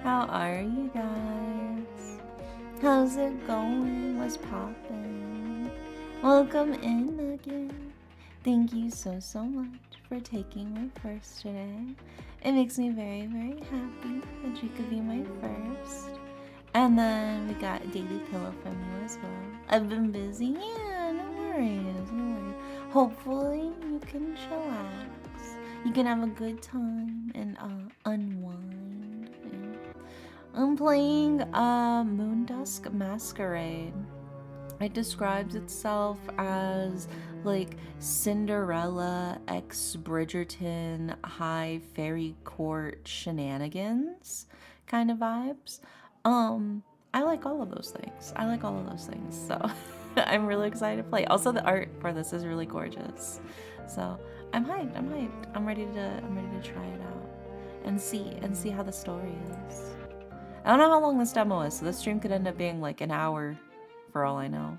How are you guys? How's it going? What's poppin'? Welcome in again. Thank you so much for taking my first today. It makes me very, very happy that you could be my first. And then we got a daily pillow from you as well. I've been busy. Yeah, no worries, no worries. Hopefully you can chillax. You can have a good time and unwind. Yeah. I'm playing Moondusk Masquerade. It describes itself as like Cinderella x Bridgerton High Faerie Court shenanigans kind of vibes. I like all of those things. So I'm really excited to play. Also, the art for this is really gorgeous. So I'm hyped. I'm ready to try it out and see how the story is. I don't know how long this demo is, so this stream could end up being like an hour for all I know.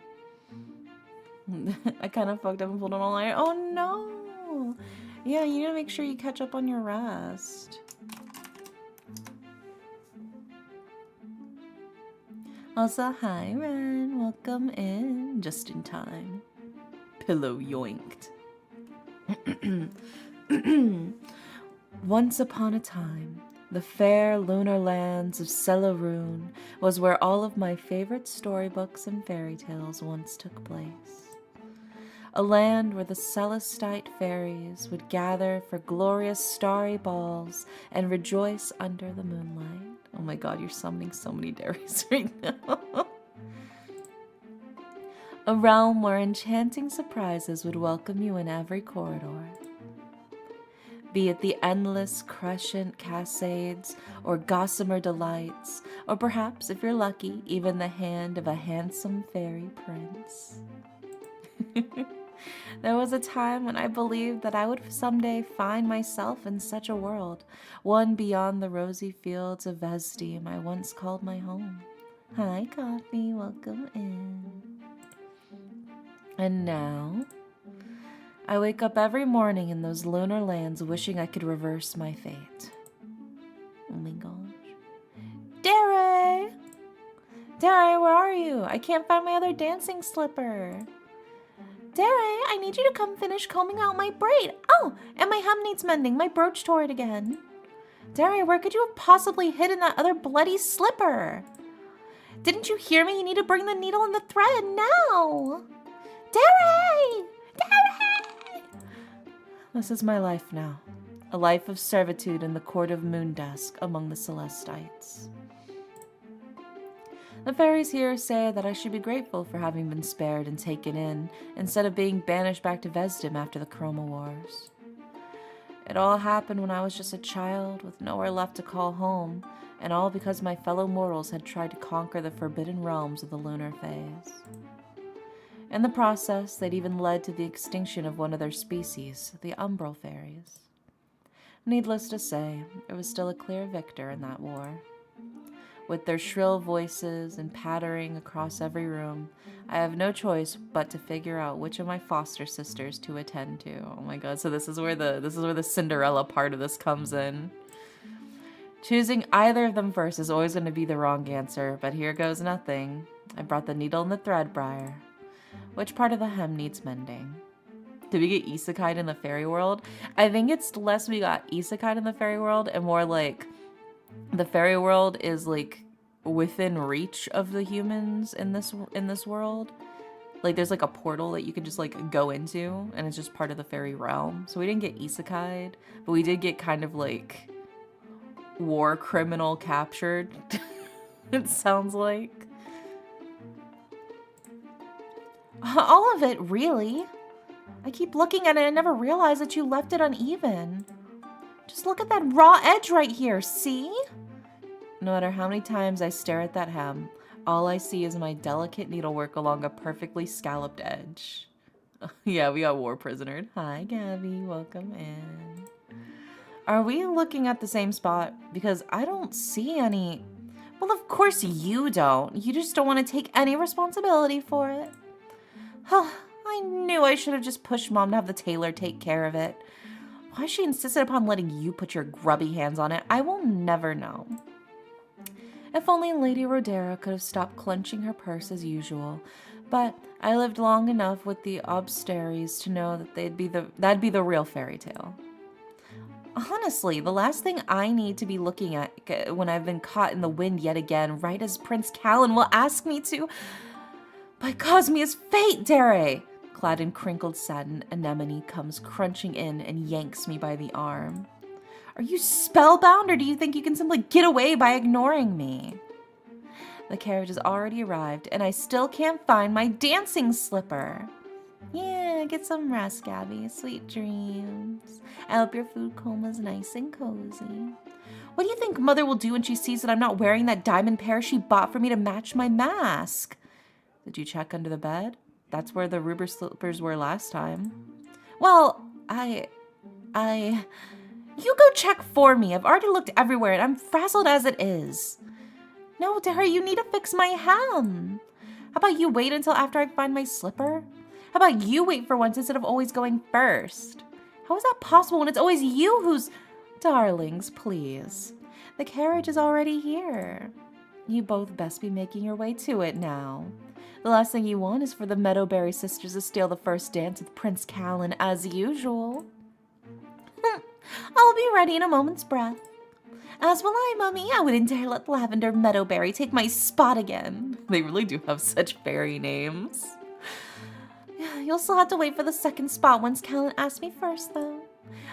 I kind of fucked up and pulled it all night. Oh no! Yeah, you need to make sure you catch up on your rest. Also, hi Ren, welcome in. Just in time. Pillow yoinked. Once upon a time, the fair lunar lands of Celarune was where all of my favorite storybooks and fairy tales once took place. A land where the Celestite fairies would gather for glorious starry balls and rejoice under the moonlight. Oh my god, you're summoning so many dairies right now. A realm where enchanting surprises would welcome you in every corridor. Be it the endless crescent cascades or gossamer delights, or perhaps, if you're lucky, even the hand of a handsome fairy prince. There was a time when I believed that I would someday find myself in such a world, one beyond the rosy fields of Vestim I once called my home. Hi, Coffee, welcome in. And now, I wake up every morning in those lunar lands wishing I could reverse my fate. Oh my gosh. Dare! Dare, where are you? I can't find my other dancing slipper. Dare, I need you to come finish combing out my braid. Oh, and my hem needs mending. My brooch tore it again. Dare, where could you have possibly hidden that other bloody slipper? Didn't you hear me? You need to bring the needle and the thread now. Dare! Dare! This is my life now. A life of servitude in the court of moondusk among the Celestites. The fairies here say that I should be grateful for having been spared and taken in, instead of being banished back to Vestim after the Chroma Wars. It all happened when I was just a child with nowhere left to call home, and all because my fellow mortals had tried to conquer the forbidden realms of the lunar phase. In the process, they'd even led to the extinction of one of their species, the umbral fairies. Needless to say, there was still a clear victor in that war. With their shrill voices and pattering across every room, I have no choice but to figure out which of my foster sisters to attend to. Oh my god, so this is where the Cinderella part of this comes in. Choosing either of them first is always going to be the wrong answer, but here goes nothing. I brought the needle and the thread, Briar. Which part of the hem needs mending? Did we get isekai in the fairy world? I think it's less we got isekai in the fairy world and more like the fairy world is like within reach of the humans in this world. Like there's like a portal that you can just like go into and it's just part of the fairy realm. So we didn't get isekai, but we did get kind of like war criminal captured. It sounds like. All of it, really. I keep looking at it and never realize that you left it uneven. Just look at that raw edge right here, see? No matter how many times I stare at that hem, all I see is my delicate needlework along a perfectly scalloped edge. Yeah, we got war prisonered. Hi, Gabby, welcome in. Are we looking at the same spot? Because I don't see any... Well, of course you don't. You just don't want to take any responsibility for it. I knew I should have just pushed Mom to have the tailor take care of it. Why she insisted upon letting you put your grubby hands on it, I will never know. If only Lady Rhodera could have stopped clenching her purse as usual, but I lived long enough with the Obsteries to know that that'd be the real fairy tale. Honestly, the last thing I need to be looking at when I've been caught in the wind yet again, right as Prince Callan will ask me to, by Cosmia's fate, Dere! Clad in crinkled satin, Anemone comes crunching in and yanks me by the arm. Are you spellbound, or do you think you can simply get away by ignoring me? The carriage has already arrived, and I still can't find my dancing slipper. Yeah, get some rest, Gabby. Sweet dreams. I hope your food coma's nice and cozy. What do you think Mother will do when she sees that I'm not wearing that diamond pair she bought for me to match my mask? Did you check under the bed? That's where the ruby slippers were last time. Well, You go check for me. I've already looked everywhere, and I'm frazzled as it is. No, Dara, you need to fix my hem. How about you wait until after I find my slipper? How about you wait for once instead of always going first? How is that possible when it's always you who's... Darlings, please. The carriage is already here. You both best be making your way to it now. The last thing you want is for the Meadowberry sisters to steal the first dance with Prince Callan as usual. I'll be ready in a moment's breath. As will I, Mummy. I wouldn't dare let Lavender Meadowberry take my spot again. They really do have such fairy names. You'll still have to wait for the second spot once Callan asks me first, though.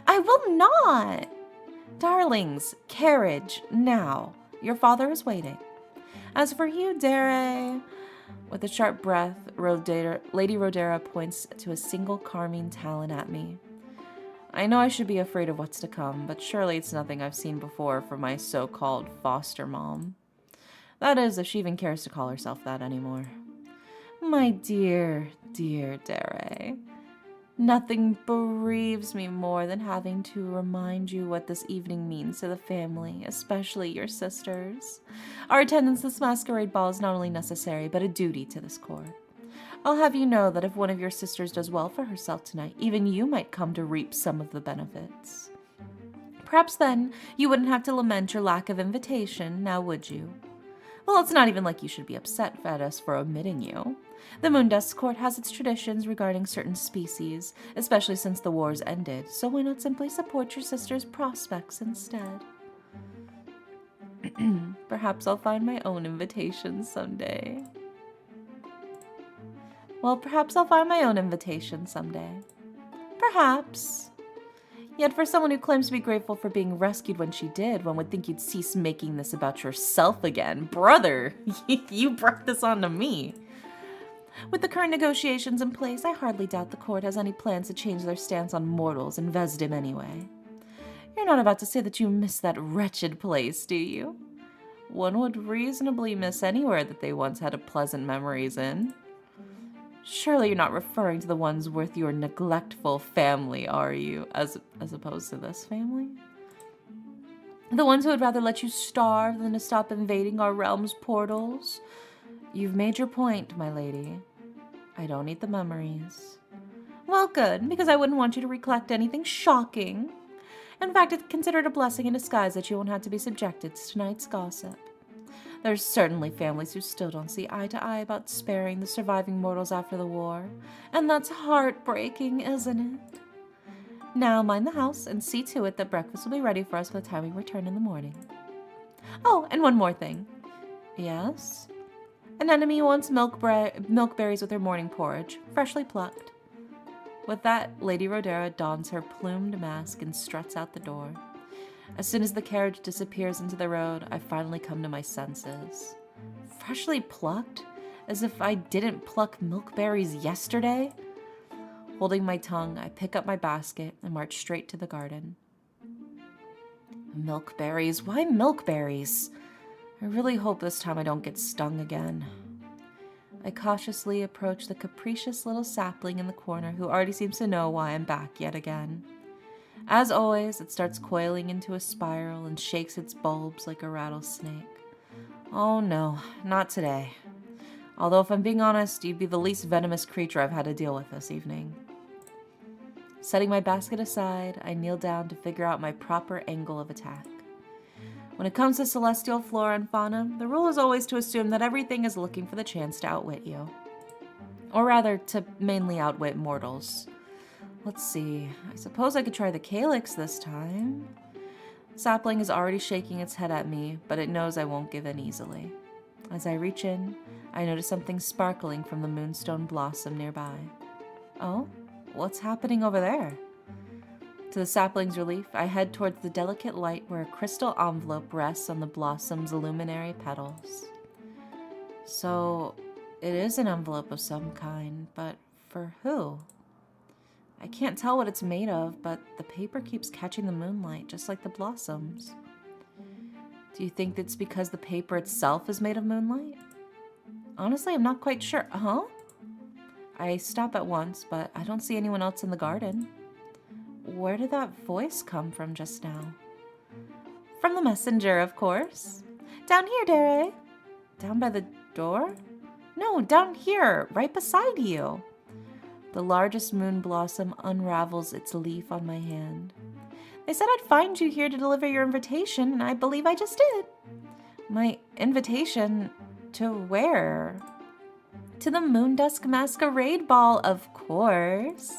I will not. Darlings, carriage, now. Your father is waiting. As for you, Dere... With a sharp breath, Lady Rhodera points to a single carmine talon at me. I know I should be afraid of what's to come, but surely it's nothing I've seen before from my so-called foster mom. That is, if she even cares to call herself that anymore. My dear, dear Dere, nothing bereaves me more than having to remind you what this evening means to the family, especially your sisters. Our attendance at this masquerade ball is not only necessary, but a duty to this court. I'll have you know that if one of your sisters does well for herself tonight, even you might come to reap some of the benefits. Perhaps then you wouldn't have to lament your lack of invitation, now would you? Well, it's not even like you should be upset at us for omitting you. The moondusk court has its traditions regarding certain species, especially since the wars ended, so why not simply support your sister's prospects instead? Perhaps I'll find my own invitation someday. Well, perhaps I'll find my own invitation someday. Perhaps. Yet for someone who claims to be grateful for being rescued when she did, one would think you'd cease making this about yourself again. Brother, you brought this on to me. With the current negotiations in place, I hardly doubt the court has any plans to change their stance on mortals in Vesdim anyway. You're not about to say that you miss that wretched place, do you? One would reasonably miss anywhere that they once had pleasant memories in. Surely you're not referring to the ones with your neglectful family, are you? As opposed to this family? The ones who would rather let you starve than to stop invading our realm's portals? You've made your point, my lady. I don't need the memories. Well, good, because I wouldn't want you to recollect anything shocking. In fact, it's considered a blessing in disguise that you won't have to be subjected to tonight's gossip. There's certainly families who still don't see eye to eye about sparing the surviving mortals after the war, and that's heartbreaking, isn't it? Now mind the house and see to it that breakfast will be ready for us by the time we return in the morning. Oh, and one more thing. Yes? An enemy wants milkberries with her morning porridge, freshly plucked. With that, Lady Rhodera dons her plumed mask and struts out the door. As soon as the carriage disappears into the road, I finally come to my senses. Freshly plucked? As if I didn't pluck milkberries yesterday? Holding my tongue, I pick up my basket and march straight to the garden. Milkberries? Why milkberries? I really hope this time I don't get stung again. I cautiously approach the capricious little sapling in the corner who already seems to know why I'm back yet again. As always, it starts coiling into a spiral and shakes its bulbs like a rattlesnake. Oh no, not today. Although if I'm being honest, you'd be the least venomous creature I've had to deal with this evening. Setting my basket aside, I kneel down to figure out my proper angle of attack. When it comes to celestial flora and fauna, the rule is always to assume that everything is looking for the chance to outwit you. Or rather, to mainly outwit mortals. Let's see, I suppose I could try the calyx this time. Sapling is already shaking its head at me, but it knows I won't give in easily. As I reach in, I notice something sparkling from the moonstone blossom nearby. Oh, what's happening over there? To the sapling's relief, I head towards the delicate light where a crystal envelope rests on the blossom's luminary petals. So, it is an envelope of some kind, but for who? I can't tell what it's made of, but the paper keeps catching the moonlight, just like the blossoms. Do you think it's because the paper itself is made of moonlight? Honestly, I'm not quite sure. Huh? I stop at once, but I don't see anyone else in the garden. Where did that voice come from just now? From the messenger, of course. Down here, Dere. Down by the door? No, down here, right beside you. The largest moon blossom unravels its leaf on my hand. They said I'd find you here to deliver your invitation, and I believe I just did. My invitation to where? To the moondusk masquerade ball, of course.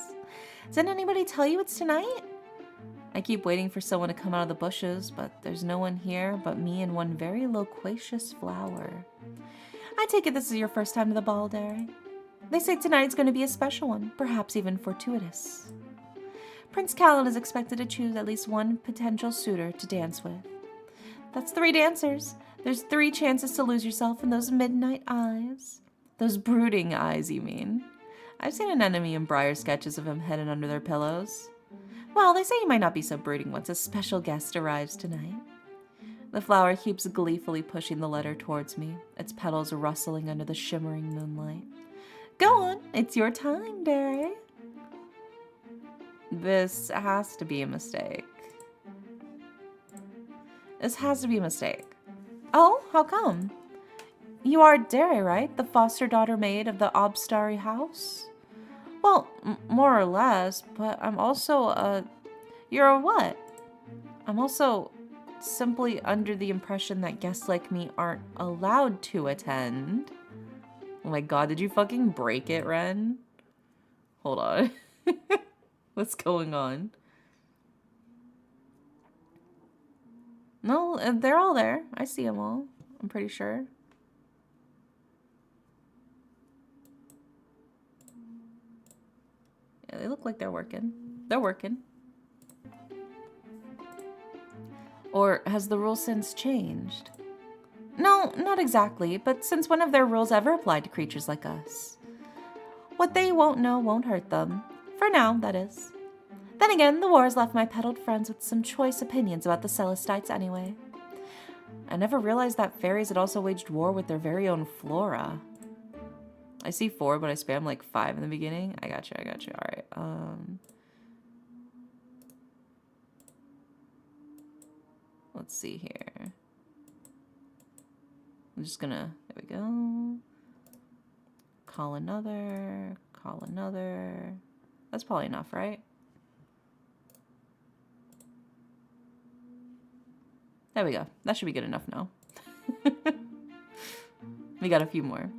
Didn't anybody tell you it's tonight? I keep waiting for someone to come out of the bushes, but there's no one here but me and one very loquacious flower. I take it this is your first time to the ball, Dere. They say tonight's going to be a special one, perhaps even fortuitous. Prince Callan is expected to choose at least one potential suitor to dance with. That's 3 dancers. There's 3 chances to lose yourself in those midnight eyes. Those brooding eyes, you mean? I've seen an enemy and Briar sketches of him hidden under their pillows. Well, they say he might not be so brooding once a special guest arrives tonight. The flower keeps gleefully pushing the letter towards me, its petals rustling under the shimmering moonlight. Go on, it's your time, Dere. This has to be a mistake. This has to be a mistake. Oh, how come? You are Dere, right? The foster daughter maid of the Obstarry house? Well, more or less, but I'm also You're a what? I'm also simply under the impression that guests like me aren't allowed to attend. Oh my god, did you fucking break it, Ren? Hold on. What's going on? No, they're all there. I see them all. I'm pretty sure. Yeah, they look like they're working. They're working. Or has the rule since changed? No, not exactly, but since when have their rules ever applied to creatures like us? What they won't know won't hurt them. For now, that is. Then again, the war has left my petaled friends with some choice opinions about the Celestites anyway. I never realized that fairies had also waged war with their very own flora. I see 4, but I spam like 5 in the beginning. I got you. Alright, let's see here. I'm just gonna, there we go. Call another. That's probably enough, right? There we go. That should be good enough now. We got a few more.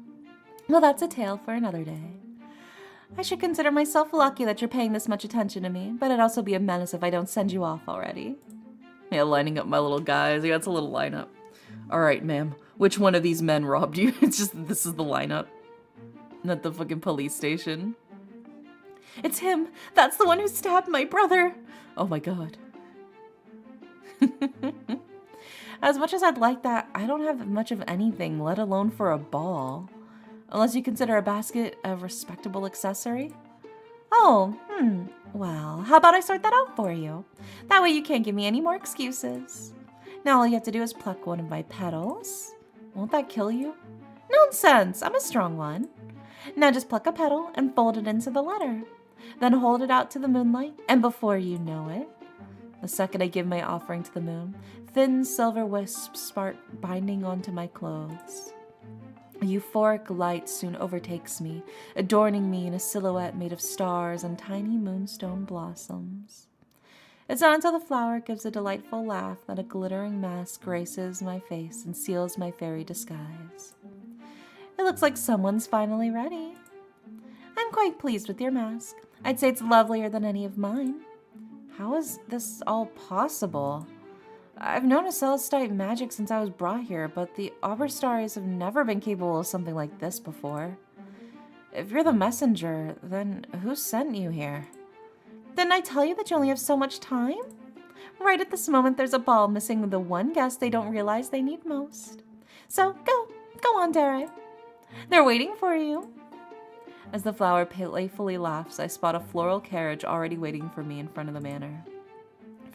Well, that's a tale for another day. I should consider myself lucky that you're paying this much attention to me, but it'd also be a menace if I don't send you off already. Yeah, lining up my little guys. Yeah, it's a little lineup. Alright, ma'am. Which one of these men robbed you? It's just, this is the lineup. Not the fucking police station. It's him! That's the one who stabbed my brother! Oh my god. As much as I'd like that, I don't have much of anything, let alone for a ball. Unless you consider a basket a respectable accessory. Oh, well, how about I sort that out for you? That way you can't give me any more excuses. Now all you have to do is pluck one of my petals. Won't that kill you? Nonsense, I'm a strong one. Now just pluck a petal and fold it into the letter. Then hold it out to the moonlight, and before you know it, the second I give my offering to the moon, thin silver wisps start binding onto my clothes. A euphoric light soon overtakes me, adorning me in a silhouette made of stars and tiny moonstone blossoms. It's not until the flower gives a delightful laugh that a glittering mask graces my face and seals my fairy disguise. It looks like someone's finally ready. I'm quite pleased with your mask. I'd say it's lovelier than any of mine. How is this all possible? I've known a Celestite magic since I was brought here, but the Auberstaries have never been capable of something like this before. If you're the messenger, then who sent you here? Didn't I tell you that you only have so much time? Right at this moment, there's a ball missing the one guest they don't realize they need most. So go on, Dare. They're waiting for you. As the flower playfully laughs, I spot a floral carriage already waiting for me in front of the manor.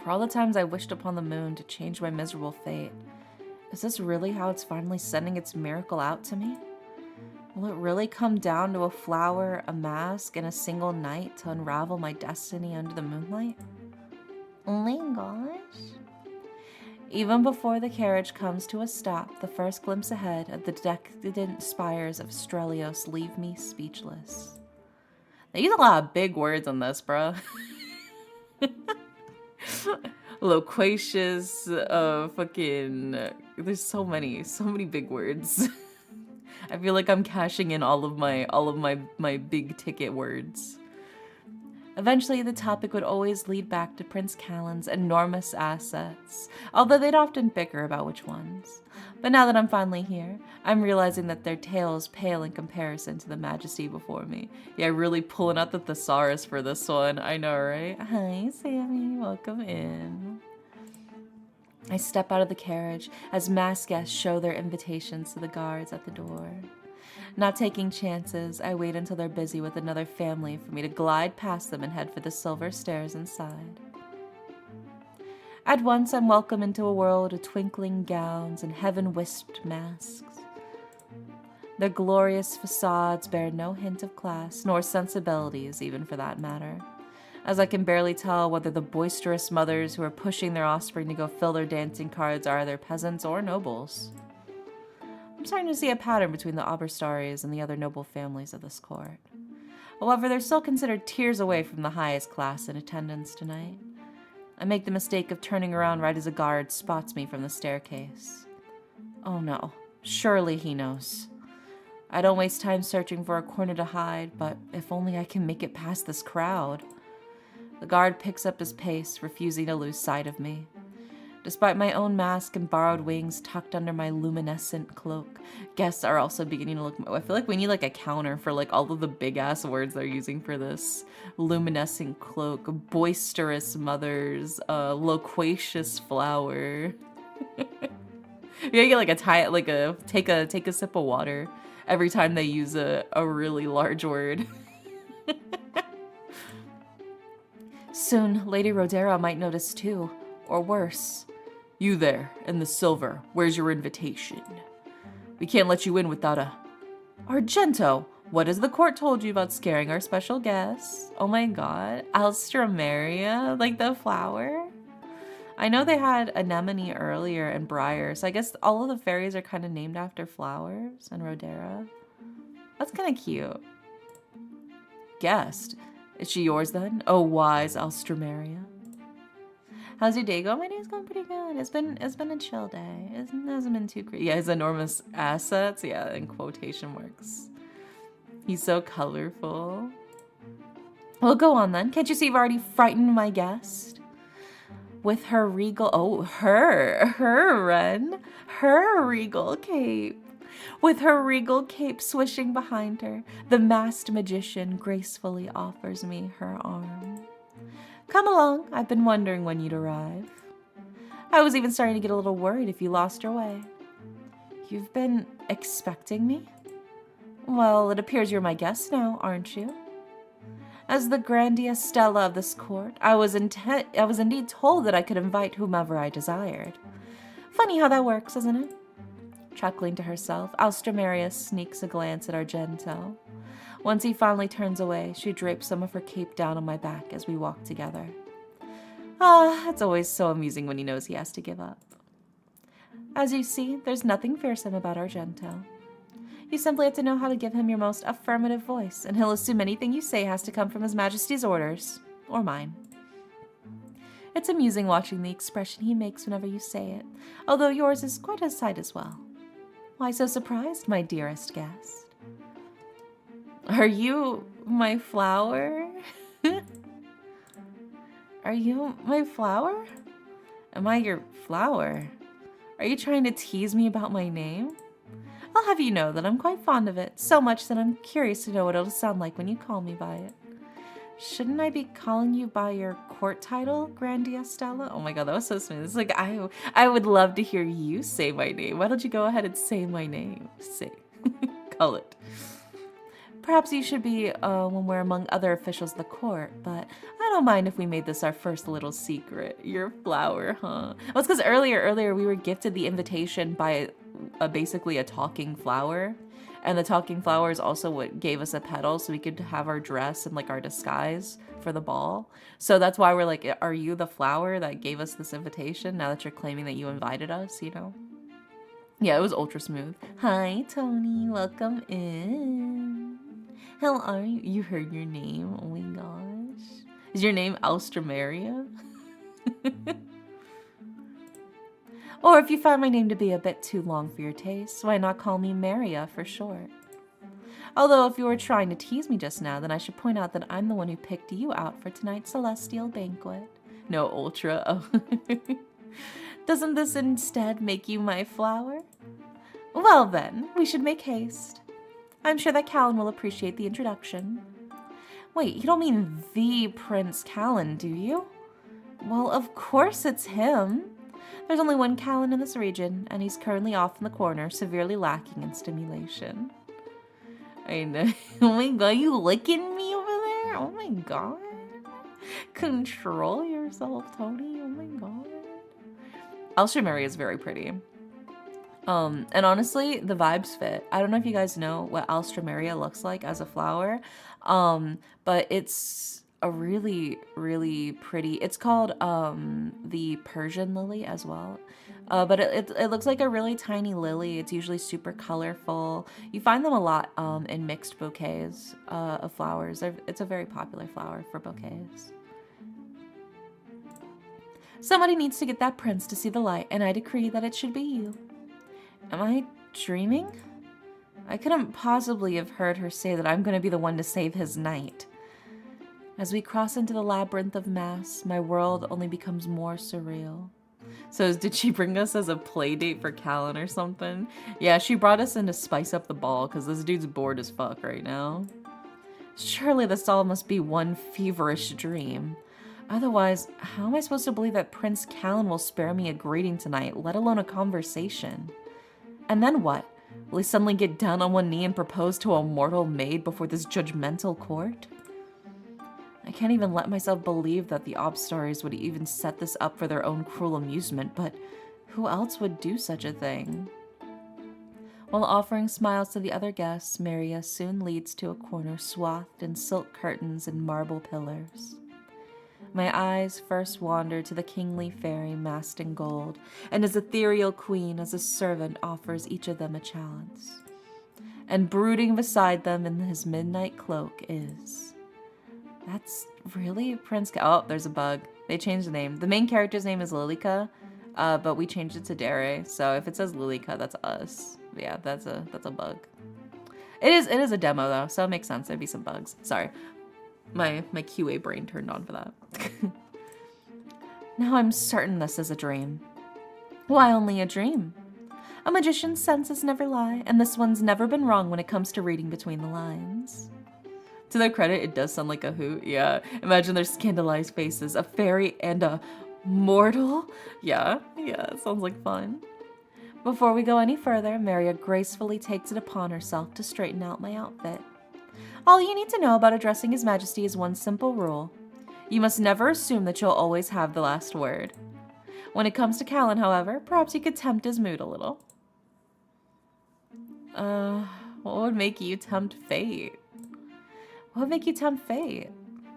For all the times I wished upon the moon to change my miserable fate, is this really how it's finally sending its miracle out to me? Will it really come down to a flower, a mask, and a single night to unravel my destiny under the moonlight? Oh my gosh. Even before the carriage comes to a stop, the first glimpse ahead of the decadent spires of Strelios leave me speechless. They use a lot of big words on this, bro. Loquacious, fucking... There's so many big words. I feel like I'm cashing in all of my big ticket words. Eventually, the topic would always lead back to Prince Callan's enormous assets, although they'd often bicker about which ones. But now that I'm finally here, I'm realizing that their tales pale in comparison to the majesty before me. Yeah, really pulling out the thesaurus for this one. I know, right? Hi, Sammy. Welcome in. I step out of the carriage as masked guests show their invitations to the guards at the door. Not taking chances, I wait until they're busy with another family for me to glide past them and head for the silver stairs inside. At once, I'm welcomed into a world of twinkling gowns and heaven-wisped masks. Their glorious facades bear no hint of class, nor sensibilities, even for that matter, as I can barely tell whether the boisterous mothers who are pushing their offspring to go fill their dancing cards are either peasants or nobles. I'm starting to see a pattern between the Auberstaries and the other noble families of this court. However, they're still considered tiers away from the highest class in attendance tonight. I make the mistake of turning around right as a guard spots me from the staircase. Oh no, surely he knows. I don't waste time searching for a corner to hide, but if only I can make it past this crowd. The guard picks up his pace, refusing to lose sight of me. Despite my own mask and borrowed wings tucked under my luminescent cloak, guests are also beginning to look... I feel like we need like a counter for like all of the big-ass words they're using for this. Luminescent cloak, boisterous mothers, loquacious flower. You get like take a sip of water every time they use a really large word. Soon, Lady Rodera might notice too, or worse. You there, in the silver, where's your invitation? We can't let you in without a... Argento, what has the court told you about scaring our special guests? Oh my god, Alstroemeria, like the flower? I know they had anemone earlier and briar, so I guess all of the fairies are kind of named after flowers and Rodera. That's kind of cute. Guest, is she yours then? Oh, wise Alstroemeria. How's your day going? My day's going pretty good. It's been a chill day. It hasn't been too crazy. Yeah, his enormous assets. Yeah, in quotation marks. He's so colorful. Well, go on then. Can't you see you've already frightened my guest? With her regal... Oh, her Ren. Her regal cape. With her regal cape swishing behind her, the masked magician gracefully offers me her arm. Come along, I've been wondering when you'd arrive. I was even starting to get a little worried if you lost your way. You've been expecting me? Well, it appears you're my guest now, aren't you? As the Grandia Stella of this court, I was indeed told that I could invite whomever I desired. Funny how that works, isn't it? Chuckling to herself, Alstroemeria sneaks a glance at Argento. Once he finally turns away, she drapes some of her cape down on my back as we walk together. Ah, it's always so amusing when he knows he has to give up. As you see, there's nothing fearsome about Argento. You simply have to know how to give him your most affirmative voice, and he'll assume anything you say has to come from His Majesty's orders, or mine. It's amusing watching the expression he makes whenever you say it, although yours is quite a sight as well. Why so surprised, my dearest guest? Are you my flower? Are you my flower? Am I your flower? Are you trying to tease me about my name? I'll have you know that I'm quite fond of it, so much that I'm curious to know what it'll sound like when you call me by it. Shouldn't I be calling you by your court title, Grandia Stella? Oh my god, that was so smooth. It's like, I would love to hear you say my name. Why don't you go ahead and say my name? Say. Call it. Perhaps you should be when we're among other officials of the court, but I don't mind if we made this our first little secret. Your flower, huh? Well, it's because earlier we were gifted the invitation by basically a talking flower. And the talking flower is also what gave us a petal so we could have our dress and like our disguise for the ball. So that's why we're like, are you the flower that gave us this invitation now that you're claiming that you invited us, you know? Yeah, it was ultra smooth. Hi, Tony. Welcome in. How are you? You heard your name. Oh my gosh. Is your name Alstramaria? Or if you find my name to be a bit too long for your taste, why not call me Maria for short? Although if you were trying to tease me just now, then I should point out that I'm the one who picked you out for tonight's celestial banquet. No, Ultra. Oh. Doesn't this instead make you my flower? Well then, we should make haste. I'm sure that Callan will appreciate the introduction. Wait, you don't mean the Prince Callan, do you? Well, of course it's him. There's only one Callan in this region, and he's currently off in the corner, severely lacking in stimulation. I know. Oh my god, you licking me over there? Oh my god. Control yourself, Tony. Oh my god. Alstramaria is very pretty. And honestly, the vibes fit. I don't know if you guys know what Alstramaria looks like as a flower, but it's a really, really pretty. It's called the Persian lily as well. But it looks like a really tiny lily. It's usually super colorful. You find them a lot in mixed bouquets of flowers. It's a very popular flower for bouquets. Somebody needs to get that prince to see the light, and I decree that it should be you. Am I dreaming? I couldn't possibly have heard her say that I'm going to be the one to save his night. As we cross into the labyrinth of mass, my world only becomes more surreal. So did she bring us as a play date for Callan or something? Yeah, she brought us in to spice up the ball because this dude's bored as fuck right now. Surely this all must be one feverish dream. Otherwise, how am I supposed to believe that Prince Callan will spare me a greeting tonight, let alone a conversation? And then what? Will he suddenly get down on one knee and propose to a mortal maid before this judgmental court? I can't even let myself believe that the Obstars would even set this up for their own cruel amusement, but who else would do such a thing? While offering smiles to the other guests, Maria soon leads to a corner swathed in silk curtains and marble pillars. My eyes first wander to the kingly fairy masked in gold, and his ethereal queen as a servant offers each of them a chalice. And brooding beside them in his midnight cloak is... That's really Prince Oh, there's a bug. They changed the name. The main character's name is Lilica, but we changed it to Dere. So if it says Lilica, that's us. Yeah, that's a bug. It is a demo though, so it makes sense. There'd be some bugs. Sorry. My QA brain turned on for that. Now I'm certain this is a dream. Why only a dream? A magician's senses never lie, and this one's never been wrong when it comes to reading between the lines. To their credit, it does sound like a hoot. Yeah, imagine their scandalized faces, a fairy and a mortal. Yeah, it sounds like fun. Before we go any further, Maria gracefully takes it upon herself to straighten out my outfit. All you need to know about addressing His Majesty is one simple rule. You must never assume that you'll always have the last word. When it comes to Callan, however, perhaps you could tempt his mood a little. What would make you tempt fate? What would make you tempt fate?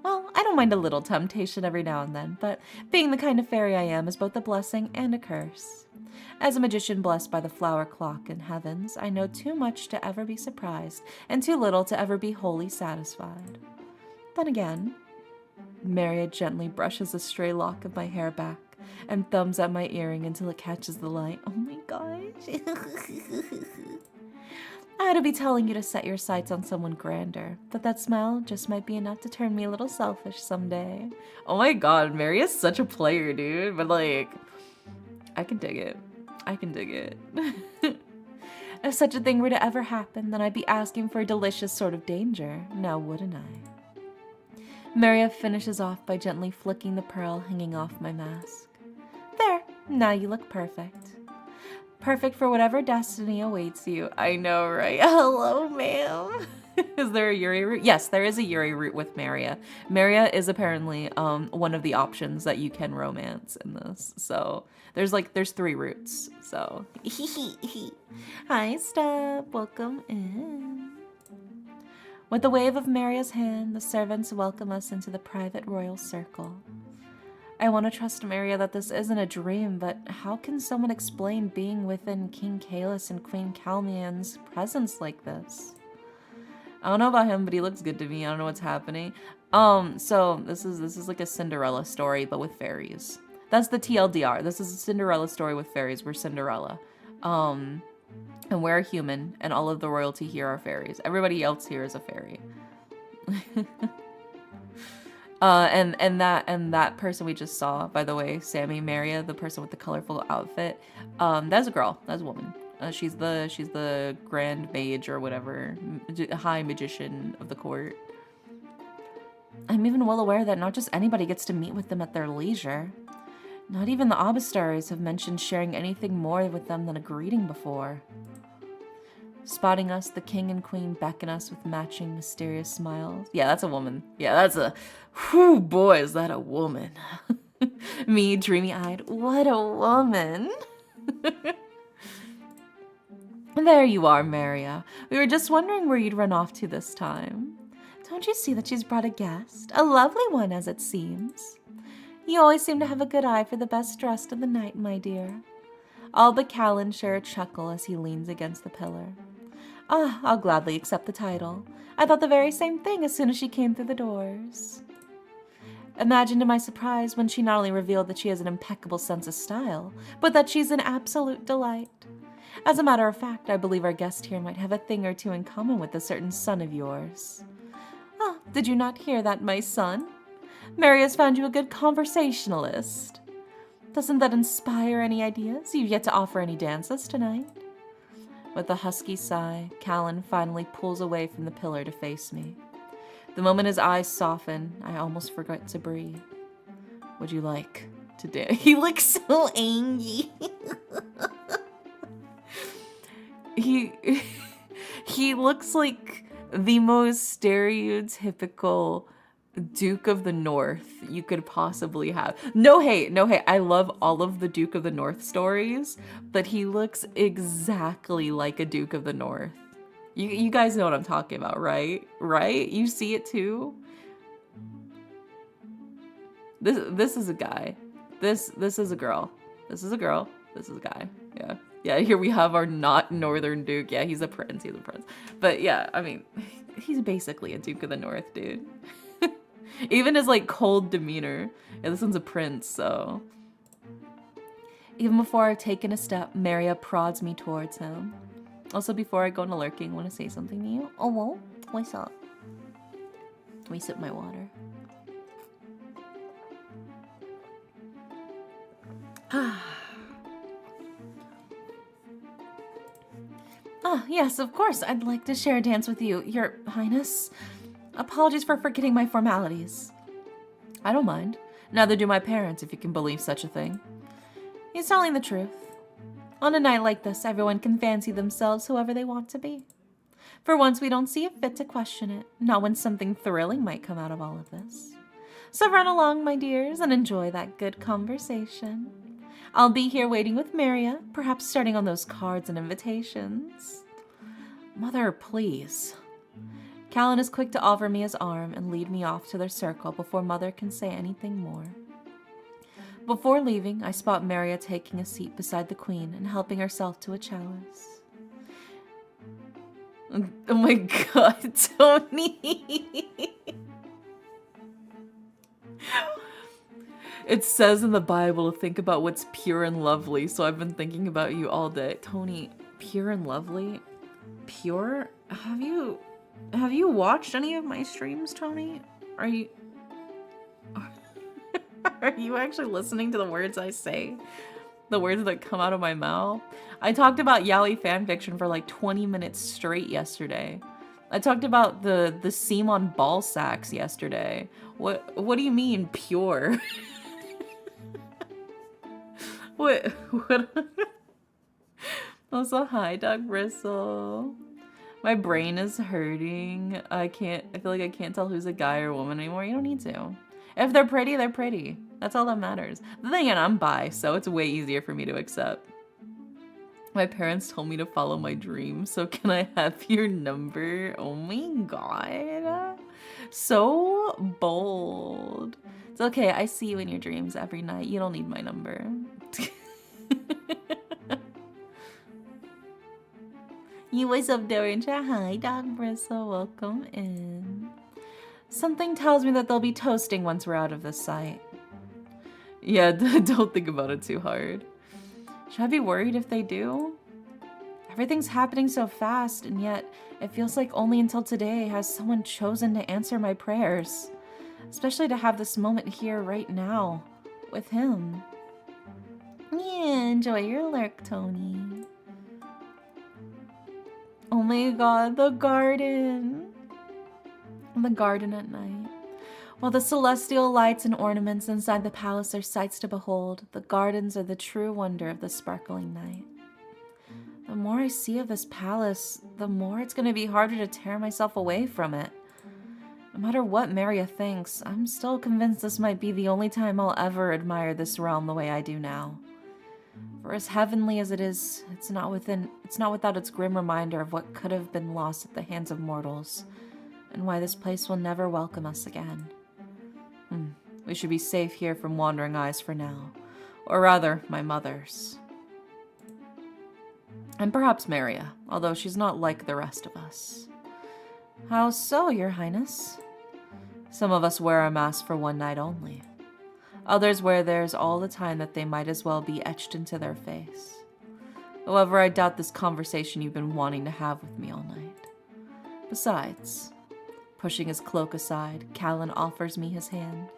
Well, I don't mind a little temptation every now and then, but being the kind of fairy I am is both a blessing and a curse. As a magician blessed by the flower clock in heavens, I know too much to ever be surprised, and too little to ever be wholly satisfied. Then again, Maria gently brushes a stray lock of my hair back and thumbs at my earring until it catches the light. Oh my gosh. I ought to be telling you to set your sights on someone grander, but that smile just might be enough to turn me a little selfish someday. Oh my god, Maria's such a player, dude. But like, I can dig it. I can dig it. If such a thing were to ever happen, then I'd be asking for a delicious sort of danger, now wouldn't I? Maria finishes off by gently flicking the pearl hanging off my mask. There, now you look perfect. Perfect for whatever destiny awaits you. I know, right? Hello, ma'am. Is there a Yuri route? Yes, there is a Yuri route with Maria. Maria is apparently one of the options that you can romance in this. So there's 3 routes. So hi, Step. Welcome in. With a wave of Maria's hand, the servants welcome us into the private royal circle. I want to trust Maria that this isn't a dream, but how can someone explain being within King Kalis and Queen Calmian's presence like this? I don't know about him, but he looks good to me. I don't know what's happening. So this is like a Cinderella story, but with fairies. That's the TLDR. This is a Cinderella story with fairies. We're Cinderella. And we're a human, and all of the royalty here are fairies. Everybody else here is a fairy. And that person we just saw, by the way, Sammy Maria, the person with the colorful outfit, that's a girl. That's a woman. She's the grand mage or whatever, high magician of the court. I'm even well aware that not just anybody gets to meet with them at their leisure. Not even the Abistaries have mentioned sharing anything more with them than a greeting before. Spotting us, the king and queen beckon us with matching mysterious smiles. Yeah, that's a woman. Yeah, that's a... Whew, boy, is that a woman. Me, dreamy-eyed. What a woman. There you are, Maria. We were just wondering where you'd run off to this time. Don't you see that she's brought a guest? A lovely one, as it seems. You always seem to have a good eye for the best dressed of the night, my dear. All but Callan share a chuckle as he leans against the pillar. Ah, I'll gladly accept the title. I thought the very same thing as soon as she came through the doors. Imagine to my surprise when she not only revealed that she has an impeccable sense of style, but that she's an absolute delight. As a matter of fact, I believe our guest here might have a thing or two in common with a certain son of yours. Ah, did you not hear that, my son? Mary has found you a good conversationalist. Doesn't that inspire any ideas? You've yet to offer any dances tonight. With a husky sigh, Callan finally pulls away from the pillar to face me. The moment his eyes soften, I almost forget to breathe. Would you like to dance? He looks so angry. He looks like the most stereotypical Duke of the North you could possibly have. No hate. I love all of the Duke of the North stories, but he looks exactly like a Duke of the North. You guys know what I'm talking about, right? Right? You see it too? This is a guy. This is a girl. This is a girl. This is a guy. Yeah. Yeah, here we have our not Northern Duke. Yeah, he's a prince. But yeah, I mean, he's basically a Duke of the North, dude. Even his, like, cold demeanor. Yeah, this one's a prince, so... Even before I've taken a step, Maria prods me towards him. Also, before I go into lurking, I want to say something to you. Oh, well, what's up? Let me sip my water. Yes, of course. I'd like to share a dance with you, Your Highness. Apologies for forgetting my formalities. I don't mind. Neither do my parents, if you can believe such a thing. He's telling the truth. On a night like this, everyone can fancy themselves whoever they want to be. For once, we don't see it fit to question it, not when something thrilling might come out of all of this. So run along, my dears, and enjoy that good conversation. I'll be here waiting with Maria, perhaps starting on those cards and invitations. Mother, please. Callan is quick to offer me his arm and lead me off to their circle before Mother can say anything more. Before leaving, I spot Maria taking a seat beside the Queen and helping herself to a chalice. Oh my god, Tony! It says in the Bible to think about what's pure and lovely, so I've been thinking about you all day. Tony, pure and lovely? Pure? Have you watched any of my streams, Tony? Are you are you actually listening to the words I say? The words that come out of my mouth? I talked about yaoi fanfiction for like 20 minutes straight yesterday. I talked about the seam on ball sacks yesterday. What do you mean pure? What? Also, hi, Dog Bristle. My brain is hurting. I feel like I can't tell who's a guy or woman anymore. You don't need to. If they're pretty, they're pretty. That's all that matters. The thing is, I'm bi, so it's way easier for me to accept. My parents told me to follow my dreams, so can I have your number? Oh my god. So bold. It's okay, I see you in your dreams every night. You don't need my number. You was up there in chat. Hi, Dog Bristle. Welcome in. Something tells me that they'll be toasting once we're out of this site. Yeah, don't think about it too hard. Should I be worried if they do? Everything's happening so fast, and yet it feels like only until today has someone chosen to answer my prayers. Especially to have this moment here right now with him. Yeah, enjoy your lurk, Tony. Oh my god, the garden. The garden at night. While the celestial lights and ornaments inside the palace are sights to behold, the gardens are the true wonder of the sparkling night. The more I see of this palace, the more it's going to be harder to tear myself away from it. No matter what Maria thinks, I'm still convinced this might be the only time I'll ever admire this realm the way I do now. For as heavenly as it is, it's not without its grim reminder of what could have been lost at the hands of mortals, and why this place will never welcome us again. We should be safe here from wandering eyes for now. Or rather, my mother's. And perhaps Maria, although she's not like the rest of us. How so, Your Highness? Some of us wear our masks for one night only. Others wear theirs all the time that they might as well be etched into their face. However, I doubt this conversation you've been wanting to have with me all night. Besides, pushing his cloak aside, Callan offers me his hand.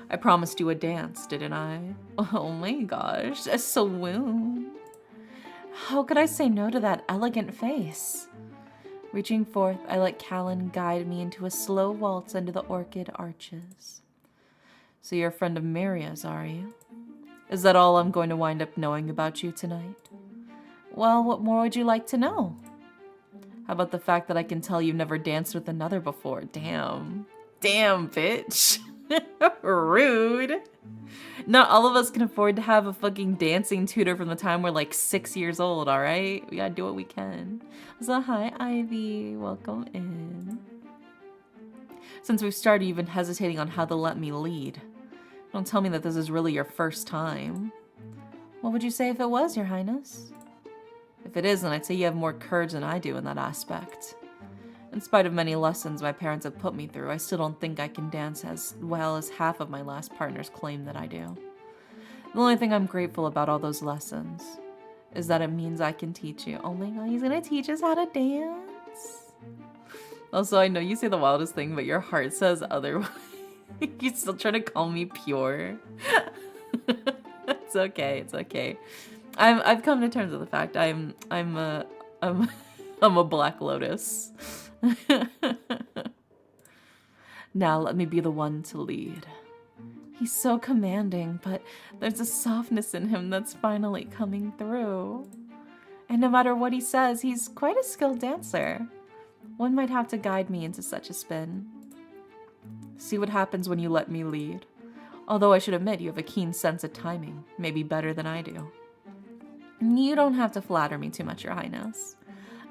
I promised you a dance, didn't I? Oh my gosh, a swoon. How could I say no to that elegant face? Reaching forth, I let Callan guide me into a slow waltz under the orchid arches. So you're a friend of Maria's, are you? Is that all I'm going to wind up knowing about you tonight? Well, what more would you like to know? How about the fact that I can tell you've never danced with another before? Damn. Damn, bitch. Rude. Not all of us can afford to have a fucking dancing tutor from the time we're like 6 years old, alright? We gotta do what we can. So hi, Ivy. Welcome in. Since we've started, you've been hesitating on how to let me lead. Don't tell me that this is really your first time. What would you say if it was, Your Highness? If it isn't, I'd say you have more courage than I do in that aspect. In spite of many lessons my parents have put me through, I still don't think I can dance as well as half of my last partners claim that I do. The only thing I'm grateful about all those lessons is that it means I can teach you. Oh my god, he's gonna teach us how to dance? Also, I know you say the wildest thing, but your heart says otherwise. You're still trying to call me pure. It's okay, it's okay. I've come to terms with the fact I'm a Black Lotus. Now let me be the one to lead. He's so commanding, but there's a softness in him that's finally coming through. And no matter what he says, he's quite a skilled dancer. One might have to guide me into such a spin. See what happens when you let me lead. Although I should admit you have a keen sense of timing, maybe better than I do. You don't have to flatter me too much, Your Highness.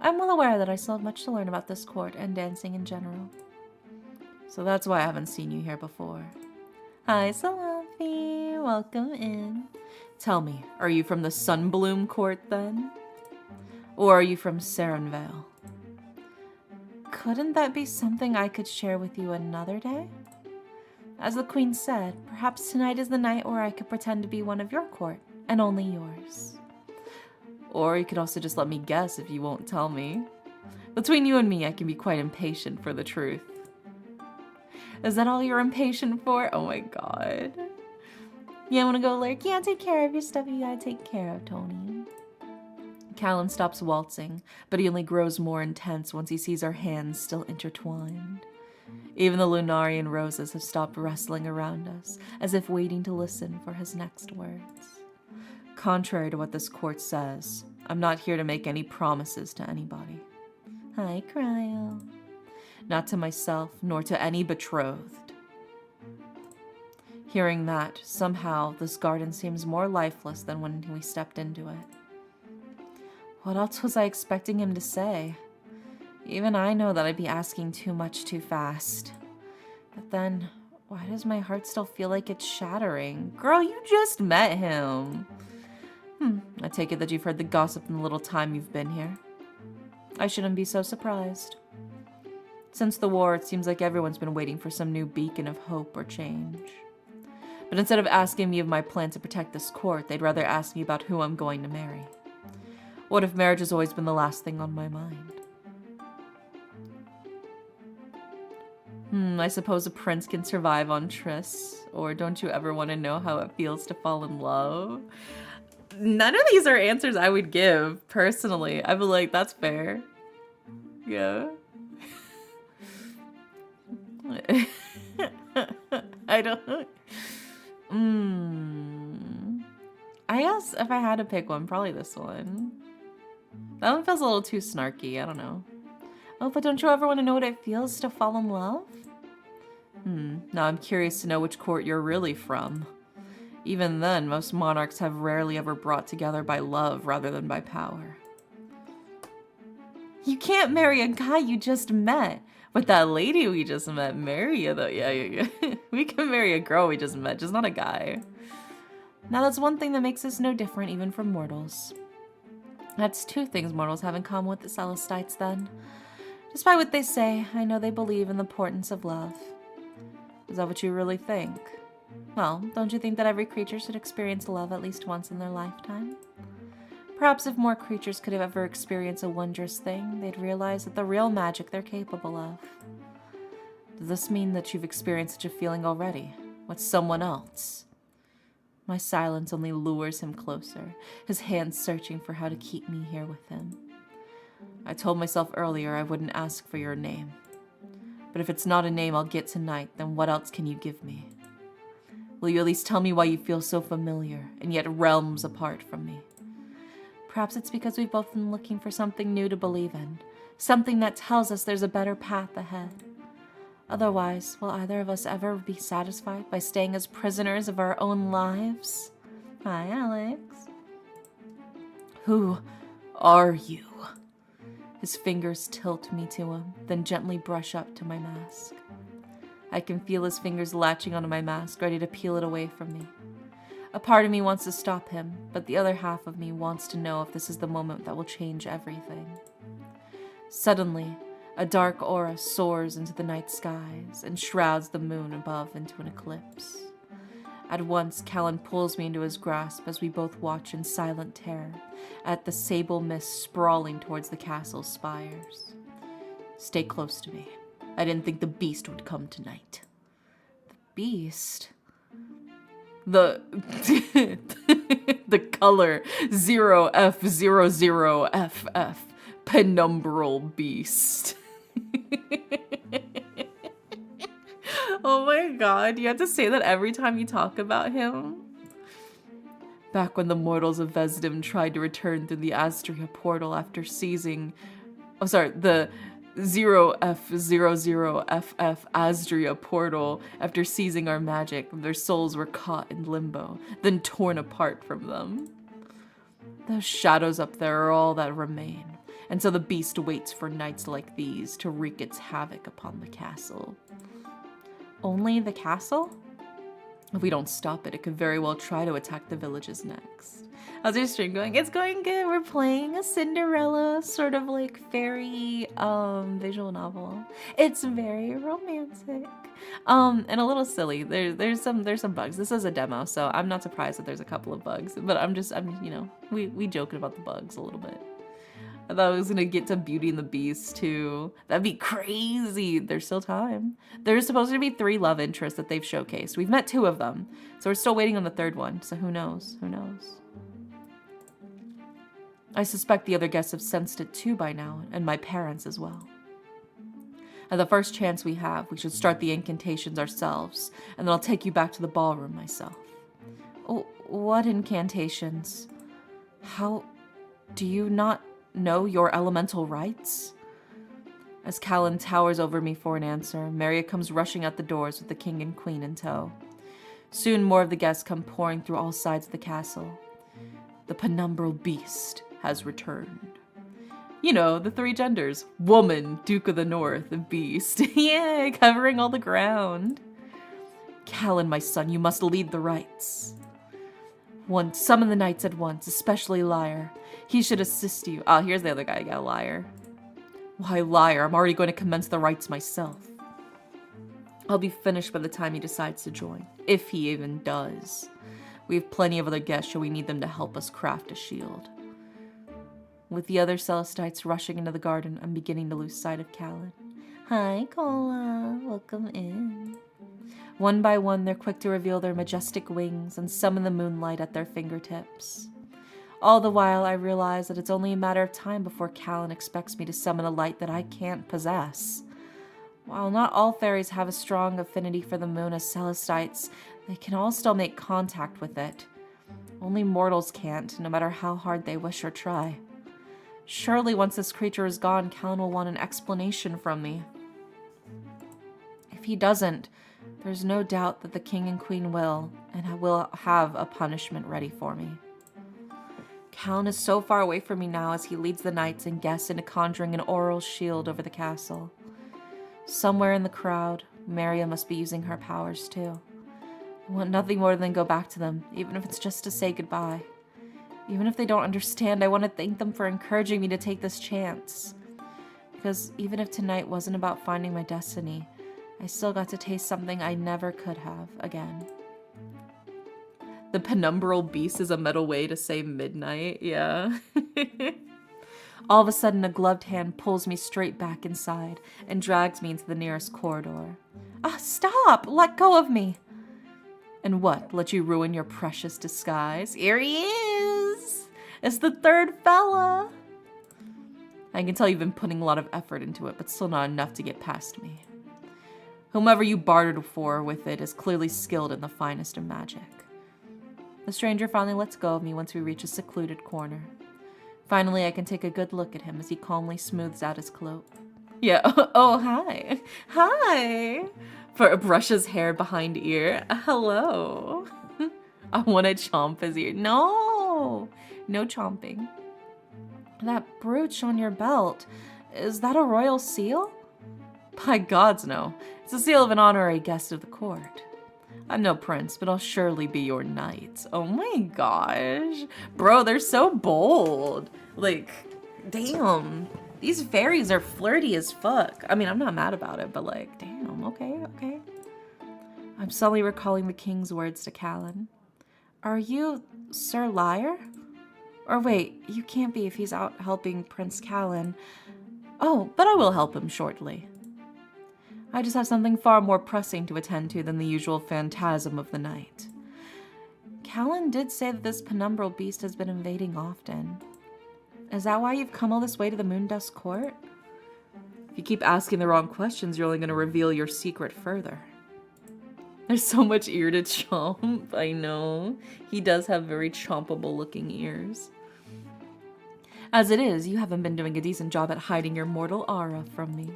I'm well aware that I still have much to learn about this court and dancing in general. So that's why I haven't seen you here before. Hi, Salafi. Welcome in. Tell me, are you from the Sunbloom Court then? Or are you from Sarenvale? Couldn't that be something I could share with you another day? As the queen said, perhaps tonight is the night where I could pretend to be one of your court, and only yours. Or you could also just let me guess if you won't tell me. Between you and me, I can be quite impatient for the truth. Is that all you're impatient for? Oh my god. You want to go like, yeah, take care of your stuff you gotta take care of, Tony. Callan stops waltzing, but he only grows more intense once he sees our hands still intertwined. Even the Lunarian roses have stopped rustling around us, as if waiting to listen for his next words. Contrary to what this court says, I'm not here to make any promises to anybody. Hi, Cryo. Not to myself, nor to any betrothed. Hearing that, somehow, this garden seems more lifeless than when we stepped into it. What else was I expecting him to say? Even I know that I'd be asking too much too fast. But then, why does my heart still feel like it's shattering? Girl, you just met him. I take it that you've heard the gossip in the little time you've been here. I shouldn't be so surprised. Since the war, it seems like everyone's been waiting for some new beacon of hope or change. But instead of asking me of my plan to protect this court, they'd rather ask me about who I'm going to marry. What if marriage has always been the last thing on my mind? I suppose a prince can survive on trysts, or don't you ever want to know how it feels to fall in love? None of these are answers I would give, personally. I'd be like, that's fair. Yeah. I don't... I guess if I had to pick one, probably this one. That one feels a little too snarky, I don't know. Oh, but don't you ever want to know what it feels to fall in love? Now I'm curious to know which court you're really from. Even then, most monarchs have rarely ever brought together by love rather than by power. You can't marry a guy you just met. But that lady we just met, marry you though. Yeah. We can marry a girl we just met, just not a guy. Now that's one thing that makes us no different even from mortals. That's two things mortals have in common with the Celestites then. Despite what they say, I know they believe in the importance of love. Is that what you really think? Well, don't you think that every creature should experience love at least once in their lifetime? Perhaps if more creatures could have ever experienced a wondrous thing, they'd realize that the real magic they're capable of. Does this mean that you've experienced such a feeling already? With someone else? My silence only lures him closer, his hands searching for how to keep me here with him. I told myself earlier I wouldn't ask for your name. But if it's not a name I'll get tonight, then what else can you give me? Will you at least tell me why you feel so familiar, and yet realms apart from me? Perhaps it's because we've both been looking for something new to believe in, something that tells us there's a better path ahead. Otherwise, will either of us ever be satisfied by staying as prisoners of our own lives? Hi, Alex. Who are you? His fingers tilt me to him, then gently brush up to my mask. I can feel his fingers latching onto my mask, ready to peel it away from me. A part of me wants to stop him, but the other half of me wants to know if this is the moment that will change everything. Suddenly, a dark aura soars into the night skies and shrouds the moon above into an eclipse. At once, Callan pulls me into his grasp as we both watch in silent terror at the sable mist sprawling towards the castle's spires. Stay close to me. I didn't think the beast would come tonight. The beast? The color 0F00FF penumbral beast. Oh my god, you have to say that every time you talk about him? Back when the mortals of Vesdim tried to return through the Astria portal after seizing... Oh, sorry, the 0F00FF Astria portal after seizing our magic, their souls were caught in limbo, then torn apart from them. Those shadows up there are all that remain, and so the beast waits for nights like these to wreak its havoc upon the castle. Only the castle? If we don't stop it, it could very well try to attack the villages next. How's your stream going? It's going good. We're playing a Cinderella sort of like fairy visual novel. It's very romantic. And a little silly. There's some bugs. This is a demo, so I'm not surprised that there's a couple of bugs. But I'm you know, we joking about the bugs a little bit. I thought I was gonna get to Beauty and the Beast too. That'd be crazy. There's still time. There's supposed to be 3 love interests that they've showcased. We've met 2 of them, so we're still waiting on the 3rd one. So who knows? Who knows? I suspect the other guests have sensed it too by now, and my parents as well. At the first chance we have, we should start the incantations ourselves, and then I'll take you back to the ballroom myself. Oh, what incantations? How do you not know your elemental rights? As Callan towers over me for an answer, Maria comes rushing out the doors with the king and queen in tow. Soon more of the guests come pouring through all sides of the castle. The penumbral beast has returned. You know, the 3 genders. Woman, Duke of the North, and Beast. Yeah, covering all the ground. Callan, my son, you must lead the rites. Summon the knights at once, especially Liar. He should assist you. Ah, here's the other guy. Yeah, Liar. Why, Liar, I'm already going to commence the rites myself. I'll be finished by the time he decides to join, if he even does. We have plenty of other guests, so we need them to help us craft a shield. With the other Celestites rushing into the garden, I'm beginning to lose sight of Callan. Hi, Cola. Welcome in. One by one, they're quick to reveal their majestic wings and summon the moonlight at their fingertips. All the while, I realize that it's only a matter of time before Callan expects me to summon a light that I can't possess. While not all fairies have a strong affinity for the moon as Celestites, they can all still make contact with it. Only mortals can't, no matter how hard they wish or try. Surely once this creature is gone, Callan will want an explanation from me. If he doesn't, there's no doubt that the king and queen will have a punishment ready for me. Callan is so far away from me now as he leads the knights and guests into conjuring an aural shield over the castle. Somewhere in the crowd, Maria must be using her powers too. I want nothing more than go back to them, even if it's just to say goodbye. Even if they don't understand, I want to thank them for encouraging me to take this chance. Because even if tonight wasn't about finding my destiny, I still got to taste something I never could have again. The penumbral beast is a metal way to say midnight, yeah. All of a sudden, a gloved hand pulls me straight back inside and drags me into the nearest corridor. Ah, stop! Let go of me! And what, let you ruin your precious disguise? Here he is! It's the 3rd fella! I can tell you've been putting a lot of effort into it, but still not enough to get past me. Whomever you bartered for with it is clearly skilled in the finest of magic. The stranger finally lets go of me once we reach a secluded corner. Finally, I can take a good look at him as he calmly smooths out his cloak. Yeah, oh, hi. Hi! Brushes hair behind ear. Hello. I want to chomp his ear. No! No chomping. That brooch on your belt, is that a royal seal? By gods, no. It's the seal of an honorary guest of the court. I'm no prince, but I'll surely be your knight. Oh my gosh. Bro, they're so bold. Like, damn. These fairies are flirty as fuck. I mean, I'm not mad about it, but like, damn, okay. I'm suddenly recalling the king's words to Callan. Are you Sir Liar? Or wait, you can't be if he's out helping Prince Callan. Oh, but I will help him shortly. I just have something far more pressing to attend to than the usual phantasm of the night. Callan did say that this penumbral beast has been invading often. Is that why you've come all this way to the moondusk court? If you keep asking the wrong questions, you're only going to reveal your secret further. There's so much ear to chomp, I know. He does have very chompable looking ears. As it is, you haven't been doing a decent job at hiding your mortal aura from me.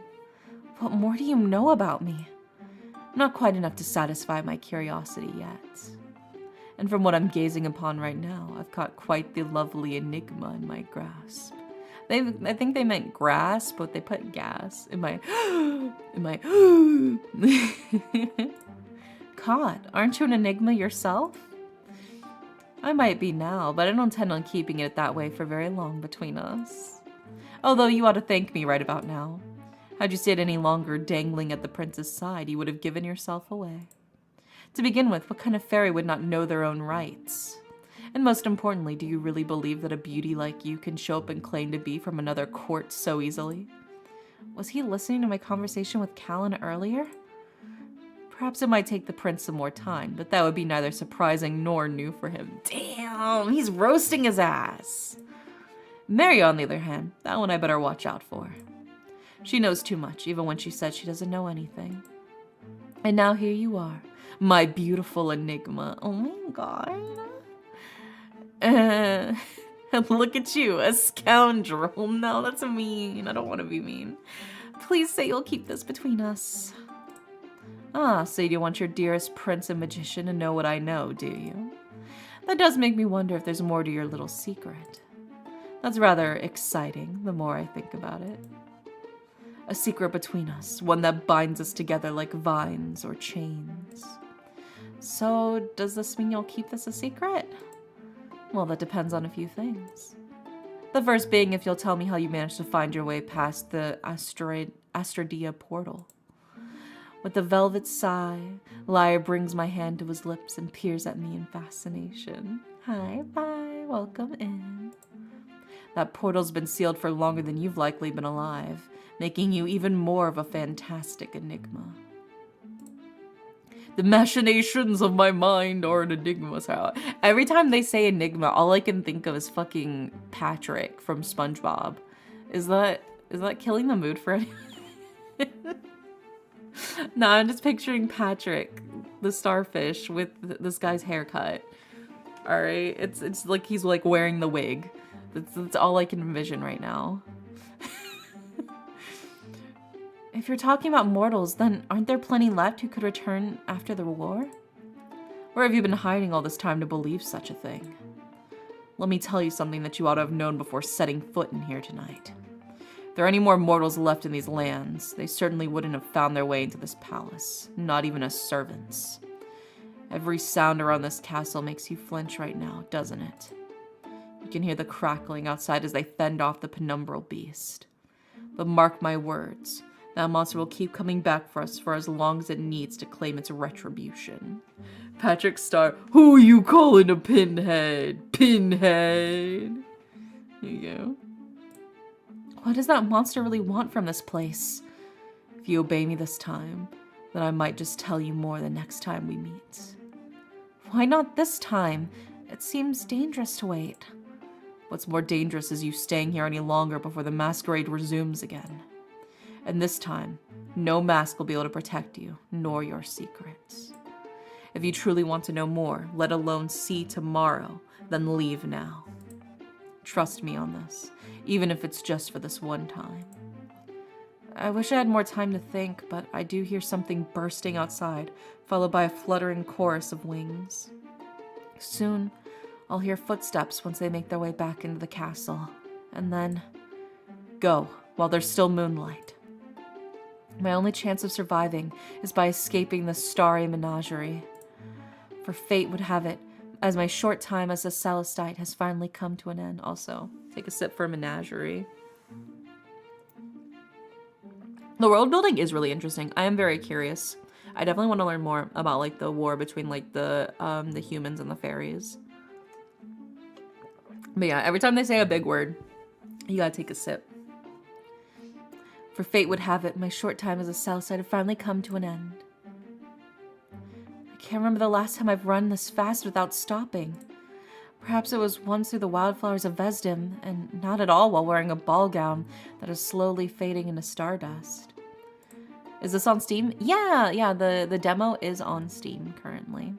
What more do you know about me? Not quite enough to satisfy my curiosity yet. And from what I'm gazing upon right now, I've caught quite the lovely enigma in my grasp. I think they meant grasp, but they put gas in my caught. Aren't you an enigma yourself? I might be now, but I don't intend on keeping it that way for very long between us. Although you ought to thank me right about now. Had you stayed any longer dangling at the prince's side, you would have given yourself away. To begin with, what kind of fairy would not know their own rights? And most importantly, do you really believe that a beauty like you can show up and claim to be from another court so easily? Was he listening to my conversation with Callan earlier? Perhaps it might take the prince some more time, but that would be neither surprising nor new for him. Damn, he's roasting his ass. Mary, on the other hand, that one I better watch out for. She knows too much, even when she says she doesn't know anything. And now here you are, my beautiful enigma. Oh my god. Look at you, a scoundrel. No, that's mean. I don't want to be mean. Please say you'll keep this between us. Ah, so you want your dearest prince and magician to know what I know, do you? That does make me wonder if there's more to your little secret. That's rather exciting, the more I think about it. A secret between us, one that binds us together like vines or chains. So, does this mean you'll keep this a secret? Well, that depends on a few things. The first being if you'll tell me how you managed to find your way past the Astradia portal. With a velvet sigh, Lyre brings my hand to his lips and peers at me in fascination. Hi, bye, welcome in. That portal's been sealed for longer than you've likely been alive, making you even more of a fantastic enigma. The machinations of my mind are an enigma. So every time they say enigma, all I can think of is fucking Patrick from SpongeBob. Is that killing the mood for anyone? No, I'm just picturing Patrick, the starfish, with this guy's haircut. Alright? It's like he's like wearing the wig. That's all I can envision right now. If you're talking about mortals, then aren't there plenty left who could return after the war? Where have you been hiding all this time to believe such a thing? Let me tell you something that you ought to have known before setting foot in here tonight. If there are any more mortals left in these lands, they certainly wouldn't have found their way into this palace, not even as servants. Every sound around this castle makes you flinch right now, doesn't it? You can hear the crackling outside as they fend off the penumbral beast. But mark my words, that monster will keep coming back for us for as long as it needs to claim its retribution. Patrick Star, who you calling a pinhead? Pinhead! There you go. What does that monster really want from this place? If you obey me this time, then I might just tell you more the next time we meet. Why not this time? It seems dangerous to wait. What's more dangerous is you staying here any longer before the masquerade resumes again. And this time, no mask will be able to protect you, nor your secrets. If you truly want to know more, let alone see tomorrow, then leave now. Trust me on this, even if it's just for this one time. I wish I had more time to think, but I do hear something bursting outside, followed by a fluttering chorus of wings. Soon, I'll hear footsteps once they make their way back into the castle, and then go while there's still moonlight. My only chance of surviving is by escaping the starry menagerie. For fate would have it, as my short time as a Celestite has finally come to an end. Also, take a sip for menagerie. The world building is really interesting. I am very curious. I definitely want to learn more about like the war between like the humans and the fairies. But yeah, every time they say a big word, you gotta take a sip. For fate would have it, my short time as a Celestite had finally come to an end. I can't remember the last time I've run this fast without stopping. Perhaps it was once through the wildflowers of Vesdom, and not at all while wearing a ball gown that is slowly fading into stardust. Is this on Steam? Yeah, the demo is on Steam currently.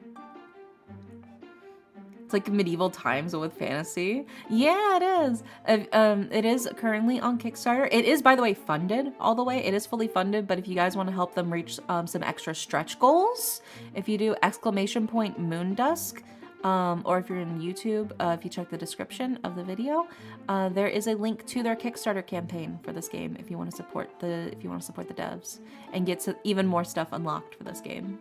It's like medieval times with fantasy. Yeah, it is. It is currently on Kickstarter. It is, by the way, funded all the way. It is fully funded, but if you guys want to help them reach some extra stretch goals, if you do !moondusk, or if you're in YouTube, if you check the description of the video, there is a link to their Kickstarter campaign for this game if you want to support the devs and get even more stuff unlocked for this game.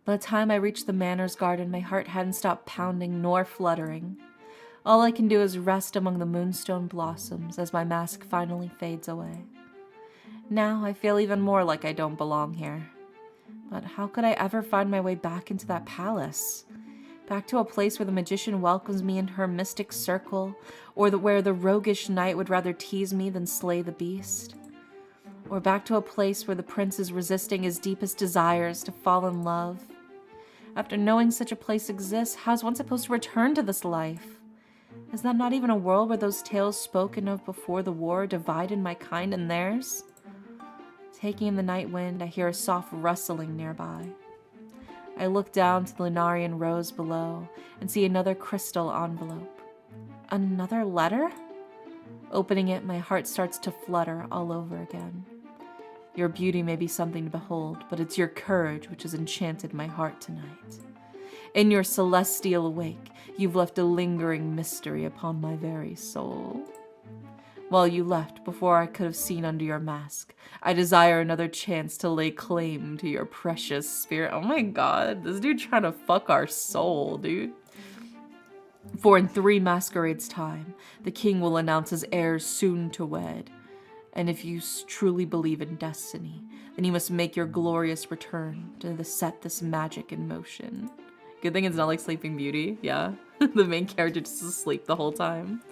By the time I reached the manor's garden, my heart hadn't stopped pounding nor fluttering. All I can do is rest among the moonstone blossoms as my mask finally fades away. Now I feel even more like I don't belong here. But how could I ever find my way back into that palace? Back to a place where the magician welcomes me into her mystic circle, or where the roguish knight would rather tease me than slay the beast? Or back to a place where the prince is resisting his deepest desires to fall in love? After knowing such a place exists, how's one supposed to return to this life? Is that not even a world where those tales spoken of before the war divided my kind and theirs? Taking in the night wind, I hear a soft rustling nearby. I look down to the Lunarian rose below and see another crystal envelope. Another letter? Opening it, my heart starts to flutter all over again. Your beauty may be something to behold, but it's your courage which has enchanted my heart tonight. In your celestial wake, you've left a lingering mystery upon my very soul. While you left, before I could have seen under your mask, I desire another chance to lay claim to your precious spirit. Oh my god, this dude trying to fuck our soul, dude. For in 3 masquerades' time, the king will announce his heirs soon to wed. And if you truly believe in destiny, then you must make your glorious return to set this magic in motion. Good thing it's not like Sleeping Beauty, yeah? The main character just asleep the whole time.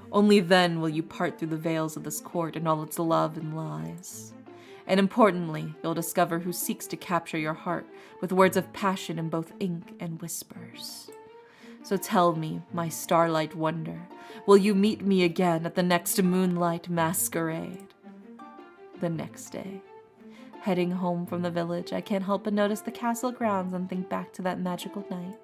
Only then will you part through the veils of this court and all its love and lies. And importantly, you'll discover who seeks to capture your heart with words of passion in both ink and whispers. So tell me, my starlight wonder, will you meet me again at the next moonlight masquerade? The next day, heading home from the village, I can't help but notice the castle grounds and think back to that magical night.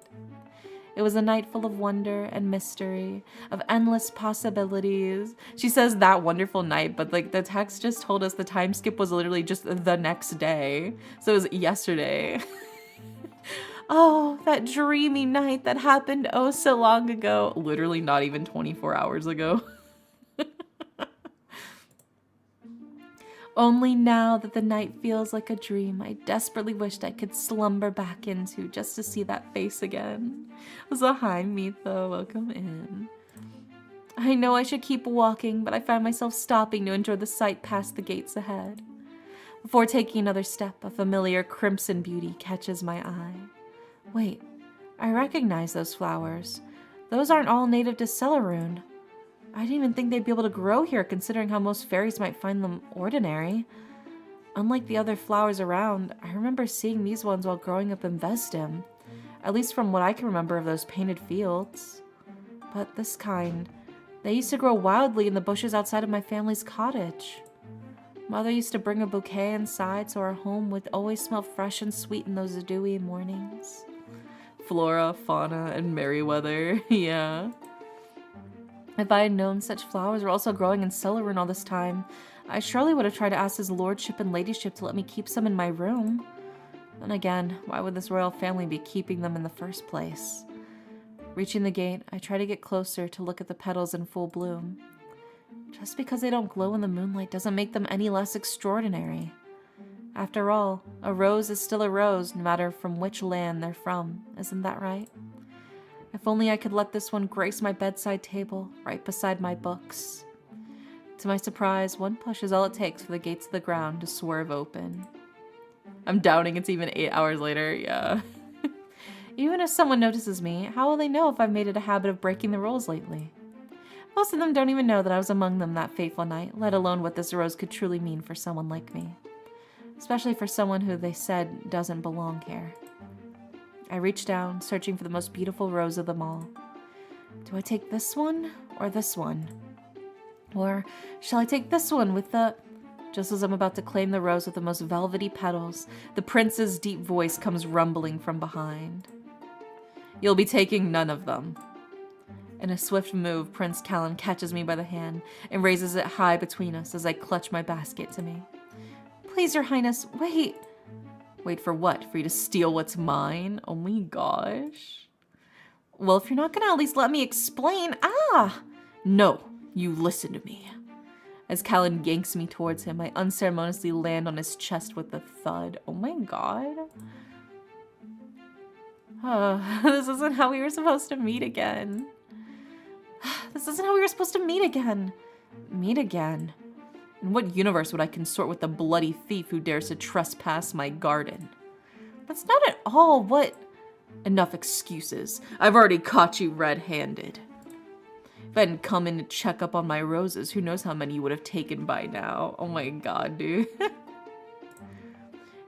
It was a night full of wonder and mystery, of endless possibilities. She says that wonderful night, but like the text just told us the time skip was literally just the next day. So it was yesterday. Oh, that dreamy night that happened oh so long ago. Literally not even 24 hours ago. Only now that the night feels like a dream, I desperately wished I could slumber back into just to see that face again. So hi, Mitho, welcome in. I know I should keep walking, but I find myself stopping to enjoy the sight past the gates ahead. Before taking another step, a familiar crimson beauty catches my eye. Wait, I recognize those flowers. Those aren't all native to Celarune. I didn't even think they'd be able to grow here, considering how most fairies might find them ordinary. Unlike the other flowers around, I remember seeing these ones while growing up in Vesdim, at least from what I can remember of those painted fields. But this kind, they used to grow wildly in the bushes outside of my family's cottage. Mother used to bring a bouquet inside, so our home would always smell fresh and sweet in those dewy mornings. Flora, fauna, and Merryweather, yeah. If I had known such flowers were also growing in Celarune all this time, I surely would have tried to ask his lordship and ladyship to let me keep some in my room. Then again, why would this royal family be keeping them in the first place? Reaching the gate, I try to get closer to look at the petals in full bloom. Just because they don't glow in the moonlight doesn't make them any less extraordinary. After all, a rose is still a rose, no matter from which land they're from, isn't that right? If only I could let this one grace my bedside table, right beside my books. To my surprise, one push is all it takes for the gates of the ground to swerve open. I'm doubting it's even 8 hours later, yeah. Even if someone notices me, how will they know if I've made it a habit of breaking the rules lately? Most of them don't even know that I was among them that fateful night, let alone what this rose could truly mean for someone like me. Especially for someone who they said doesn't belong here. I reach down, searching for the most beautiful rose of them all. Do I take this one or this one? Or shall I take this one with the... Just as I'm about to claim the rose with the most velvety petals, the prince's deep voice comes rumbling from behind. You'll be taking none of them. In a swift move, Prince Callan catches me by the hand and raises it high between us as I clutch my basket to me. Please, your highness, wait. Wait for what? For you to steal what's mine? Oh my gosh. Well, if you're not gonna at least let me explain... No, you listen to me. As Callan yanks me towards him, I unceremoniously land on his chest with a thud. Oh my god. This isn't how we were supposed to meet again. This isn't how we were supposed to meet again. Meet again? In what universe would I consort with the bloody thief who dares to trespass my garden? That's not at all what... Enough excuses. I've already caught you red-handed. If I hadn't come in to check up on my roses, who knows how many you would have taken by now. Oh my god, dude.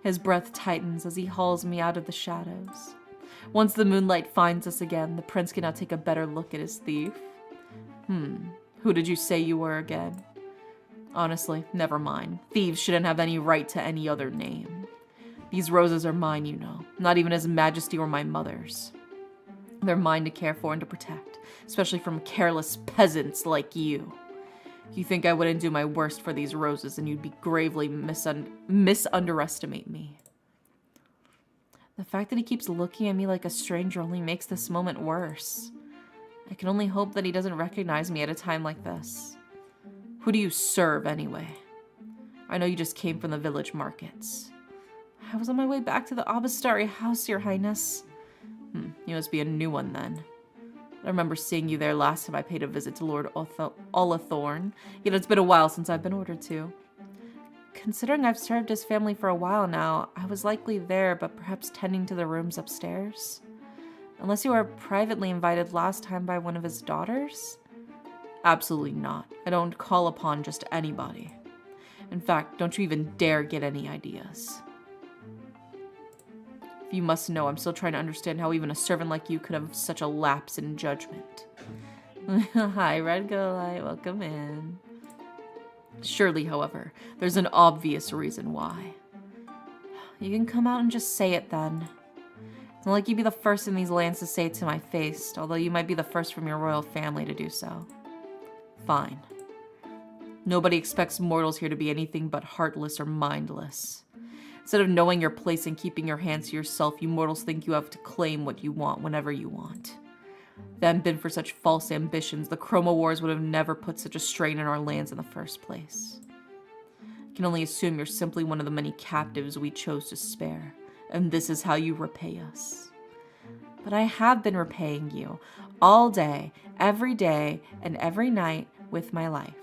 His breath tightens as he hauls me out of the shadows. Once the moonlight finds us again, the prince can now take a better look at his thief. Who did you say you were again? Honestly, never mind. Thieves shouldn't have any right to any other name. These roses are mine, you know. Not even His Majesty or my mother's. They're mine to care for and to protect, especially from careless peasants like you. You think I wouldn't do my worst for these roses, and you'd be gravely misunderestimate me. The fact that he keeps looking at me like a stranger only makes this moment worse. I can only hope that he doesn't recognize me at a time like this. Who do you serve, anyway? I know you just came from the village markets. I was on my way back to the Abastari house, Your Highness. You must be a new one, then. I remember seeing you there last time I paid a visit to Lord Olathorn, yet it's been a while since I've been ordered to. Considering I've served his family for a while now, I was likely there, but perhaps tending to the rooms upstairs? Unless you were privately invited last time by one of his daughters? Absolutely not. I don't call upon just anybody. In fact, don't you even dare get any ideas. If you must know, I'm still trying to understand how even a servant like you could have such a lapse in judgment. Hi, Red Golite, welcome in. Surely, however, there's an obvious reason why. You can come out and just say it then. It's not like you'd be the first in these lands to say it to my face, although you might be the first from your royal family to do so. Fine. Nobody expects mortals here to be anything but heartless or mindless. Instead of knowing your place and keeping your hands to yourself, you mortals think you have to claim what you want whenever you want. If it hadn't been for such false ambitions, the Chroma Wars would have never put such a strain on our lands in the first place. I can only assume you're simply one of the many captives we chose to spare, and this is how you repay us. But I have been repaying you, all day, and every night, with my life.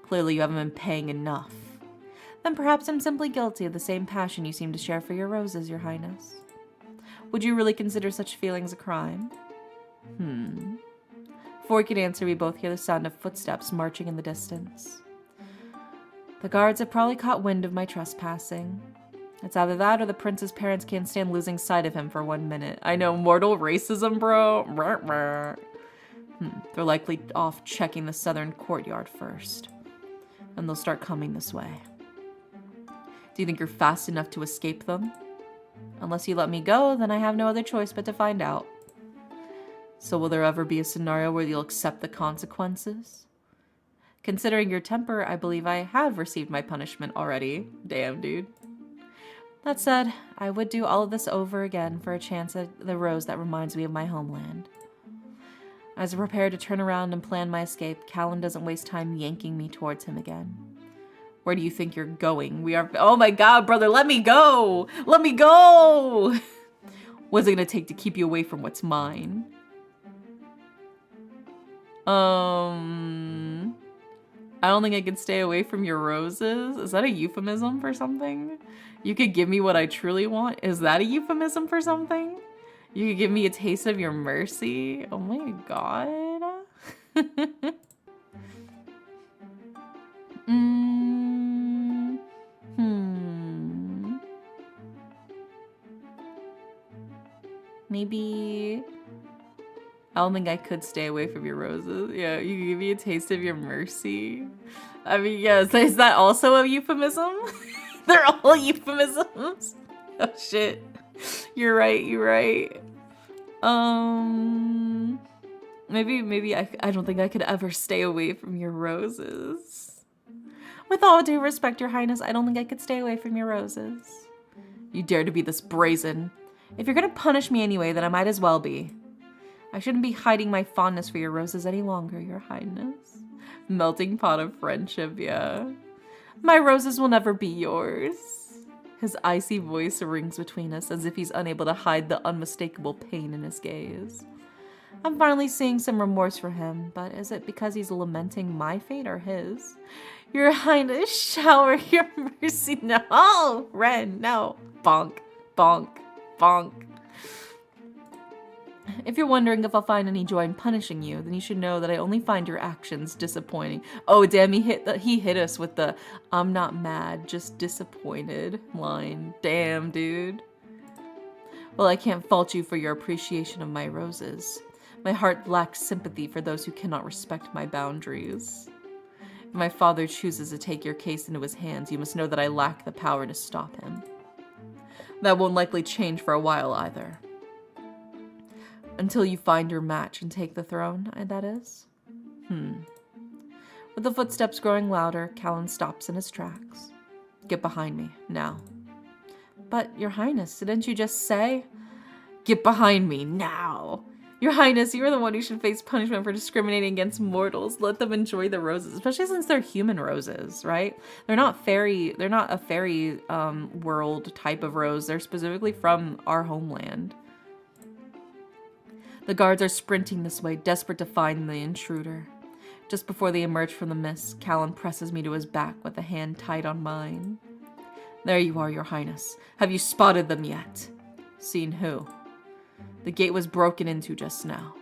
Clearly you haven't been paying enough. Then perhaps I'm simply guilty of the same passion you seem to share for your roses, Your Highness. Would you really consider such feelings a crime? Before we could answer, we both hear the sound of footsteps marching in the distance. The guards have probably caught wind of my trespassing. It's either that or the prince's parents can't stand losing sight of him for 1 minute. I know, mortal racism, bro. They're likely off checking the southern courtyard first. And they'll start coming this way. Do you think you're fast enough to escape them? Unless you let me go, then I have no other choice but to find out. So will there ever be a scenario where you'll accept the consequences? Considering your temper, I believe I have received my punishment already. Damn, dude. That said, I would do all of this over again for a chance at the rose that reminds me of my homeland. As I prepare to turn around and plan my escape, Callum doesn't waste time yanking me towards him again. Where do you think you're going? Oh my god, brother, let me go! Let me go! What's it gonna take to keep you away from what's mine? I don't think I can stay away from your roses. Is that a euphemism for something? You could give me what I truly want. Is that a euphemism for something? You could give me a taste of your mercy. Oh my god. Maybe... I don't think I could stay away from your roses. Yeah, you can give me a taste of your mercy. I mean, yes, is that also a euphemism? They're all euphemisms. Oh shit. You're right, you're right. Maybe I don't think I could ever stay away from your roses. With all due respect, Your Highness, I don't think I could stay away from your roses. You dare to be this brazen. If you're gonna punish me anyway, then I might as well be. I shouldn't be hiding my fondness for your roses any longer, Your Highness. Melting pot of friendship, yeah. My roses will never be yours. His icy voice rings between us as if he's unable to hide the unmistakable pain in his gaze. I'm finally seeing some remorse for him, but is it because he's lamenting my fate or his? Your Highness, shower your mercy. No, Ren, no. Bonk, bonk, bonk. If you're wondering if I'll find any joy in punishing you, then you should know that I only find your actions disappointing. Oh, damn, he hit us with the "I'm not mad, just disappointed" line. Damn, dude. Well, I can't fault you for your appreciation of my roses. My heart lacks sympathy for those who cannot respect my boundaries. If my father chooses to take your case into his hands, you must know that I lack the power to stop him. That won't likely change for a while either. Until you find your match and take the throne, that is? With the footsteps growing louder, Callan stops in his tracks. Get behind me, now. But, Your Highness, didn't you just say? Get behind me, now! Your Highness, you're the one who should face punishment for discriminating against mortals. Let them enjoy the roses, especially since they're human roses, right? They're not a fairy world type of rose. They're specifically from our homeland. The guards are sprinting this way, desperate to find the intruder. Just before they emerge from the mist, Callan presses me to his back with a hand tight on mine. There you are, Your Highness. Have you spotted them yet? Seen who? The gate was broken into just now.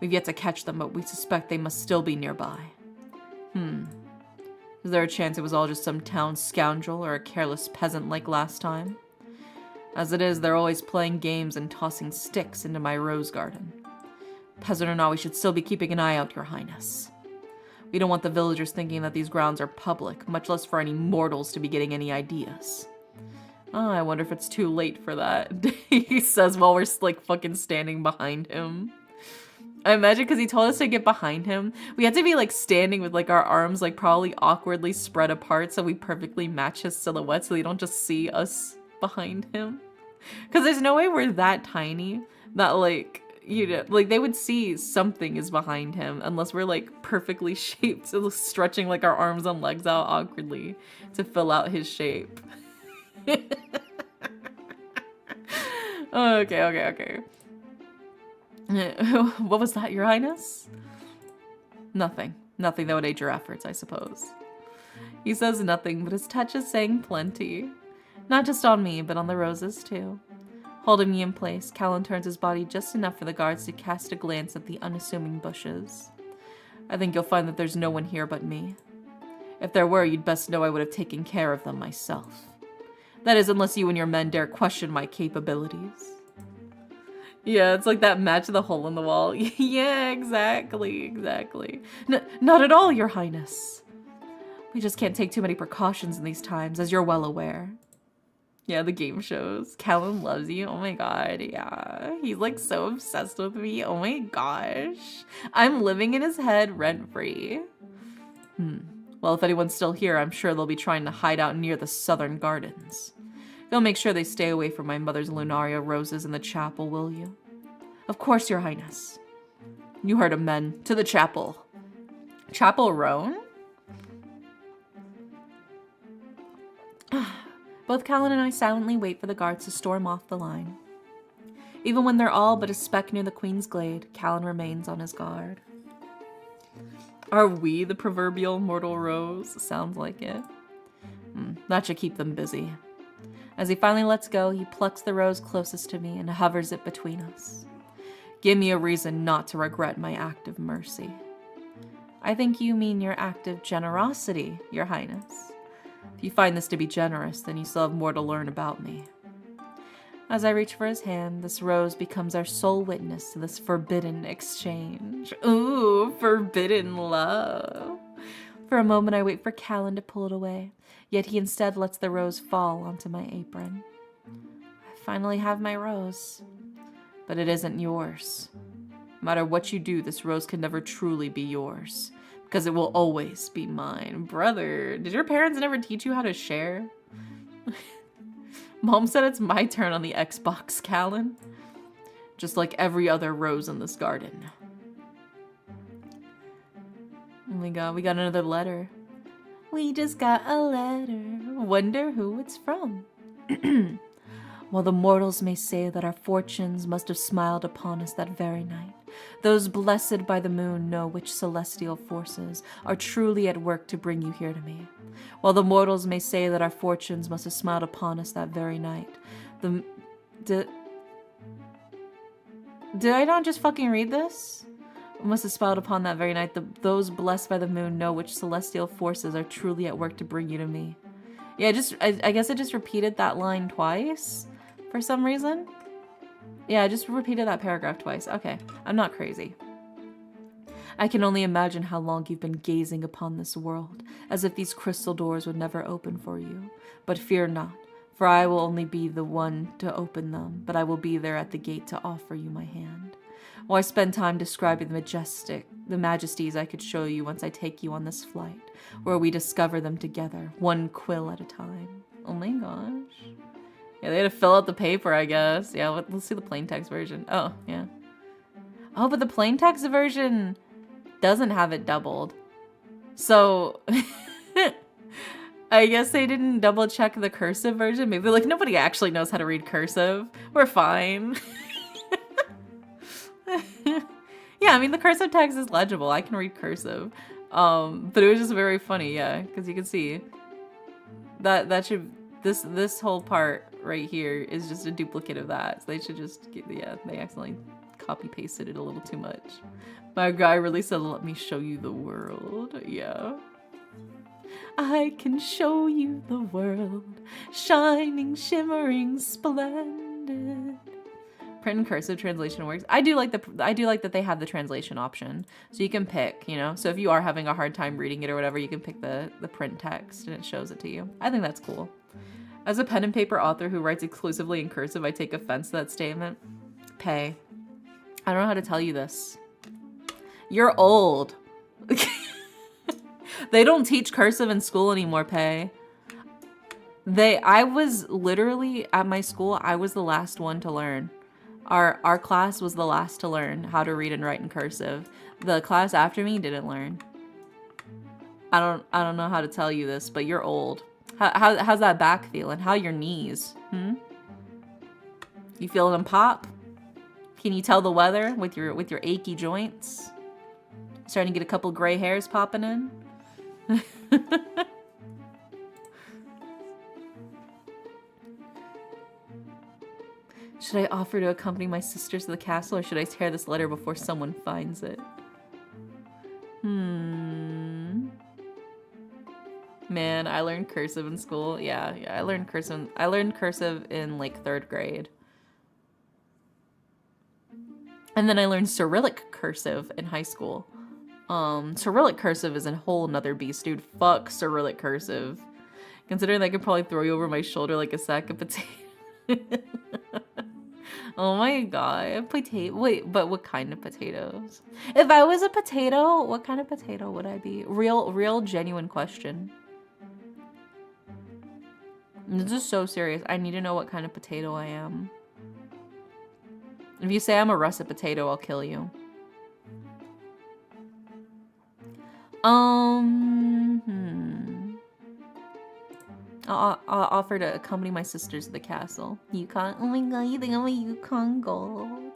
We've yet to catch them, but we suspect they must still be nearby. Is there a chance it was all just some town scoundrel or a careless peasant like last time? As it is, they're always playing games and tossing sticks into my rose garden. Peasant or not, we should still be keeping an eye out, Your Highness. We don't want the villagers thinking that these grounds are public, much less for any mortals to be getting any ideas. Oh, I wonder if it's too late for that, he says while we're like fucking standing behind him. I imagine because he told us to get behind him, we had to be like standing with like our arms like probably awkwardly spread apart so we perfectly match his silhouette so they don't just see us behind him. Because there's no way we're that tiny that like, you know, like they would see something is behind him unless we're like perfectly shaped, so stretching like our arms and legs out awkwardly to fill out his shape. Okay. What was that, Your Highness? Nothing. Nothing that would aid your efforts, I suppose. He says nothing, but his touch is saying plenty. Not just on me, but on the roses, too. Holding me in place, Callan turns his body just enough for the guards to cast a glance at the unassuming bushes. I think you'll find that there's no one here but me. If there were, you'd best know I would have taken care of them myself. That is, unless you and your men dare question my capabilities. Yeah, it's like that match the hole in the wall. Yeah, exactly. Not at all, Your Highness. We just can't take too many precautions in these times, as you're well aware. Yeah, the game shows. Callan loves you. Oh my god, yeah. He's like so obsessed with me. Oh my gosh. I'm living in his head rent-free. Well, if anyone's still here, I'm sure they'll be trying to hide out near the southern gardens. They'll make sure they stay away from my mother's lunaria roses in the chapel, will you? Of course, Your Highness. You heard him, men. To the chapel. Chapel Roan? Both Callan and I silently wait for the guards to storm off the line. Even when they're all but a speck near the Queen's Glade, Callan remains on his guard. Are we the proverbial mortal rose? Sounds like it. That should keep them busy. As he finally lets go, he plucks the rose closest to me and hovers it between us. Give me a reason not to regret my act of mercy. I think you mean your act of generosity, Your Highness. If you find this to be generous, then you still have more to learn about me. As I reach for his hand, this rose becomes our sole witness to this forbidden exchange. Ooh, forbidden love. For a moment, I wait for Callan to pull it away, yet he instead lets the rose fall onto my apron. I finally have my rose, but it isn't yours. No matter what you do, this rose can never truly be yours, because it will always be mine. Brother, did your parents never teach you how to share? Mom said it's my turn on the Xbox, Callan. Just like every other rose in this garden. Oh my god, we got another letter. We just got a letter. Wonder who it's from. While the mortals may say that our fortunes must have smiled upon us that very night, those blessed by the moon know which celestial forces are truly at work to bring you here to me. While the mortals may say that our fortunes must have smiled upon us that very night, did I not just fucking read this? Must have smiled upon that very night, those blessed by the moon know which celestial forces are truly at work to bring you to me. Yeah, I guess I just repeated that line twice for some reason. Yeah, I just repeated that paragraph twice. Okay, I'm not crazy. I can only imagine how long you've been gazing upon this world, as if these crystal doors would never open for you. But fear not, for I will only be the one to open them, but I will be there at the gate to offer you my hand. While I spend time describing the majesties I could show you once I take you on this flight, where we discover them together, one quill at a time. Oh my gosh. Yeah, they had to fill out the paper, I guess. Yeah, let's see the plain text version. Oh, yeah. Oh, but the plain text version doesn't have it doubled. So, I guess they didn't double check the cursive version. Maybe like nobody actually knows how to read cursive. We're fine. Yeah, I mean the cursive text is legible. I can read cursive. But it was just very funny, yeah, because you can see that should this whole part right here is just a duplicate of that. So they should just they accidentally copy pasted it a little too much. My guy really said, "Let me show you the world." Yeah. I can show you the world, shining, shimmering, splendid. Print and cursive translation works. I do like that they have the translation option, so you can pick, you know. So if you are having a hard time reading it or whatever, you can pick the print text and it shows it to you. I think that's cool. As a pen and paper author who writes exclusively in cursive, I take offense to that statement. Pay. I don't know how to tell you this. You're old. They don't teach cursive in school anymore, Pay. I was literally at my school, I was the last one to learn. Our class was the last to learn how to read and write in cursive. The class after me didn't learn. I don't know how to tell you this, but you're old. How's that back feeling? How are your knees? You feeling them pop? Can you tell the weather with your achy joints? Starting to get a couple gray hairs popping in? Should I offer to accompany my sisters to the castle, or should I tear this letter before someone finds it? Man, I learned cursive in school. Yeah, I learned cursive. I learned cursive in like 3rd grade. And then I learned Cyrillic cursive in high school. Cyrillic cursive is a whole nother beast, dude. Fuck Cyrillic cursive. Considering that I could probably throw you over my shoulder like a sack of potatoes. Oh my god. Wait, but what kind of potatoes? If I was a potato, what kind of potato would I be? Real genuine question. This is so serious. I need to know what kind of potato I am. If you say I'm a russet potato, I'll kill you. I'll offer to accompany my sisters to the castle. Yukon. Oh my god, you think I'm a Yukon Gold?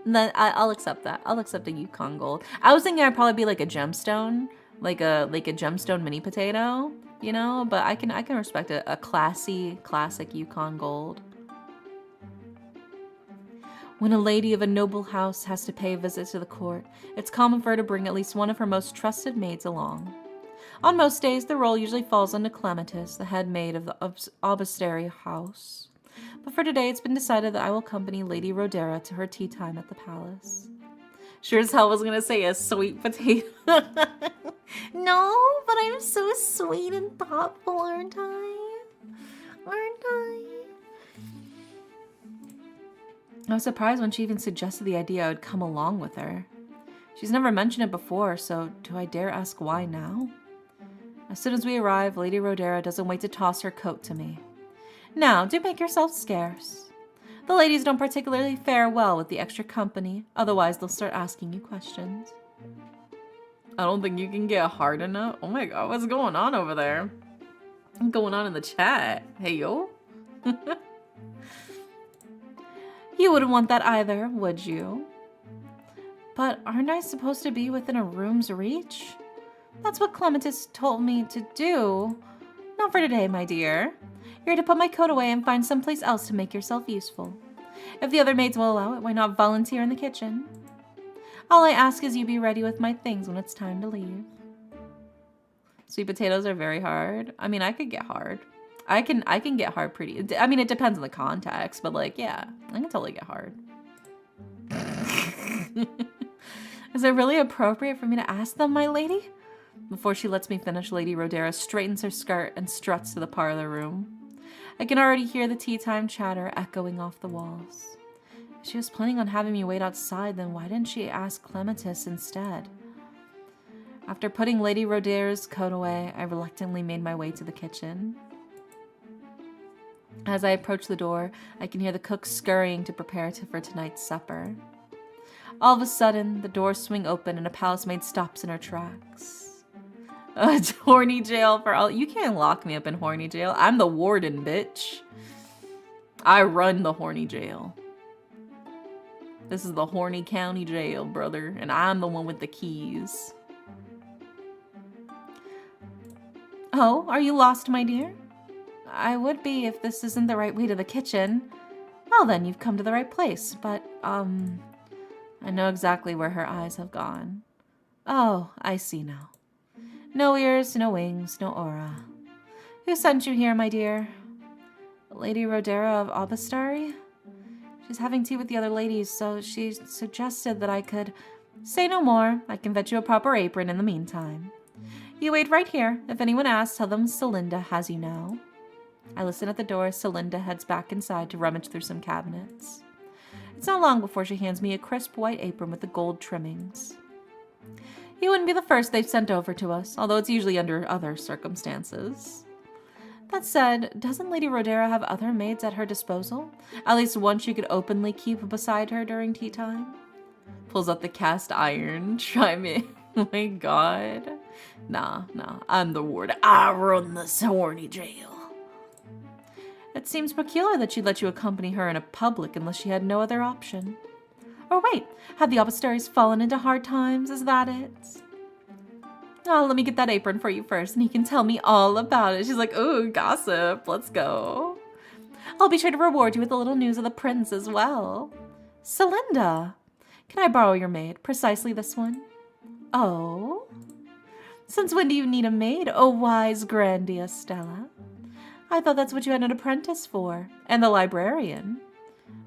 Then I'll accept that. I'll accept a Yukon Gold. I was thinking I'd probably be like a gemstone, like a gemstone mini potato, you know. But I can respect a classic Yukon Gold. When a lady of a noble house has to pay a visit to the court, it's common for her to bring at least one of her most trusted maids along. On most days, the role usually falls on Clematis, the head maid of the obstery house. But for today, it's been decided that I will accompany Lady Rhodera to her tea time at the palace. Sure as hell was gonna say a sweet potato. No, but I'm so sweet and thoughtful, aren't I? Aren't I? I was surprised when she even suggested the idea I would come along with her. She's never mentioned it before, so do I dare ask why now? As soon as we arrive, Lady Rhodera doesn't wait to toss her coat to me. Now, do make yourself scarce. The ladies don't particularly fare well with the extra company, otherwise they'll start asking you questions. I don't think you can get hard enough. Oh my god, what's going on over there? What's going on in the chat? Hey, yo? You wouldn't want that either, would you? But aren't I supposed to be within a room's reach? That's what Clematis told me to do. Not for today, my dear. You're to put my coat away and find someplace else to make yourself useful. If the other maids will allow it, why not volunteer in the kitchen? All I ask is you be ready with my things when it's time to leave. Sweet potatoes are very hard. I mean, I could get hard. I can get hard pretty. I mean, it depends on the context, but like, yeah, I can totally get hard. Is it really appropriate for me to ask them, my lady? Before she lets me finish, Lady Rhodera straightens her skirt and struts to the parlor room. I can already hear the tea time chatter echoing off the walls. If she was planning on having me wait outside, then why didn't she ask Clematis instead? After putting Lady Rhodera's coat away, I reluctantly made my way to the kitchen. As I approach the door, I can hear the cook scurrying to prepare for tonight's supper. All of a sudden, the doors swing open and a palace maid stops in her tracks. Horny jail for all— You can't lock me up in horny jail. I'm the warden, bitch. I run the horny jail. This is the horny county jail, brother, and I'm the one with the keys. Oh, are you lost, my dear? I would be if this isn't the right way to the kitchen. Well then, you've come to the right place, but, I know exactly where her eyes have gone. Oh, I see now. No ears, no wings, no aura. Who sent you here, my dear? Lady Rhodera of Aubastari? She's having tea with the other ladies, so she suggested that I could— Say no more. I can fetch you a proper apron in the meantime. You wait right here. If anyone asks, tell them Celinda has you now. I listen at the door as Celinda heads back inside to rummage through some cabinets. It's not long before she hands me a crisp white apron with the gold trimmings. You wouldn't be the first they've sent over to us, although it's usually under other circumstances. That said, doesn't Lady Rhodera have other maids at her disposal? At least one she could openly keep beside her during tea time? Pulls out the cast iron. Try me. Oh my god. Nah, I'm the ward. I run this horny jail. It seems peculiar that she'd let you accompany her in a public unless she had no other option. Or wait, have the Aubustaries fallen into hard times? Is that it? Oh, let me get that apron for you first, and he can tell me all about it. She's like, ooh, gossip. Let's go. I'll be sure to reward you with a little news of the prince as well. Celinda, can I borrow your maid? Precisely this one. Oh? Since when do you need a maid, oh wise Grandia Stella? I thought that's what you had an apprentice for. And the librarian.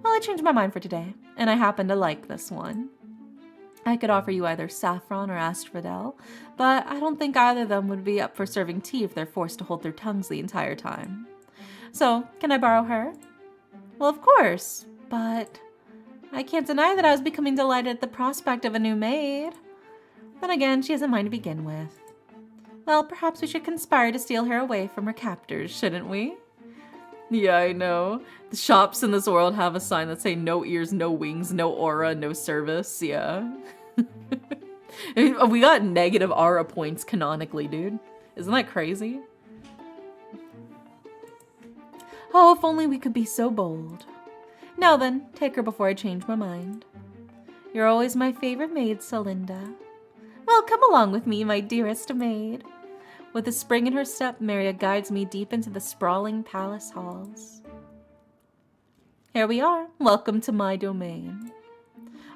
Well, I changed my mind for today, and I happen to like this one. I could offer you either Saffron or Asphodel, but I don't think either of them would be up for serving tea if they're forced to hold their tongues the entire time. So, can I borrow her? Well, of course, but I can't deny that I was becoming delighted at the prospect of a new maid. Then again, she hasn't mine to begin with. Well, perhaps we should conspire to steal her away from her captors, shouldn't we? Yeah, I know. The shops in this world have a sign that say no ears, no wings, no aura, no service. Yeah. We got negative aura points canonically, dude. Isn't that crazy? Oh, if only we could be so bold. Now then, take her before I change my mind. You're always my favorite maid, Celinda. Well, come along with me, my dearest maid. With a spring in her step, Maria guides me deep into the sprawling palace halls. Here we are. Welcome to my domain.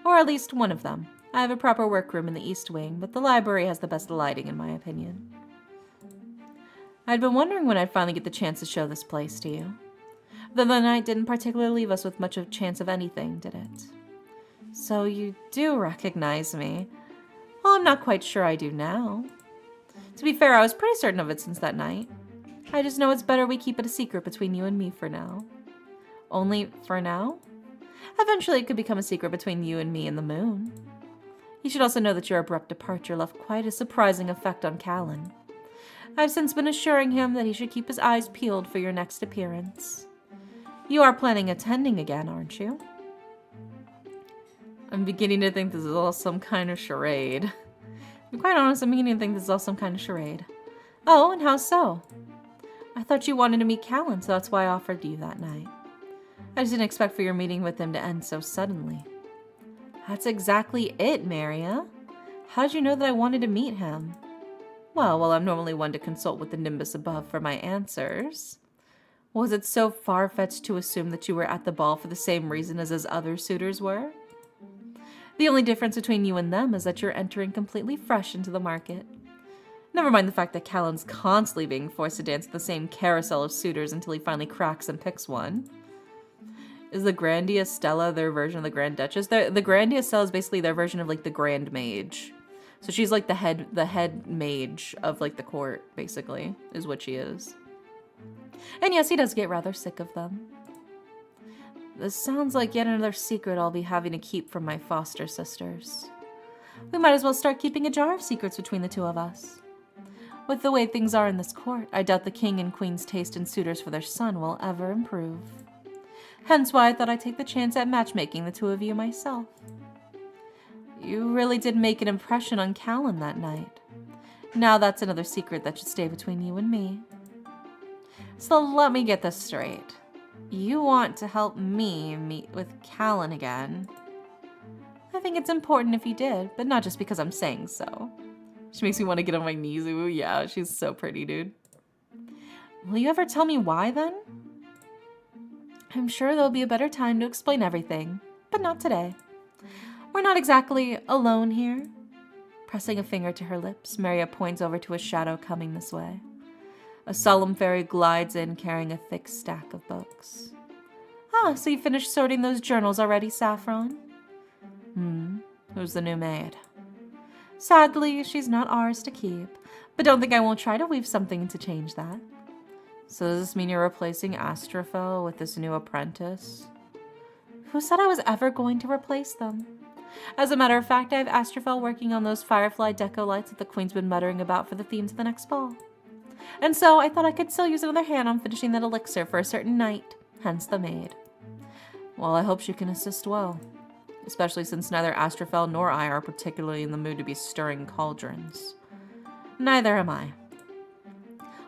Or at least one of them. I have a proper workroom in the east wing, but the library has the best lighting in my opinion. I'd been wondering when I'd finally get the chance to show this place to you. Though the night didn't particularly leave us with much of a chance of anything, did it? So you do recognize me. Well, I'm not quite sure I do now. To be fair, I was pretty certain of it since that night. I just know it's better we keep it a secret between you and me for now. Only for now? Eventually it could become a secret between you and me and the moon. You should also know that your abrupt departure left quite a surprising effect on Callan. I've since been assuring him that he should keep his eyes peeled for your next appearance. You are planning attending again, aren't you? I'm beginning to think this is all some kind of charade. To be quite honest, I'm beginning to think this is all some kind of charade. Oh, and how so? I thought you wanted to meet Callan, so that's why I offered you that night. I just didn't expect for your meeting with him to end so suddenly. That's exactly it, Maria. How did you know that I wanted to meet him? Well, I'm normally one to consult with the nimbus above for my answers. Was it so far-fetched to assume that you were at the ball for the same reason as his other suitors were? The only difference between you and them is that you're entering completely fresh into the market. Never mind the fact that Callan's constantly being forced to dance with the same carousel of suitors until he finally cracks and picks one. Is the Grandia Stella their version of the Grand Duchess? The Grandia Stella is basically their version of, like, the Grand Mage. So she's, like, the head mage of, like, the court, basically, is what she is. And yes, he does get rather sick of them. This sounds like yet another secret I'll be having to keep from my foster sisters. We might as well start keeping a jar of secrets between the two of us. With the way things are in this court, I doubt the king and queen's taste in suitors for their son will ever improve. Hence why I thought I'd take the chance at matchmaking the two of you myself. You really did make an impression on Callan that night. Now that's another secret that should stay between you and me. So let me get this straight. You want to help me meet with Callan again. I think it's important if you did, but not just because I'm saying so. She makes me want to get on my knees. Ooh, yeah, she's so pretty, dude. Will you ever tell me why, then? I'm sure there'll be a better time to explain everything, but not today. We're not exactly alone here. Pressing a finger to her lips, Maria points over to a shadow coming this way. A solemn fairy glides in carrying a thick stack of books. Ah, so you finished sorting those journals already, Saffron? Who's the new maid? Sadly, she's not ours to keep, but don't think I won't try to weave something to change that. So does this mean you're replacing Astrophel with this new apprentice? Who said I was ever going to replace them? As a matter of fact, I have Astrophel working on those firefly deco lights that the Queen's been muttering about for the themes of the next ball. And so I thought I could still use another hand on finishing that elixir for a certain night, hence the maid. Well, I hope she can assist well, especially since neither Astrophel nor I are particularly in the mood to be stirring cauldrons. Neither am I.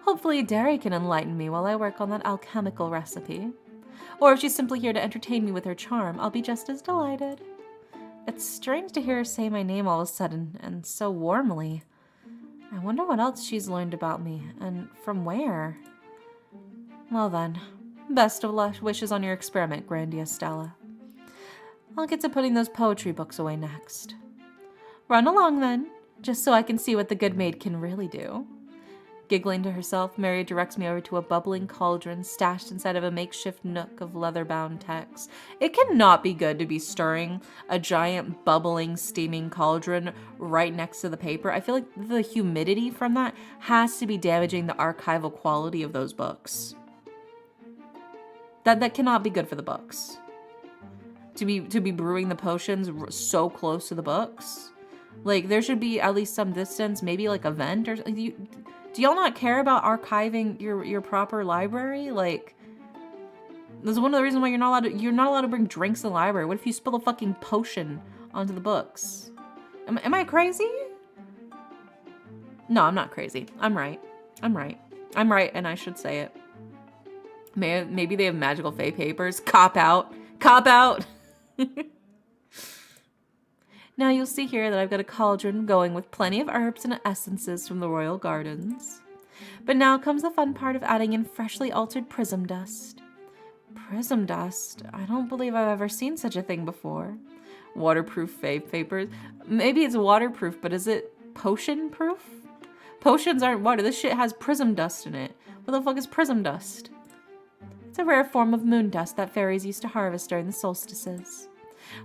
Hopefully Derry can enlighten me while I work on that alchemical recipe. Or if she's simply here to entertain me with her charm, I'll be just as delighted. It's strange to hear her say my name all of a sudden, and so warmly. I wonder what else she's learned about me, and from where? Well then, best of luck wishes on your experiment, Grandia Stella. I'll get to putting those poetry books away next. Run along then, just so I can see what the good maid can really do. Giggling to herself, Mary directs me over to a bubbling cauldron stashed inside of a makeshift nook of leather-bound text. It cannot be good to be stirring a giant, bubbling, steaming cauldron right next to the paper. I feel like the humidity from that has to be damaging the archival quality of those books. That cannot be good for the books. To be brewing the potions so close to the books. Like, there should be at least some distance, maybe like a vent or something. Do y'all not care about archiving your proper library? Like, this is one of the reasons why you're not allowed to bring drinks to the library. What if you spill a fucking potion onto the books? Am I crazy? No, I'm not crazy. I'm right, and I should say it. Maybe they have magical fae papers. Cop out. Now you'll see here that I've got a cauldron going with plenty of herbs and essences from the royal gardens. But now comes the fun part of adding in freshly altered prism dust. Prism dust? I don't believe I've ever seen such a thing before. Waterproof fae papers? Maybe it's waterproof, but is it potion proof? Potions aren't water. This shit has prism dust in it. What the fuck is prism dust? It's a rare form of moon dust that fairies used to harvest during the solstices.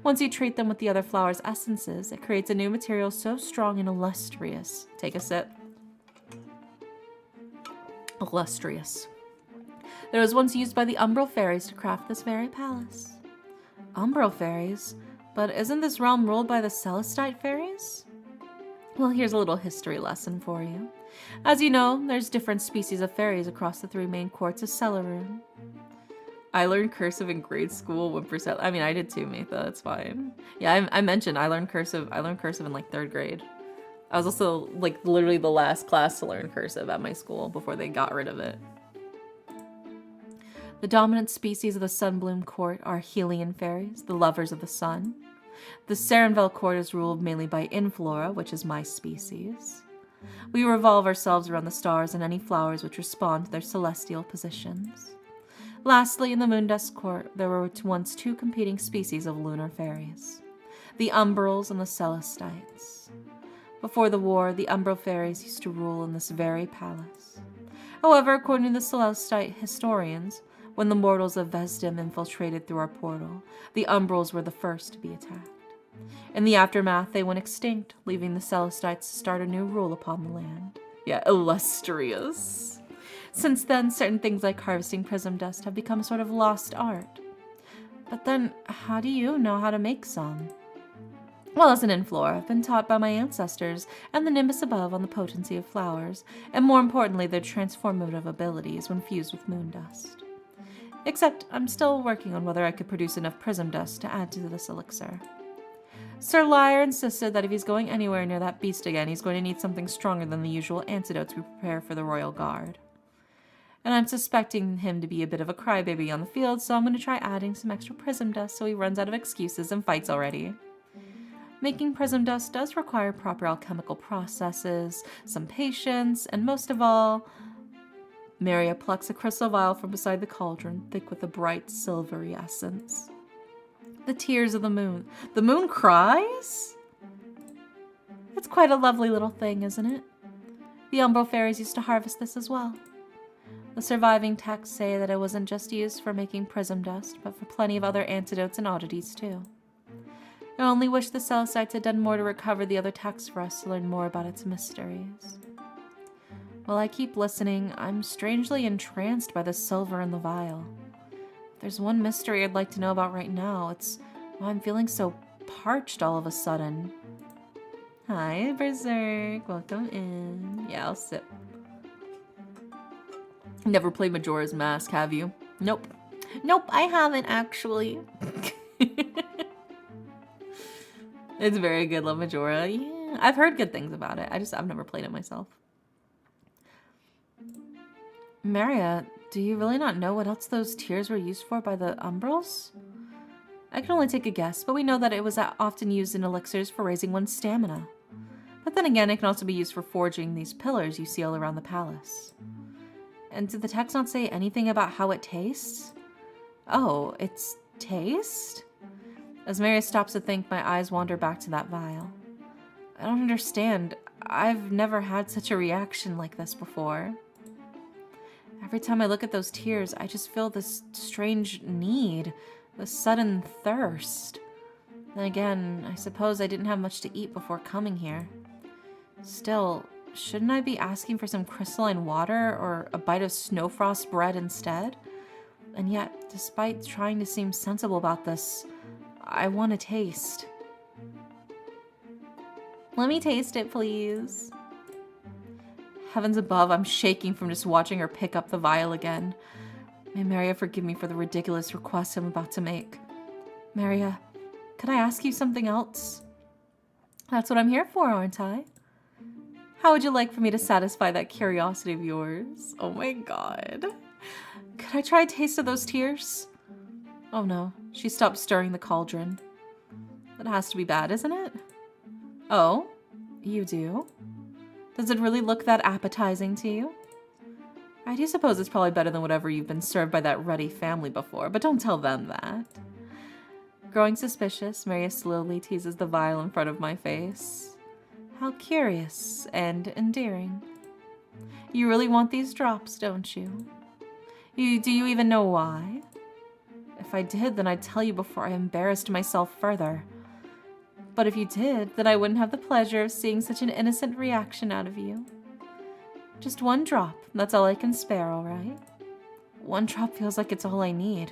Once you treat them with the other flowers' essences, it creates a new material so strong and illustrious. Take a sip. Illustrious. That was once used by the umbral fairies to craft this very palace. Umbral fairies? But isn't this realm ruled by the Celestite fairies? Well, here's a little history lesson for you. As you know, there's different species of fairies across the 3 main courts of Celarune. I learned cursive in grade school 1%. I mean, I did too, Matha. That's fine. Yeah, I mentioned I learned cursive. I learned cursive in like 3rd grade. I was also like literally the last class to learn cursive at my school before they got rid of it. The dominant species of the Sunbloom Court are Helian fairies, the lovers of the sun. The Sarenvel Court is ruled mainly by Inflora, which is my species. We revolve ourselves around the stars and any flowers which respond to their celestial positions. Lastly, in the Moondusk Court, there were once two competing species of lunar fairies, the Umbrals and the Celestites. Before the war, the Umbral fairies used to rule in this very palace. However, according to the Celestite historians, when the mortals of Vesdim infiltrated through our portal, the Umbrals were the first to be attacked. In the aftermath, they went extinct, leaving the Celestites to start a new rule upon the land. Yeah, illustrious. Since then, certain things like harvesting prism dust have become a sort of lost art. But then, how do you know how to make some? Well, as an Inflora, I've been taught by my ancestors and the Nimbus above on the potency of flowers, and more importantly, their transformative abilities when fused with moon dust. Except, I'm still working on whether I could produce enough prism dust to add to this elixir. Sir Lyre insisted that if he's going anywhere near that beast again, he's going to need something stronger than the usual antidotes we prepare for the royal guard. And I'm suspecting him to be a bit of a crybaby on the field, so I'm going to try adding some extra prism dust so he runs out of excuses and fights already. Making prism dust does require proper alchemical processes, some patience, and most of all, Maria plucks a crystal vial from beside the cauldron, thick with a bright silvery essence. The tears of the moon. The moon cries? It's quite a lovely little thing, isn't it? The Umbral fairies used to harvest this as well. The surviving texts say that it wasn't just used for making prism dust, but for plenty of other antidotes and oddities too. I only wish the Celestites had done more to recover the other texts for us to learn more about its mysteries. While I keep listening, I'm strangely entranced by the silver in the vial. There's one mystery I'd like to know about right now. It's why I'm feeling so parched all of a sudden. Hi, Berserk. Welcome in. Yeah, I'll sit. Never played Majora's Mask, have you? Nope. Nope, I haven't actually. It's very good, love Majora. Yeah, I've heard good things about it. I've never played it myself. Maria, do you really not know what else those tears were used for by the Umbrals? I can only take a guess, but we know that it was often used in elixirs for raising one's stamina. But then again, it can also be used for forging these pillars you see all around the palace. And did the text not say anything about how it tastes? Oh, it's taste? As Maria stops to think, my eyes wander back to that vial. I don't understand. I've never had such a reaction like this before. Every time I look at those tears, I just feel this strange need, this sudden thirst. Then again, I suppose I didn't have much to eat before coming here. Still, shouldn't I be asking for some crystalline water or a bite of snowfrost bread instead? And yet, despite trying to seem sensible about this, I want to taste. Let me taste it, please. Heavens above, I'm shaking from just watching her pick up the vial again. May Maria forgive me for the ridiculous request I'm about to make. Maria, could I ask you something else? That's what I'm here for, aren't I? How would you like for me to satisfy that curiosity of yours? Oh my god. Could I try a taste of those tears? Oh no, she stopped stirring the cauldron. That has to be bad, isn't it? Oh, you do? Does it really look that appetizing to you? I do suppose it's probably better than whatever you've been served by that ruddy family before, but don't tell them that. Growing suspicious, Maria slowly teases the vial in front of my face. How curious and endearing. You really want these drops, don't you? Do you even know why? If I did, then I'd tell you before I embarrassed myself further. But if you did, then I wouldn't have the pleasure of seeing such an innocent reaction out of you. Just one drop, that's all I can spare, all right? One drop feels like it's all I need.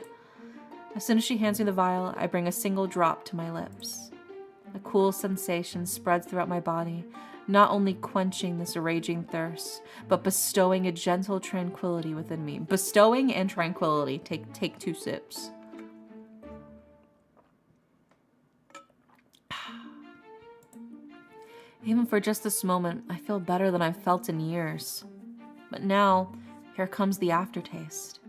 As soon as she hands me the vial, I bring a single drop to my lips. A cool sensation spreads throughout my body, not only quenching this raging thirst, but bestowing a gentle tranquility within me. Bestowing and tranquility. Take 2 sips. Even for just this moment, I feel better than I've felt in years. But now, here comes the aftertaste.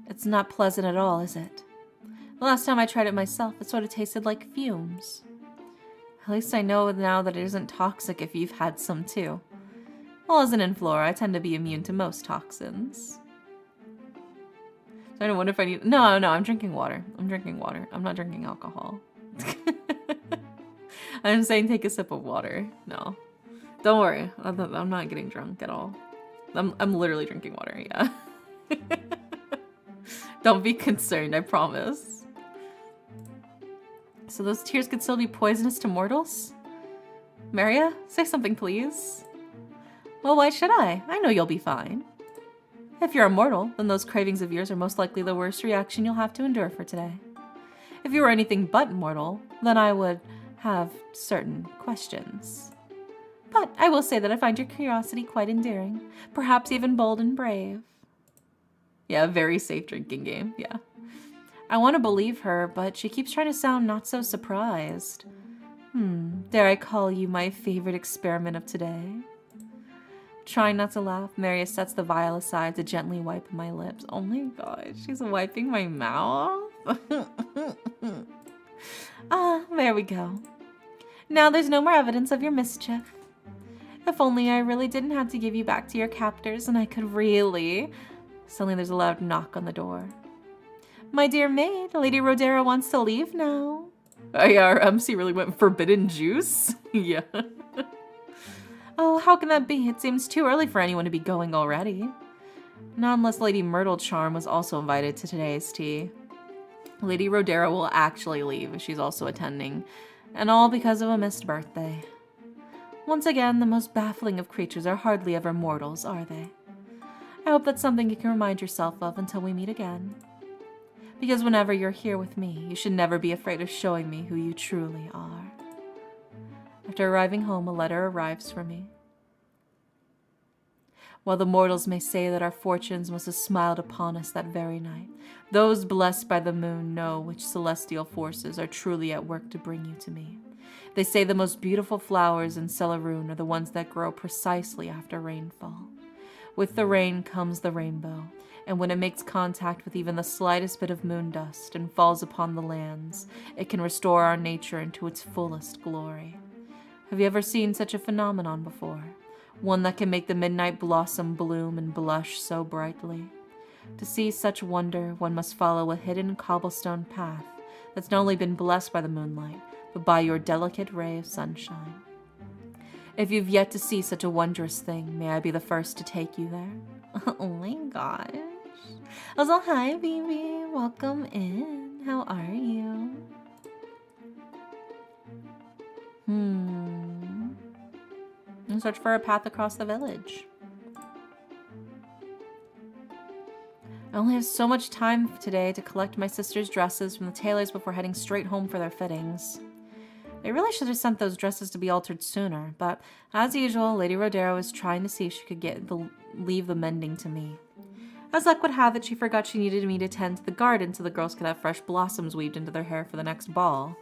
It's not pleasant at all, is it? The last time I tried it myself, it sort of tasted like fumes. At least I know now that it isn't toxic if you've had some too. Well, as an inflora, I tend to be immune to most toxins. So I don't wonder if I need... No, I'm drinking water. I'm not drinking alcohol. I'm saying take a sip of water. No. Don't worry. I'm not getting drunk at all. I'm literally drinking water, yeah. Don't be concerned, I promise. So those tears could still be poisonous to mortals? Maria, say something, please. Well, why should I? I know you'll be fine. If you're immortal, then those cravings of yours are most likely the worst reaction you'll have to endure for today. If you were anything but mortal, then I would have certain questions. But I will say that I find your curiosity quite endearing, perhaps even bold and brave. Yeah, very safe drinking game, yeah. I want to believe her, but she keeps trying to sound not so surprised. Dare I call you my favorite experiment of today? Trying not to laugh, Maria sets the vial aside to gently wipe my lips. Oh my god, she's wiping my mouth? There we go. Now there's no more evidence of your mischief. If only I really didn't have to give you back to your captors and I could really... Suddenly there's a loud knock on the door. My dear maid, Lady Rodera wants to leave now. Yeah, our MC really went forbidden juice? Yeah. Oh, how can that be? It seems too early for anyone to be going already. Not unless Lady Myrtle Charm was also invited to today's tea. Lady Rodera will actually leave if she's also attending, and all because of a missed birthday. Once again, the most baffling of creatures are hardly ever mortals, are they? I hope that's something you can remind yourself of until we meet again. Because whenever you're here with me, you should never be afraid of showing me who you truly are. After arriving home, a letter arrives for me. While the mortals may say that our fortunes must have smiled upon us that very night, those blessed by the moon know which celestial forces are truly at work to bring you to me. They say the most beautiful flowers in Celarune are the ones that grow precisely after rainfall. With the rain comes the rainbow, and when it makes contact with even the slightest bit of moon dust and falls upon the lands, it can restore our nature into its fullest glory. Have you ever seen such a phenomenon before? One that can make the midnight blossom bloom and blush so brightly? To see such wonder, one must follow a hidden cobblestone path that's not only been blessed by the moonlight, but by your delicate ray of sunshine. If you've yet to see such a wondrous thing, may I be the first to take you there? Oh my gosh. Also, hi, baby. Welcome in. How are you? And search for a path across the village. I only have so much time today to collect my sister's dresses from the tailors before heading straight home for their fittings. They really should have sent those dresses to be altered sooner, but as usual, Lady Rodera was trying to see if she could leave the mending to me. As luck would have it, she forgot she needed me to tend to the garden so the girls could have fresh blossoms weaved into their hair for the next ball.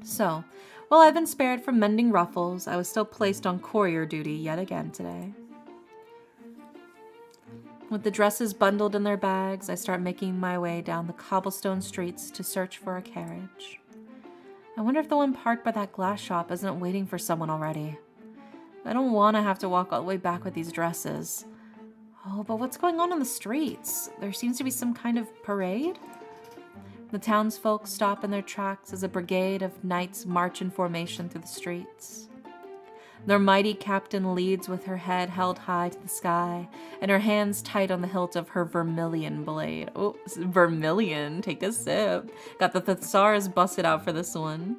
So, while I've been spared from mending ruffles, I was still placed on courier duty yet again today. With the dresses bundled in their bags, I start making my way down the cobblestone streets to search for a carriage. I wonder if the one parked by that glass shop isn't waiting for someone already. I don't want to have to walk all the way back with these dresses. Oh, but what's going on in the streets? There seems to be some kind of parade? The townsfolk stop in their tracks as a brigade of knights march in formation through the streets. Their mighty captain leads with her head held high to the sky and her hands tight on the hilt of her vermilion blade. Oh, vermilion, take a sip. Got the thesaurus busted out for this one.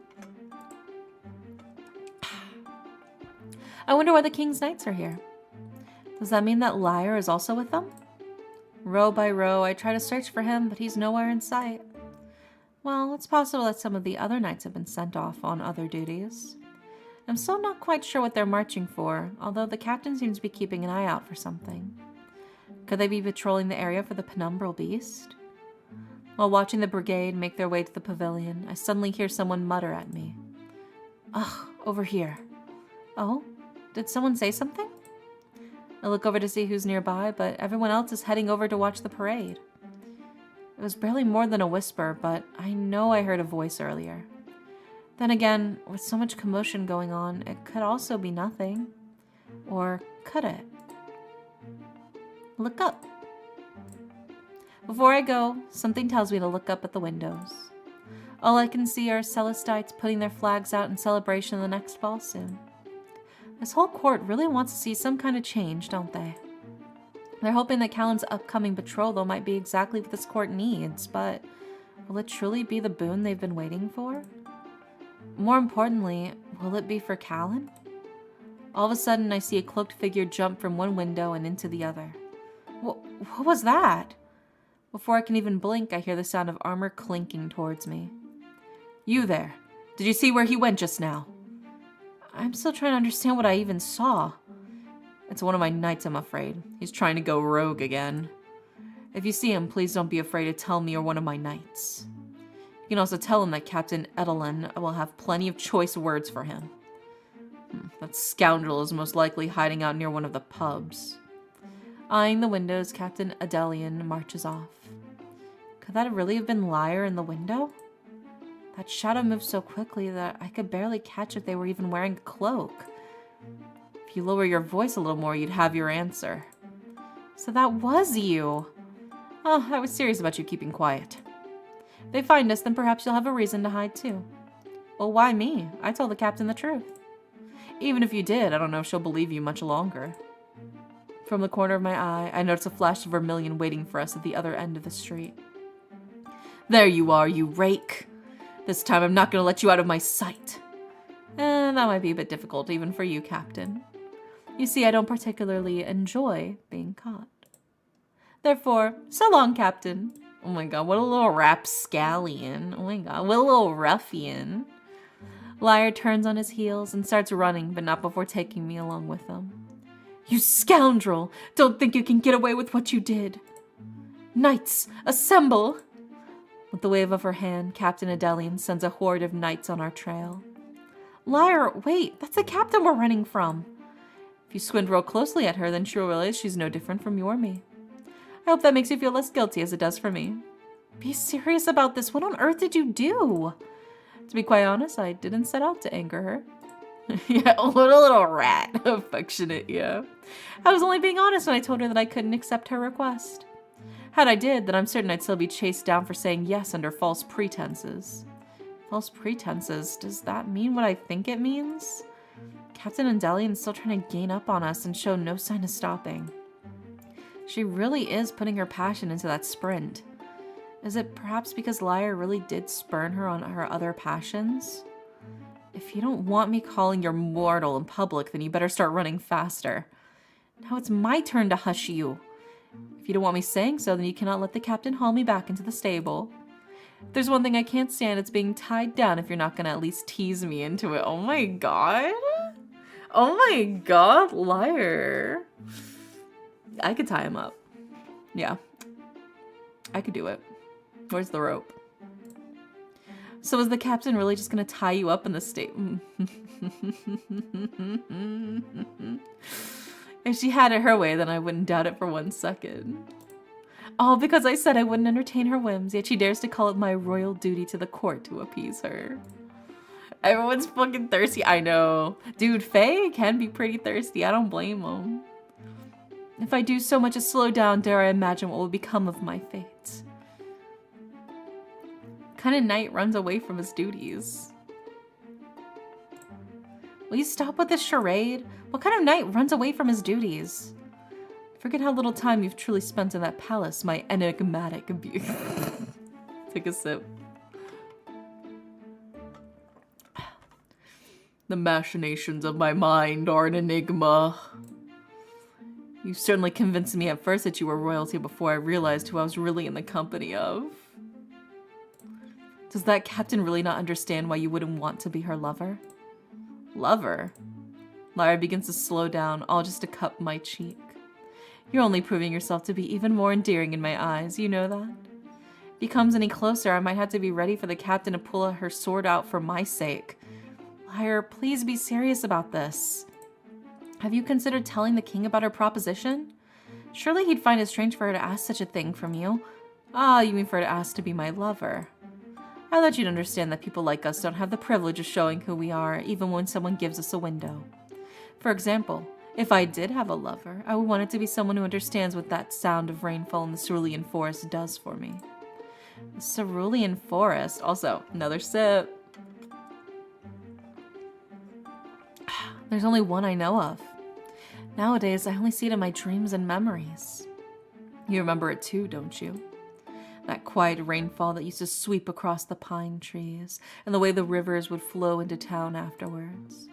I wonder why the king's knights are here. Does that mean that Lyre is also with them? Row by row, I try to search for him, but he's nowhere in sight. Well, it's possible that some of the other knights have been sent off on other duties. I'm still not quite sure what they're marching for, although the captain seems to be keeping an eye out for something. Could they be patrolling the area for the penumbral beast? While watching the brigade make their way to the pavilion, I suddenly hear someone mutter at me. Ugh, over here. Oh? Did someone say something? I look over to see who's nearby, but everyone else is heading over to watch the parade. It was barely more than a whisper, but I know I heard a voice earlier. Then again, with so much commotion going on, it could also be nothing. Or could it? Look up. Before I go, something tells me to look up at the windows. All I can see are Celestites putting their flags out in celebration of the next ball soon. This whole court really wants to see some kind of change, don't they? They're hoping that Callan's upcoming betrothal might be exactly what this court needs, but will it truly be the boon they've been waiting for? More importantly, will it be for Callan? All of a sudden, I see a cloaked figure jump from one window and into the other. What was that? Before I can even blink, I hear the sound of armor clinking towards me. You there. Did you see where he went just now? I'm still trying to understand what I even saw. It's one of my knights, I'm afraid. He's trying to go rogue again. If you see him, please don't be afraid to tell me you're one of my knights. You can also tell him that Captain Edelin will have plenty of choice words for him. That scoundrel is most likely hiding out near one of the pubs. Eyeing the windows, Captain Adelian marches off. Could that really have been Lyre in the window? That shadow moved so quickly that I could barely catch if they were even wearing a cloak. If you lower your voice a little more, you'd have your answer. So that was you. Oh, I was serious about you keeping quiet. If they find us, then perhaps you'll have a reason to hide too. Well, why me? I told the captain the truth. Even if you did, I don't know if she'll believe you much longer. From the corner of my eye, I notice a flash of vermilion waiting for us at the other end of the street. There you are, you rake. This time I'm not going to let you out of my sight. That might be a bit difficult even for you, Captain. You see, I don't particularly enjoy being caught. Therefore, so long, Captain. Oh my god, what a little rapscallion. Oh my god, what a little ruffian. Lyre turns on his heels and starts running, but not before taking me along with him. You scoundrel! Don't think you can get away with what you did. Knights, assemble! With the wave of her hand, Captain Adelian sends a horde of knights on our trail. Lyre, wait, that's the captain we're running from. If you squint real closely at her, then she'll realize she's no different from you or me. I hope that makes you feel less guilty as it does for me. Be serious about this. What on earth did you do? To be quite honest, I didn't set out to anger her. Yeah, what a little rat. Affectionate, yeah. I was only being honest when I told her that I couldn't accept her request. Had I did, then I'm certain I'd still be chased down for saying yes under false pretenses. False pretenses? Does that mean what I think it means? Captain Adelian's still trying to gain up on us and show no sign of stopping. She really is putting her passion into that sprint. Is it perhaps because Lyre really did spurn her on her other passions? If you don't want me calling you mortal in public, then you better start running faster. Now it's my turn to hush you. If you don't want me saying so, then you cannot let the captain haul me back into the stable. If there's one thing I can't stand, it's being tied down if you're not gonna at least tease me into it. Oh my god. Oh my god, Lyre. I could tie him up. Yeah. I could do it. Where's the rope? So is the captain really just gonna tie you up in the stable? If she had it her way, then I wouldn't doubt it for 1 second. All because I said I wouldn't entertain her whims, yet she dares to call it my royal duty to the court to appease her. Everyone's fucking thirsty. I know. Dude, Faye can be pretty thirsty. I don't blame them. If I do so much as slow down, dare I imagine what will become of my fate. What kind of knight runs away from his duties? Will you stop with this charade? What kind of knight runs away from his duties? Forget how little time you've truly spent in that palace, my enigmatic beauty. Take a sip. The machinations of my mind are an enigma. You certainly convinced me at first that you were royalty before I realized who I was really in the company of. Does that captain really not understand why you wouldn't want to be her lover? Lover? Lyra begins to slow down, all just to cup my cheek. You're only proving yourself to be even more endearing in my eyes, you know that? If he comes any closer, I might have to be ready for the captain to pull her sword out for my sake. Lyra, please be serious about this. Have you considered telling the king about her proposition? Surely he'd find it strange for her to ask such a thing from you. Ah, you mean for her to ask to be my lover. I thought you'd understand that people like us don't have the privilege of showing who we are, even when someone gives us a window. For example, if I did have a lover, I would want it to be someone who understands what that sound of rainfall in the cerulean forest does for me. The cerulean forest. Also, another sip. There's only one I know of. Nowadays, I only see it in my dreams and memories. You remember it too, don't you? That quiet rainfall that used to sweep across the pine trees, and the way the rivers would flow into town afterwards.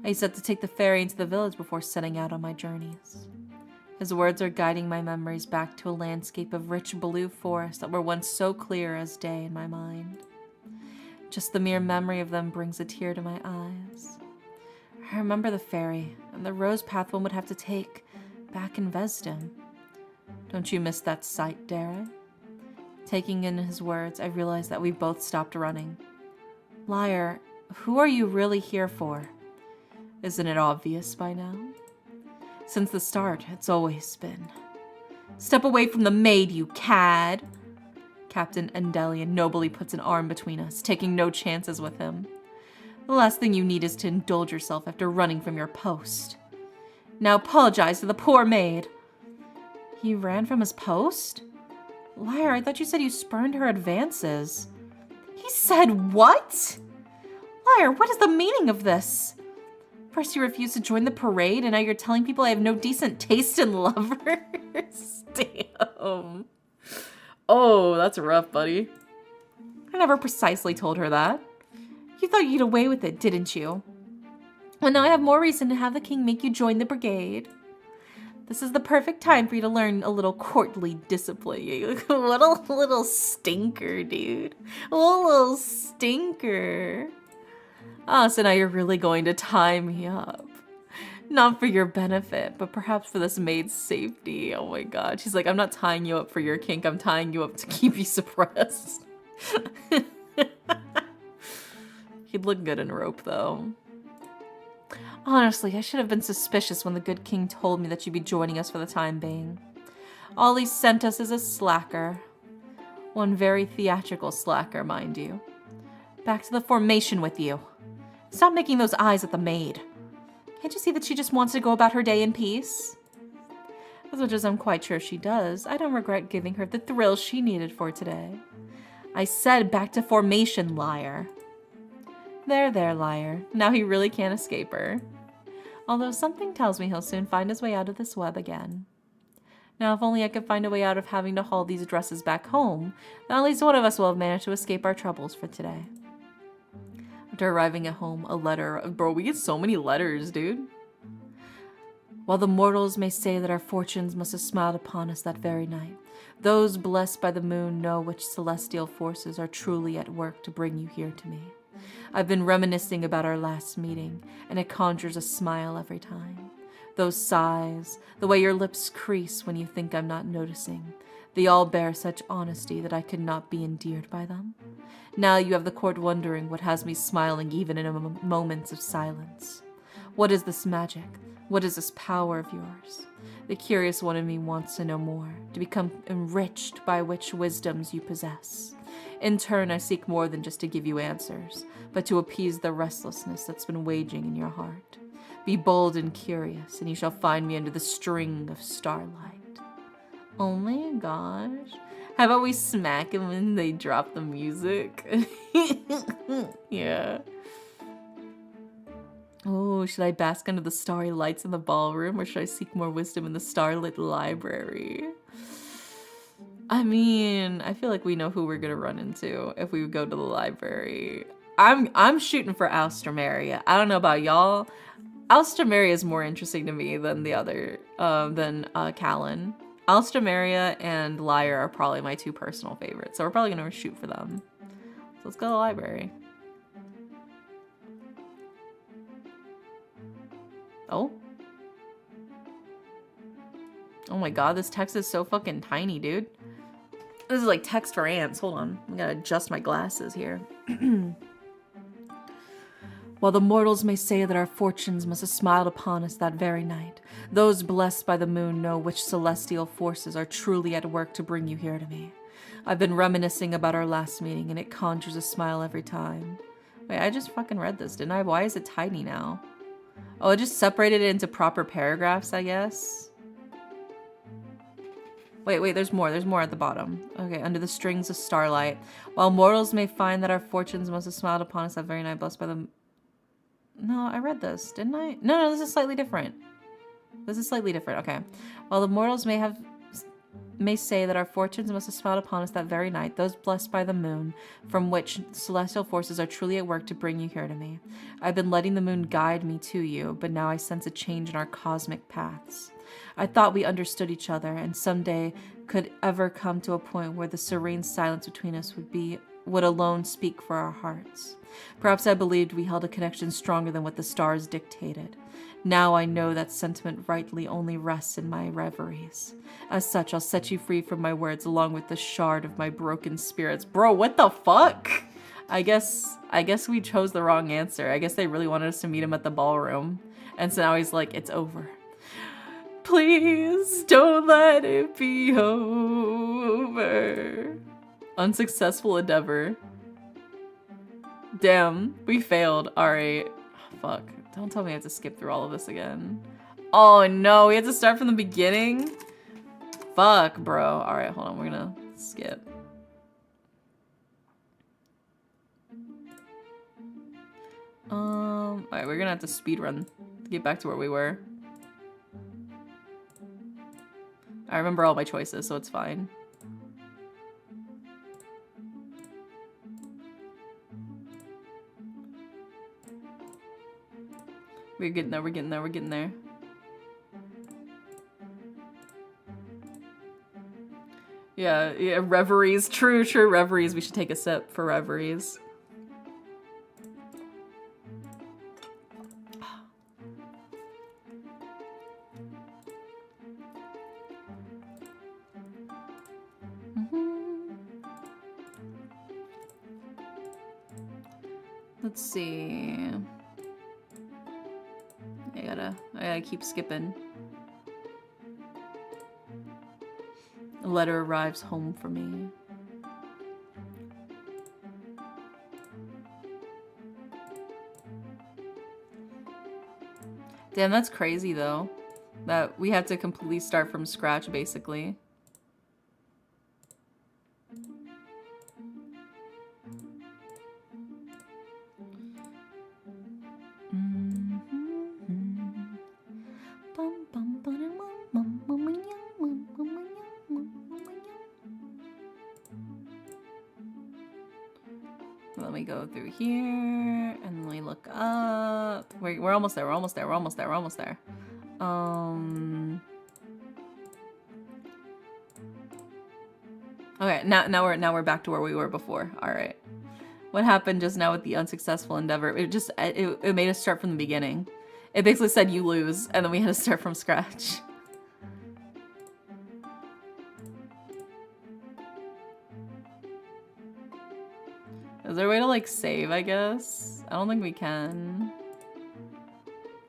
I used to have to take the ferry into the village before setting out on my journeys. His words are guiding my memories back to a landscape of rich blue forest that were once so clear as day in my mind. Just the mere memory of them brings a tear to my eyes. I remember the ferry and the rose path one would have to take back in Vesdom. Don't you miss that sight, Dare? Taking in his words, I realized that we both stopped running. Liar, who are you really here for? Isn't it obvious by now? Since the start, it's always been. Step away from the maid, you cad! Captain Endelian nobly puts an arm between us, taking no chances with him. The last thing you need is to indulge yourself after running from your post. Now apologize to the poor maid. He ran from his post? Liar, I thought you said you spurned her advances. He said what? Liar, what is the meaning of this? First you refused to join the parade, and now you're telling people I have no decent taste in lovers? Damn. Oh, that's rough, buddy. I never precisely told her that. You thought you'd get away with it, didn't you? Well, now I have more reason to have the king make you join the brigade. This is the perfect time for you to learn a little courtly discipline. What a little stinker, dude. What a little stinker. Ah, so now you're really going to tie me up. Not for your benefit, but perhaps for this maid's safety. Oh my god. She's like, I'm not tying you up for your kink. I'm tying you up to keep you suppressed. He'd look good in rope, though. Honestly, I should have been suspicious when the good king told me that you'd be joining us for the time being. All he sent us is a slacker. One very theatrical slacker, mind you. Back to the formation with you. Stop making those eyes at the maid. Can't you see that she just wants to go about her day in peace? As much as I'm quite sure she does, I don't regret giving her the thrill she needed for today. I said back to formation, liar. There, liar. Now he really can't escape her. Although something tells me he'll soon find his way out of this web again. Now, if only I could find a way out of having to haul these dresses back home, then at least one of us will have managed to escape our troubles for today. After arriving at home, a letter. Bro, we get so many letters, dude. While the mortals may say that our fortunes must have smiled upon us that very night, those blessed by the moon know which celestial forces are truly at work to bring you here to me. I've been reminiscing about our last meeting, and it conjures a smile every time. Those sighs, the way your lips crease when you think I'm not noticing, they all bear such honesty that I could not be endeared by them. Now you have the court wondering what has me smiling even in moments of silence. What is this magic? What is this power of yours? The curious one in me wants to know more, to become enriched by which wisdoms you possess. In turn, I seek more than just to give you answers, but to appease the restlessness that's been waging in your heart. Be bold and curious, and you shall find me under the string of starlight. Oh my gosh. How about we smack him when they drop the music? Yeah. Oh, should I bask under the starry lights in the ballroom, or should I seek more wisdom in the starlit library? I mean, I feel like we know who we're gonna run into if we go to the library. I'm shooting for Alstromeria. I don't know about y'all. Alstromeria is more interesting to me than the other, than Callan. Alstromeria and Liar are probably my two personal favorites, so we're probably gonna shoot for them. So let's go to the library. Oh. Oh my god, this text is so fucking tiny, dude. This is like text for ants. Hold on. I gotta adjust my glasses here. While the mortals may say that our fortunes must have smiled upon us that very night, those blessed by the moon know which celestial forces are truly at work to bring you here to me. I've been reminiscing about our last meeting, and it conjures a smile every time. Wait, I just fucking read this, didn't I? Why is it tiny now? Oh, it just separated it into proper paragraphs, I guess. Wait, there's more. There's more at the bottom. Okay, under the strings of starlight. While mortals may find that our fortunes must have smiled upon us that very night, blessed by the... No, I read this, didn't I? No, this is slightly different. This is slightly different, okay. While the mortals may say that our fortunes must have smiled upon us that very night, those blessed by the moon, from which celestial forces are truly at work to bring you here to me. I've been letting the moon guide me to you, but now I sense a change in our cosmic paths. I thought we understood each other, and someday could ever come to a point where the serene silence between us would alone speak for our hearts. Perhaps I believed we held a connection stronger than what the stars dictated. Now I know that sentiment rightly only rests in my reveries. As such, I'll set you free from my words along with the shard of my broken spirits. Bro, what the fuck? I guess we chose the wrong answer. I guess they really wanted us to meet him at the ballroom. And so now he's like, it's over. Please don't let it be over. Unsuccessful endeavor. Damn, we failed. Alright. Fuck. Don't tell me I have to skip through all of this again. Oh no, we have to start from the beginning? Fuck, bro. Alright, hold on. We're gonna skip. Alright, we're gonna have to speedrun to get back to where we were. I remember all my choices, so it's fine. We're getting there, we're getting there, we're getting there. Yeah, reveries. True, reveries. We should take a sip for reveries. Let's see. I gotta keep skipping. A letter arrives home for me. Damn, that's crazy though. That we have to completely start from scratch, basically. Let me go through here, and then we look up. We're almost there. We're almost there. We're almost there. We're almost there. Okay, now we're back to where we were before. All right. What happened just now with the unsuccessful endeavor? It made us start from the beginning. It basically said you lose, and then we had to start from scratch. Is there a way to, like, save, I guess? I don't think we can.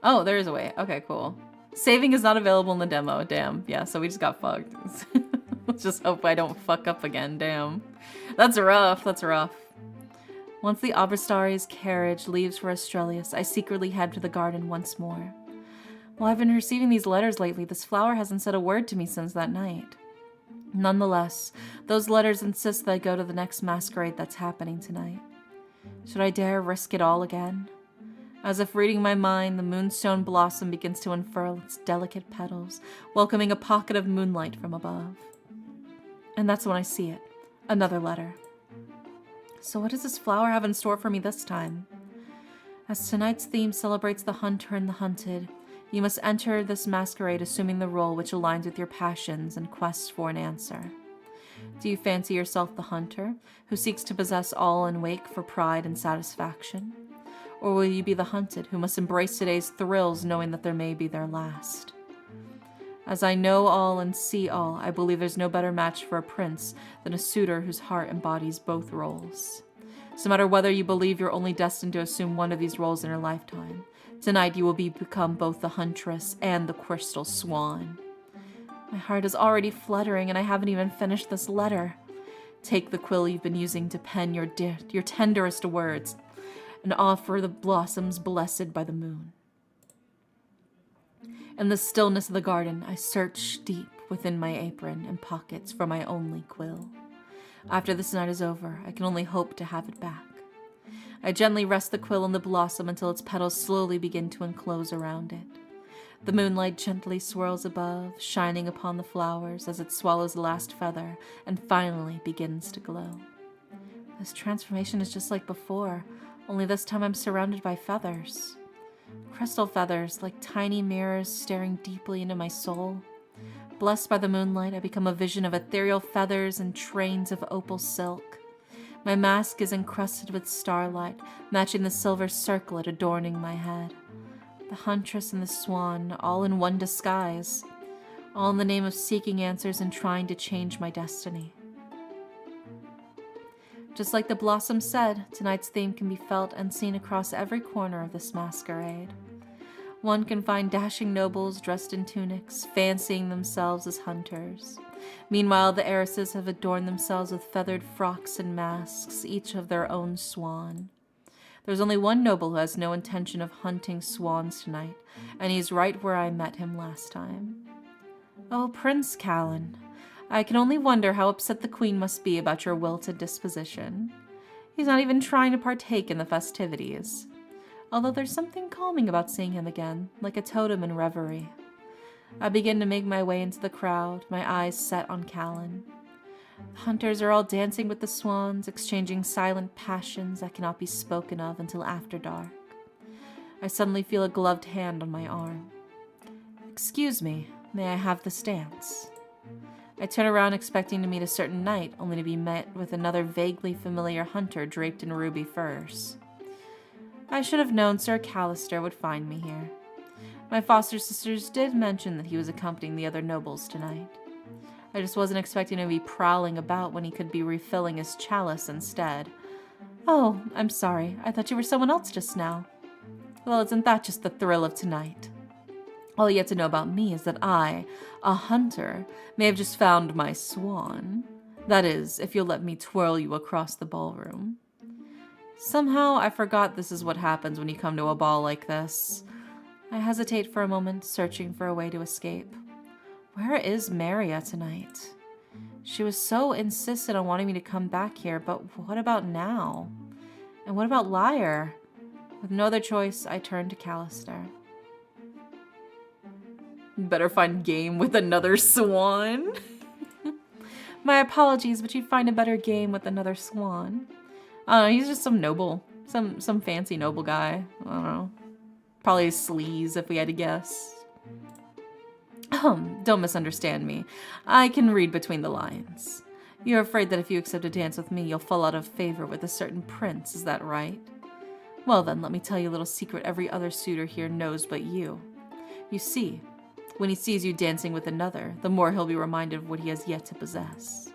Oh, there is a way. Okay, cool. Saving is not available in the demo. Damn. Yeah, so we just got fucked. Let's just hope I don't fuck up again. Damn. That's rough. That's rough. Once the Aberstari's carriage leaves for Australis, I secretly head to the garden once more. While I've been receiving these letters lately, this flower hasn't said a word to me since that night. Nonetheless, those letters insist that I go to the next masquerade that's happening tonight. Should I dare risk it all again? As if reading my mind, the moonstone blossom begins to unfurl its delicate petals, welcoming a pocket of moonlight from above. And that's when I see it. Another letter. So what does this flower have in store for me this time? As tonight's theme celebrates the hunter and the hunted, you must enter this masquerade assuming the role which aligns with your passions and quests for an answer. Do you fancy yourself the hunter, who seeks to possess all and wake for pride and satisfaction? Or will you be the hunted, who must embrace today's thrills knowing that there may be their last? As I know all and see all, I believe there's no better match for a prince than a suitor whose heart embodies both roles. So no matter whether you believe you're only destined to assume one of these roles in your lifetime, tonight you will become both the huntress and the crystal swan. My heart is already fluttering and I haven't even finished this letter. Take the quill you've been using to pen your tenderest words and offer the blossoms blessed by the moon. In the stillness of the garden, I search deep within my apron and pockets for my only quill. After this night is over, I can only hope to have it back. I gently rest the quill on the blossom until its petals slowly begin to enclose around it. The moonlight gently swirls above, shining upon the flowers as it swallows the last feather and finally begins to glow. This transformation is just like before, only this time I'm surrounded by feathers. Crystal feathers, like tiny mirrors staring deeply into my soul. Blessed by the moonlight, I become a vision of ethereal feathers and trains of opal silk. My mask is encrusted with starlight, matching the silver circlet adorning my head. The huntress and the swan, all in one disguise, all in the name of seeking answers and trying to change my destiny. Just like the blossom said, tonight's theme can be felt and seen across every corner of this masquerade. One can find dashing nobles dressed in tunics, fancying themselves as hunters. Meanwhile, the heiresses have adorned themselves with feathered frocks and masks, each of their own swan. There's only one noble who has no intention of hunting swans tonight, and he's right where I met him last time. Oh, Prince Callan, I can only wonder how upset the Queen must be about your wilted disposition. He's not even trying to partake in the festivities. Although there's something calming about seeing him again, like a totem in reverie. I begin to make my way into the crowd, my eyes set on Callan. The hunters are all dancing with the swans, exchanging silent passions that cannot be spoken of until after dark. I suddenly feel a gloved hand on my arm. Excuse me, may I have this dance? I turn around expecting to meet a certain knight, only to be met with another vaguely familiar hunter draped in ruby furs. I should have known Sir Callister would find me here. My foster sisters did mention that he was accompanying the other nobles tonight. I just wasn't expecting him to be prowling about when he could be refilling his chalice instead. Oh, I'm sorry. I thought you were someone else just now. Well, isn't that just the thrill of tonight? All you have to know about me is that I, a hunter, may have just found my swan. That is, if you'll let me twirl you across the ballroom. Somehow, I forgot this is what happens when you come to a ball like this. I hesitate for a moment, searching for a way to escape. Where is Maria tonight? She was so insistent on wanting me to come back here, but what about now? And what about Lyre? With no other choice, I turn to Callister. Better find game with another swan. My apologies, but you'd find a better game with another swan. I don't know, he's just some noble, some fancy noble guy. I don't know. Probably a sleaze if we had to guess. Don't misunderstand me. I can read between the lines. You're afraid that if you accept a dance with me, you'll fall out of favor with a certain prince, is that right? Well then, let me tell you a little secret every other suitor here knows but you. You see, when he sees you dancing with another, the more he'll be reminded of what he has yet to possess.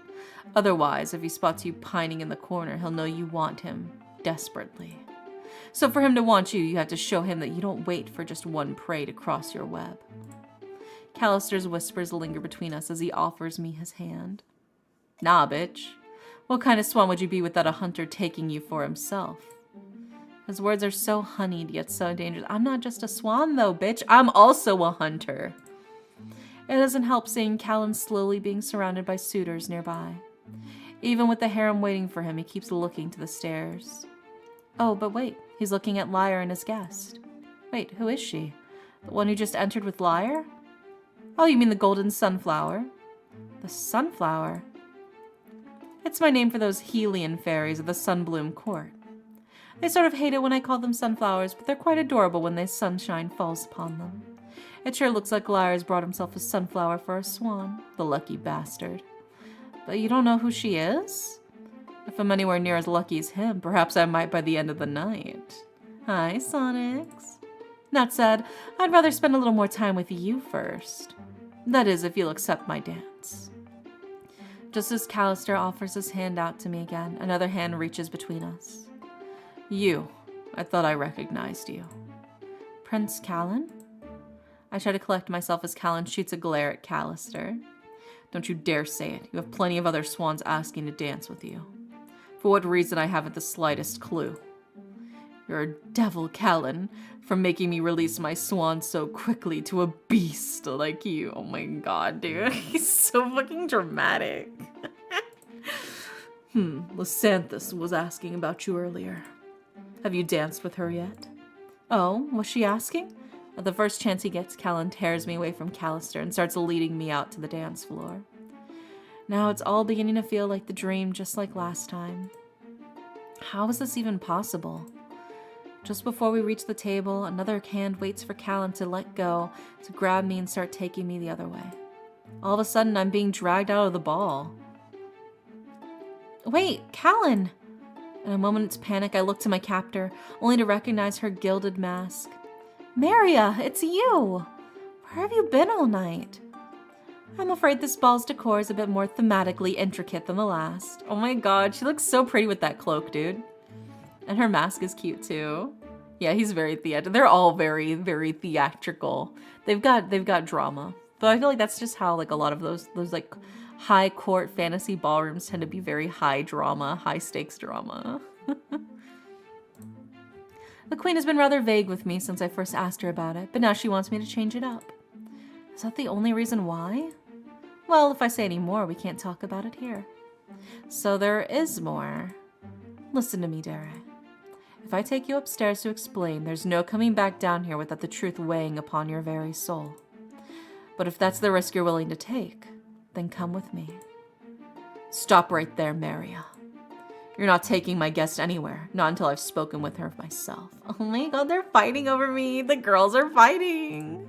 Otherwise, if he spots you pining in the corner, he'll know you want him desperately. So for him to want you, you have to show him that you don't wait for just one prey to cross your web. Callister's whispers linger between us as he offers me his hand. Nah, bitch. What kind of swan would you be without a hunter taking you for himself? His words are so honeyed, yet so dangerous. I'm not just a swan, though, bitch. I'm also a hunter. It doesn't help seeing Callan slowly being surrounded by suitors nearby. Even with the harem waiting for him, he keeps looking to the stairs. Oh, but wait. He's looking at Lyre and his guest. Wait, who is she? The one who just entered with Lyre? Oh, you mean the golden sunflower? The sunflower? It's my name for those Helian fairies of the Sunbloom Court. They sort of hate it when I call them sunflowers, but they're quite adorable when the sunshine falls upon them. It sure looks like Lyre's brought himself a sunflower for a swan, the lucky bastard. But you don't know who she is? If I'm anywhere near as lucky as him, perhaps I might by the end of the night. Hi, Sonics. That said, I'd rather spend a little more time with you first. That is, if you'll accept my dance. Just as Callister offers his hand out to me again, another hand reaches between us. You. I thought I recognized you. Prince Callan? I try to collect myself as Callan shoots a glare at Callister. Don't you dare say it. You have plenty of other swans asking to dance with you. For what reason I haven't the slightest clue. You're a devil, Callan, for making me release my swan so quickly to a beast like you. Oh my god, dude. He's so fucking dramatic. Lysanthus was asking about you earlier. Have you danced with her yet? Oh, was she asking? At the first chance he gets, Callan tears me away from Callister and starts leading me out to the dance floor. Now it's all beginning to feel like the dream, just like last time. How is this even possible? Just before we reach the table, another hand waits for Callan to let go, to grab me and start taking me the other way. All of a sudden, I'm being dragged out of the ball. Wait, Callan! In a moment's panic, I look to my captor, only to recognize her gilded mask. Maria, it's you! Where have you been all night? I'm afraid this ball's decor is a bit more thematically intricate than the last. Oh my god, she looks so pretty with that cloak, dude. And her mask is cute too. Yeah, he's very theatrical. They're all very, very theatrical. They've got drama. But I feel like that's just how like a lot of those like high court fantasy ballrooms tend to be very high drama, high stakes drama. The queen has been rather vague with me since I first asked her about it, but now she wants me to change it up. Is that the only reason why? Well, if I say any more, we can't talk about it here. So there is more. Listen to me, Dara. If I take you upstairs to explain, there's no coming back down here without the truth weighing upon your very soul. But if that's the risk you're willing to take, then come with me. Stop right there, Maria. You're not taking my guest anywhere, not until I've spoken with her myself. Oh my god, they're fighting over me. The girls are fighting.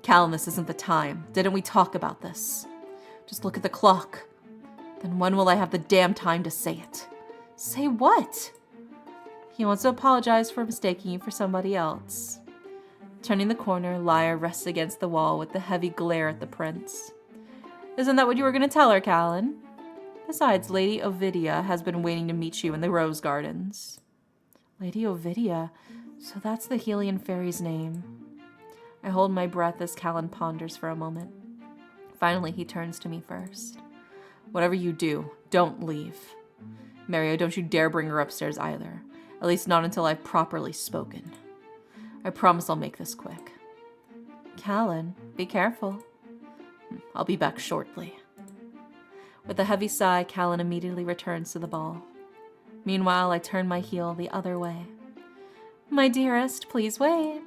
Callan, this isn't the time. Didn't we talk about this? Just look at the clock. Then when will I have the damn time to say it? Say what? He wants to apologize for mistaking you for somebody else. Turning the corner, Lyre rests against the wall with the heavy glare at the prince. Isn't that what you were going to tell her, Callan? Besides, Lady Ovidia has been waiting to meet you in the rose gardens. Lady Ovidia? So that's the Helian fairy's name. I hold my breath as Callan ponders for a moment. Finally, he turns to me first. Whatever you do, don't leave. Mario, don't you dare bring her upstairs either. At least not until I've properly spoken. I promise I'll make this quick. Callan, be careful. I'll be back shortly. With a heavy sigh, Callan immediately returns to the ball. Meanwhile, I turn my heel the other way. My dearest, please wait.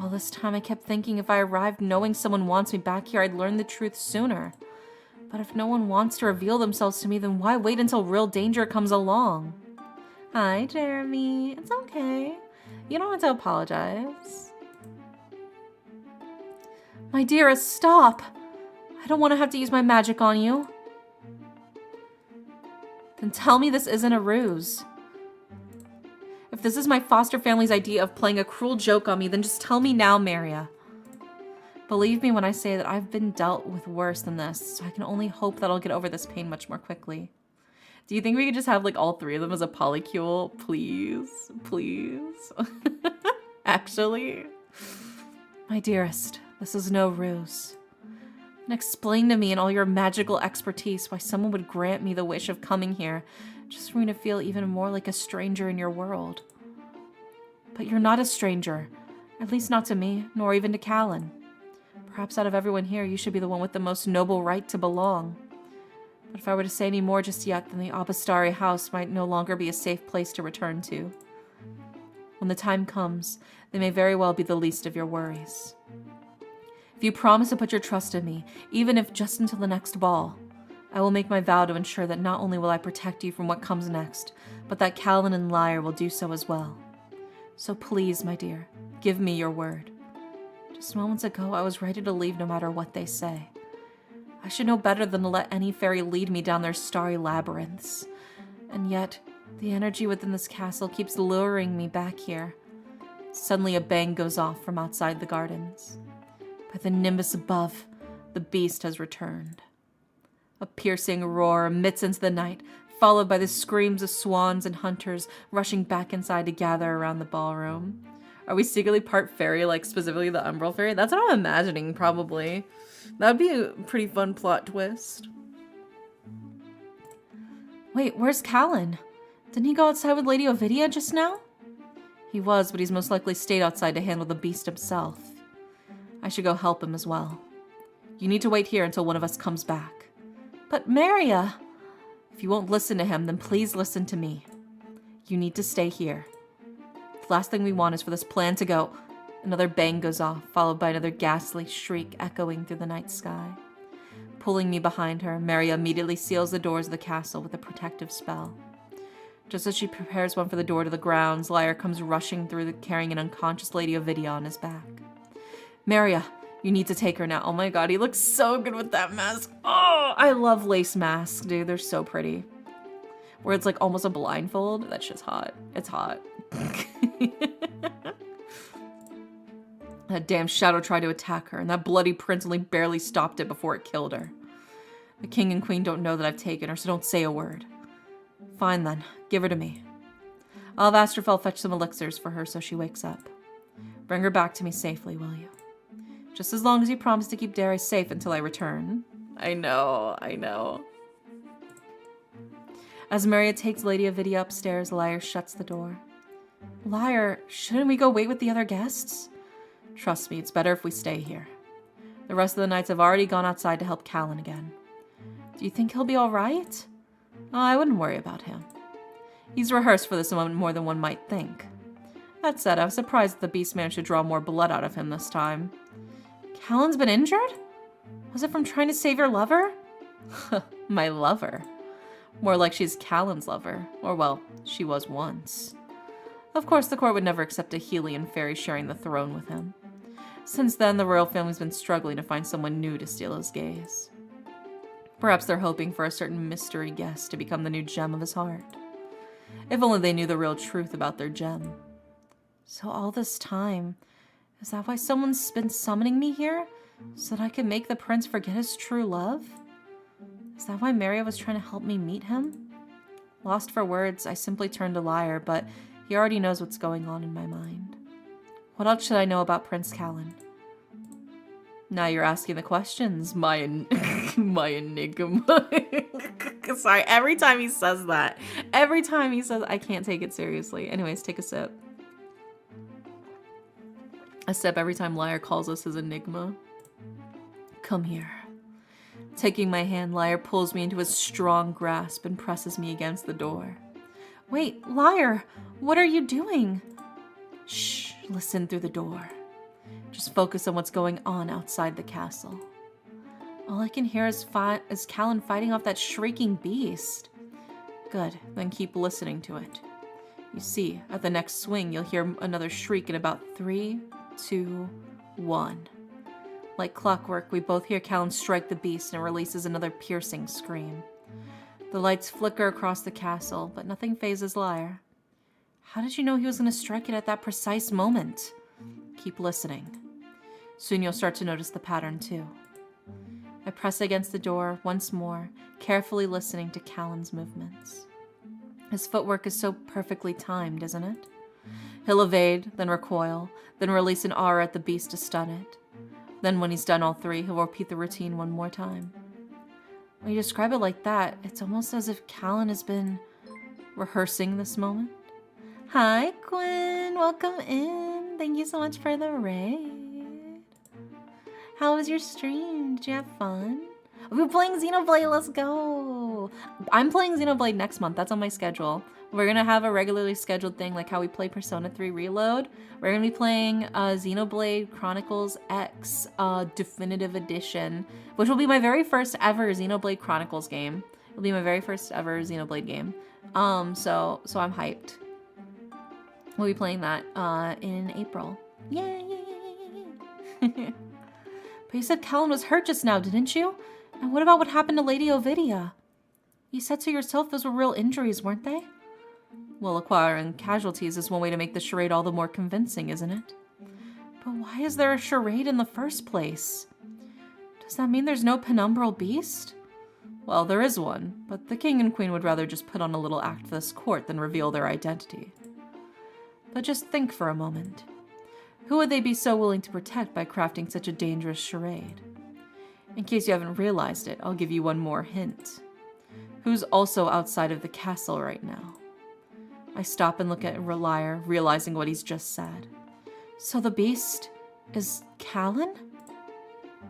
All this time I kept thinking if I arrived knowing someone wants me back here, I'd learn the truth sooner. But if no one wants to reveal themselves to me, then why wait until real danger comes along? Hi, Jeremy. It's okay. You don't have to apologize. My dearest, stop. I don't want to have to use my magic on you. Then tell me this isn't a ruse. If this is my foster family's idea of playing a cruel joke on me, then just tell me now, Maria. Believe me when I say that I've been dealt with worse than this, so I can only hope that I'll get over this pain much more quickly. Do you think we could just have like all three of them as a polycule? Please, please. Actually. My dearest, this is no ruse. And explain to me in all your magical expertise why someone would grant me the wish of coming here just for me to feel even more like a stranger in your world. But you're not a stranger, at least not to me, nor even to Callan. Perhaps out of everyone here, you should be the one with the most noble right to belong. But if I were to say any more just yet, then the Abastari house might no longer be a safe place to return to. When the time comes, they may very well be the least of your worries. If you promise to put your trust in me, even if just until the next ball, I will make my vow to ensure that not only will I protect you from what comes next, but that Callan and Lyre will do so as well. So please, my dear, give me your word. Just moments ago, I was ready to leave no matter what they say. I should know better than to let any fairy lead me down their starry labyrinths. And yet, the energy within this castle keeps luring me back here. Suddenly a bang goes off from outside the gardens. By the nimbus above, the beast has returned. A piercing roar emits into the night, followed by the screams of swans and hunters rushing back inside to gather around the ballroom. Are we secretly part fairy, like specifically the Umbral Fairy? That's what I'm imagining, probably. That would be a pretty fun plot twist. Wait, where's Callan? Didn't he go outside with Lady Ovidia just now? He was, but he's most likely stayed outside to handle the beast himself. I should go help him as well. You need to wait here until one of us comes back. But Maria! If you won't listen to him, then please listen to me. You need to stay here. The last thing we want is for this plan to go. Another bang goes off, followed by another ghastly shriek echoing through the night sky. Pulling me behind her, Maria immediately seals the doors of the castle with a protective spell. Just as she prepares one for the door to the grounds, Lyre comes rushing through, carrying an unconscious Lady Ovidia on his back. Maria, you need to take her now. Oh my god, he looks so good with that mask. Oh, I love lace masks, dude. They're so pretty. Where it's like almost a blindfold. That's just hot. It's hot. That damn shadow tried to attack her, and that bloody prince only barely stopped it before it killed her. The king and queen don't know that I've taken her, so don't say a word. Fine then, give her to me. I'll have Astrofel fetch some elixirs for her so she wakes up. Bring her back to me safely, will you? Just as long as you promise to keep Darius safe until I return. I know, I know. As Maria takes Lady Ovidia upstairs, Lyre shuts the door. Lyre, shouldn't we go wait with the other guests? Trust me, it's better if we stay here. The rest of the knights have already gone outside to help Callan again. Do you think he'll be alright? Oh, I wouldn't worry about him. He's rehearsed for this moment more than one might think. That said, I was surprised that the beast managed to draw more blood out of him this time. Callan's been injured? Was it from trying to save your lover? My lover. More like she's Callan's lover. Or, well, she was once. Of course, the court would never accept a Helian fairy sharing the throne with him. Since then, the royal family's been struggling to find someone new to steal his gaze. Perhaps they're hoping for a certain mystery guest to become the new gem of his heart. If only they knew the real truth about their gem. So all this time, is that why someone's been summoning me here? So that I can make the prince forget his true love? Is that why Maria was trying to help me meet him? Lost for words, I simply turned to Lyre, but he already knows what's going on in my mind. What else should I know about Prince Callan? Now you're asking the questions, my enigma. Sorry, every time he says that. Every time he says, I can't take it seriously. Anyways, take a sip. A sip every time Lyre calls us his enigma. Come here. Taking my hand, Lyre pulls me into his strong grasp and presses me against the door. Wait, Lyre, what are you doing? Shh, listen through the door. Just focus on what's going on outside the castle. All I can hear is Callan fighting off that shrieking beast. Good, then keep listening to it. You see, at the next swing, you'll hear another shriek in about 3, 2, 1. Like clockwork, we both hear Callan strike the beast and releases another piercing scream. The lights flicker across the castle, but nothing phases Lyre. How did you know he was going to strike it at that precise moment? Keep listening. Soon you'll start to notice the pattern too. I press against the door once more, carefully listening to Callan's movements. His footwork is so perfectly timed, isn't it? He'll evade, then recoil, then release an aura at the beast to stun it. Then when he's done all three, he'll repeat the routine one more time. When you describe it like that, it's almost as if Callan has been rehearsing this moment. Hi, Quinn. Welcome in. Thank you so much for the raid. How was your stream? Did you have fun? We're playing Xenoblade. Let's go. I'm playing Xenoblade next month. That's on my schedule. We're going to have a regularly scheduled thing like how we play Persona 3 Reload. We're going to be playing Xenoblade Chronicles X Definitive Edition, which will be my very first ever Xenoblade Chronicles game. It'll be my very first ever Xenoblade game. So I'm hyped. We'll be playing that in April. Yay! But you said Callan was hurt just now, didn't you? And what about what happened to Lady Ovidia? You said to yourself those were real injuries, weren't they? Well, acquiring casualties is one way to make the charade all the more convincing, isn't it? But why is there a charade in the first place? Does that mean there's no penumbral beast? Well, there is one, but the king and queen would rather just put on a little act for this court than reveal their identity. But just think for a moment. Who would they be so willing to protect by crafting such a dangerous charade? In case you haven't realized it, I'll give you one more hint. Who's also outside of the castle right now? I stop and look at Lyre, realizing what he's just said. So the beast is Callan?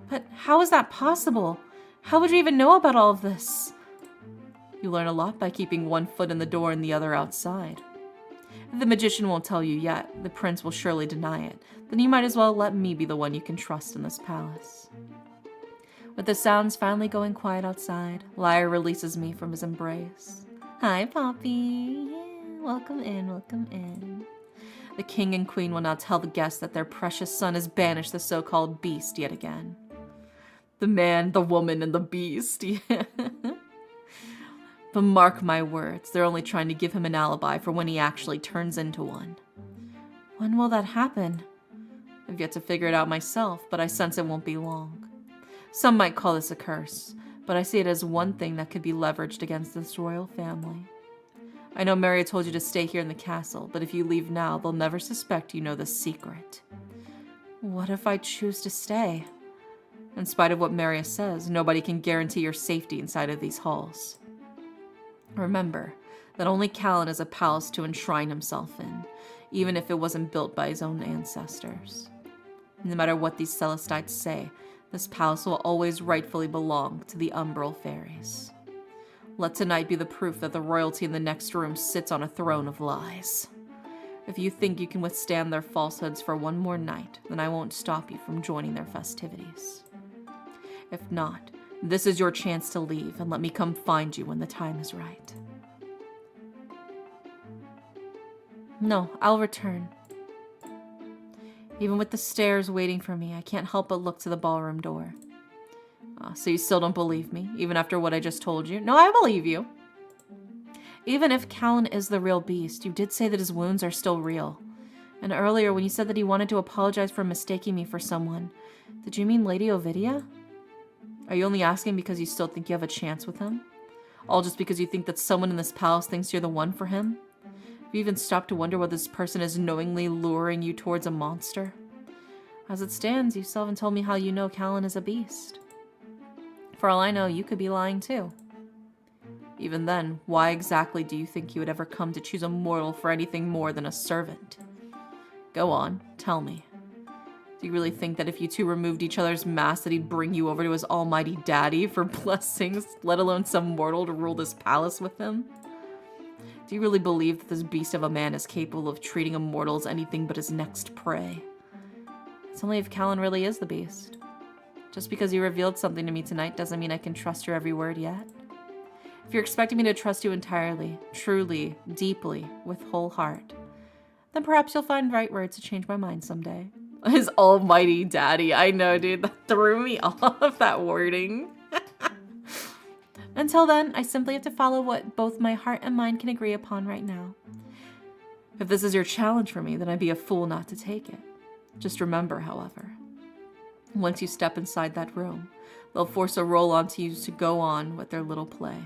But how is that possible? How would you even know about all of this? You learn a lot by keeping one foot in the door and the other outside. If the magician won't tell you yet, the prince will surely deny it. Then you might as well let me be the one you can trust in this palace. With the sounds finally going quiet outside, Lyre releases me from his embrace. Hi, Poppy. Yeah, welcome in, welcome in. The king and queen will now tell the guests that their precious son has banished the so-called beast yet again. The man, the woman, and the beast. Yeah. But mark my words, they're only trying to give him an alibi for when he actually turns into one. When will that happen? I've yet to figure it out myself, but I sense it won't be long. Some might call this a curse, but I see it as one thing that could be leveraged against this royal family. I know Maria told you to stay here in the castle, but if you leave now, they'll never suspect you know the secret. What if I choose to stay? In spite of what Maria says, nobody can guarantee your safety inside of these halls. Remember that only Callan has a palace to enshrine himself in, even if it wasn't built by his own ancestors. No matter what these Celestites say, this palace will always rightfully belong to the Umbral Fairies. Let tonight be the proof that the royalty in the next room sits on a throne of lies. If you think you can withstand their falsehoods for one more night, then I won't stop you from joining their festivities. If not, this is your chance to leave and let me come find you when the time is right. No, I'll return. Even with the stairs waiting for me, I can't help but look to the ballroom door. So you still don't believe me, even after what I just told you? No, I believe you. Even if Callan is the real beast, you did say that his wounds are still real. And earlier, when you said that he wanted to apologize for mistaking me for someone, did you mean Lady Ovidia? Are you only asking because you still think you have a chance with him? All just because you think that someone in this palace thinks you're the one for him? Have you even stopped to wonder whether this person is knowingly luring you towards a monster? As it stands, you still haven't told me how you know Callan is a beast. For all I know, you could be lying too. Even then, why exactly do you think you would ever come to choose a mortal for anything more than a servant? Go on, tell me. Do you really think that if you two removed each other's masks that he'd bring you over to his almighty daddy for blessings, let alone some mortal to rule this palace with him? Do you really believe that this beast of a man is capable of treating a mortal as anything but his next prey? It's only if Callan really is the beast. Just because you revealed something to me tonight doesn't mean I can trust your every word yet. If you're expecting me to trust you entirely, truly, deeply, with whole heart, then perhaps you'll find right words to change my mind someday. His almighty daddy. I know, dude. That threw me off, that wording. Until then, I simply have to follow what both my heart and mind can agree upon right now. If this is your challenge for me, then I'd be a fool not to take it. Just remember, however, once you step inside that room, they'll force a roll onto you to go on with their little play.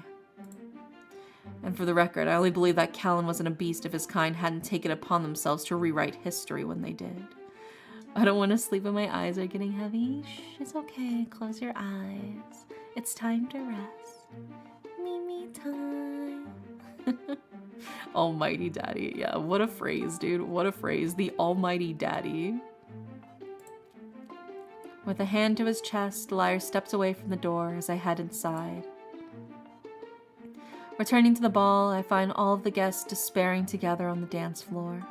And for the record, I only believe that Callan wasn't a beast if his kind hadn't taken it upon themselves to rewrite history when they did. I don't want to sleep when my eyes are getting heavy. Shh, it's okay. Close your eyes. It's time to rest. Me time. Almighty Daddy. Yeah, what a phrase, dude. What a phrase. The Almighty Daddy. With a hand to his chest, Lyre steps away from the door as I head inside. Returning to the ball, I find all of the guests despairing together on the dance floor.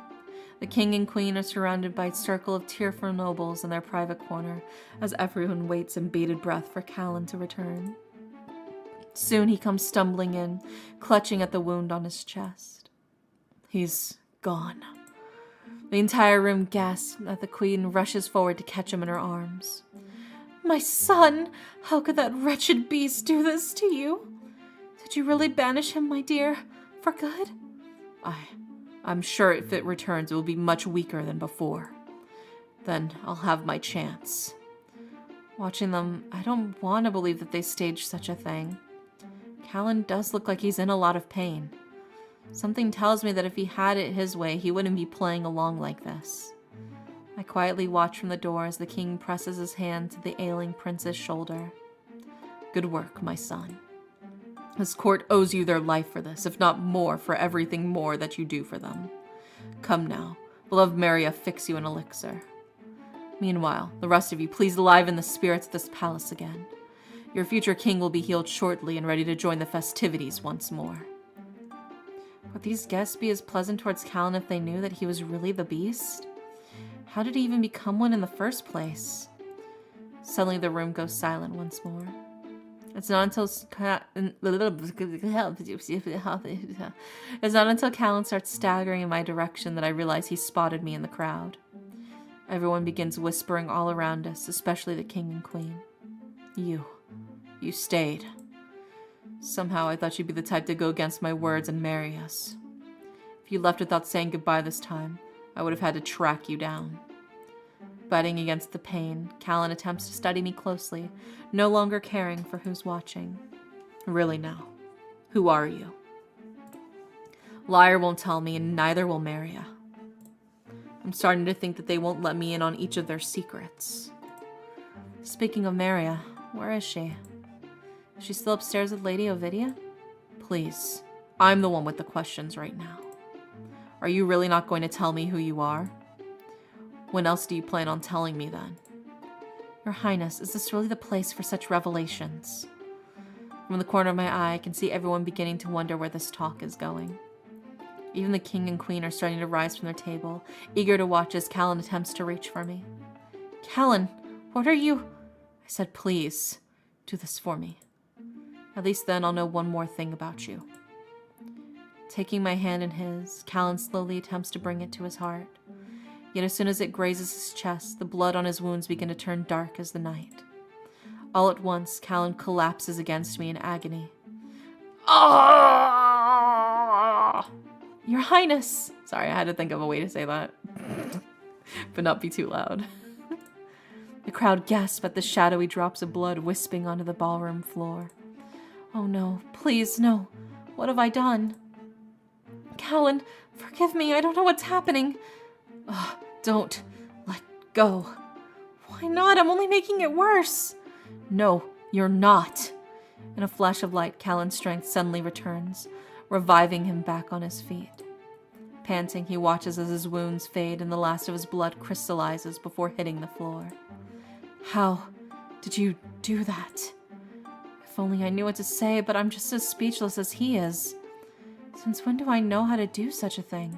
The king and queen are surrounded by a circle of tearful nobles in their private corner as everyone waits in bated breath for Callan to return. Soon he comes stumbling in, clutching at the wound on his chest. He's gone. The entire room gasps as the queen rushes forward to catch him in her arms. My son! How could that wretched beast do this to you? Did you really banish him, my dear, for good? I'm sure if it returns, it will be much weaker than before. Then I'll have my chance. Watching them, I don't want to believe that they staged such a thing. Callan does look like he's in a lot of pain. Something tells me that if he had it his way, he wouldn't be playing along like this. I quietly watch from the door as the king presses his hand to the ailing prince's shoulder. Good work, my son. This court owes you their life for this, if not more, for everything more that you do for them. Come now, we'll have Maria fix you an elixir. Meanwhile, the rest of you, please liven the spirits of this palace again. Your future king will be healed shortly and ready to join the festivities once more. Would these guests be as pleasant towards Callan if they knew that he was really the beast? How did he even become one in the first place? Suddenly the room goes silent once more. It's not until Callan starts staggering in my direction that I realize he spotted me in the crowd. Everyone begins whispering all around us, especially the king and queen. You stayed. Somehow I thought you'd be the type to go against my words and marry us. If you left without saying goodbye this time, I would have had to track you down. Fighting against the pain, Callan attempts to study me closely, no longer caring for who's watching. Really now, who are you? Liar won't tell me, and neither will Maria. I'm starting to think that they won't let me in on each of their secrets. Speaking of Maria, where is she? Is she still upstairs with Lady Ovidia? Please, I'm the one with the questions right now. Are you really not going to tell me who you are? When else do you plan on telling me then? Your Highness, is this really the place for such revelations? From the corner of my eye, I can see everyone beginning to wonder where this talk is going. Even the king and queen are starting to rise from their table, eager to watch as Callan attempts to reach for me. Callan, what are you? I said, please, do this for me. At least then I'll know one more thing about you. Taking my hand in his, Callan slowly attempts to bring it to his heart. Yet as soon as it grazes his chest, the blood on his wounds begin to turn dark as the night. All at once, Callan collapses against me in agony. Ah! Your Highness! Sorry, I had to think of a way to say that. But not be too loud. The crowd gasps at the shadowy drops of blood wisping onto the ballroom floor. Oh no, please, no. What have I done? Callan, forgive me, I don't know what's happening. Don't let go. Why not? I'm only making it worse. No, you're not. In a flash of light, Callan's strength suddenly returns, reviving him back on his feet. Panting, he watches as his wounds fade and the last of his blood crystallizes before hitting the floor. How did you do that? If only I knew what to say, but I'm just as speechless as he is. Since when do I know how to do such a thing?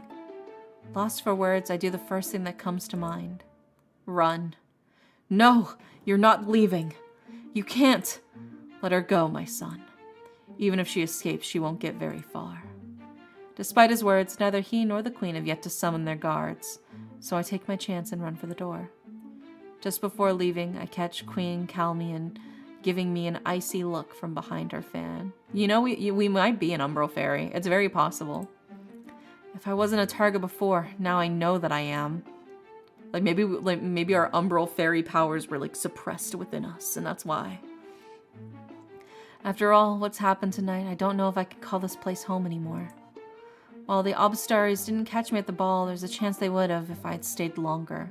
Lost for words, I do the first thing that comes to mind. Run. No, you're not leaving. You can't. Let her go, my son. Even if she escapes, she won't get very far. Despite his words, neither he nor the queen have yet to summon their guards, so I take my chance and run for the door. Just before leaving, I catch Queen Calmian giving me an icy look from behind her fan. You know, we might be an Umbral Fairy. It's very possible. If I wasn't a target before, now I know that I am. Maybe our Umbral Fairy powers were suppressed within us, and that's why. After all what's happened tonight, I don't know if I can call this place home anymore. While the Obstaries didn't catch me at the ball, there's a chance they would have if I'd stayed longer.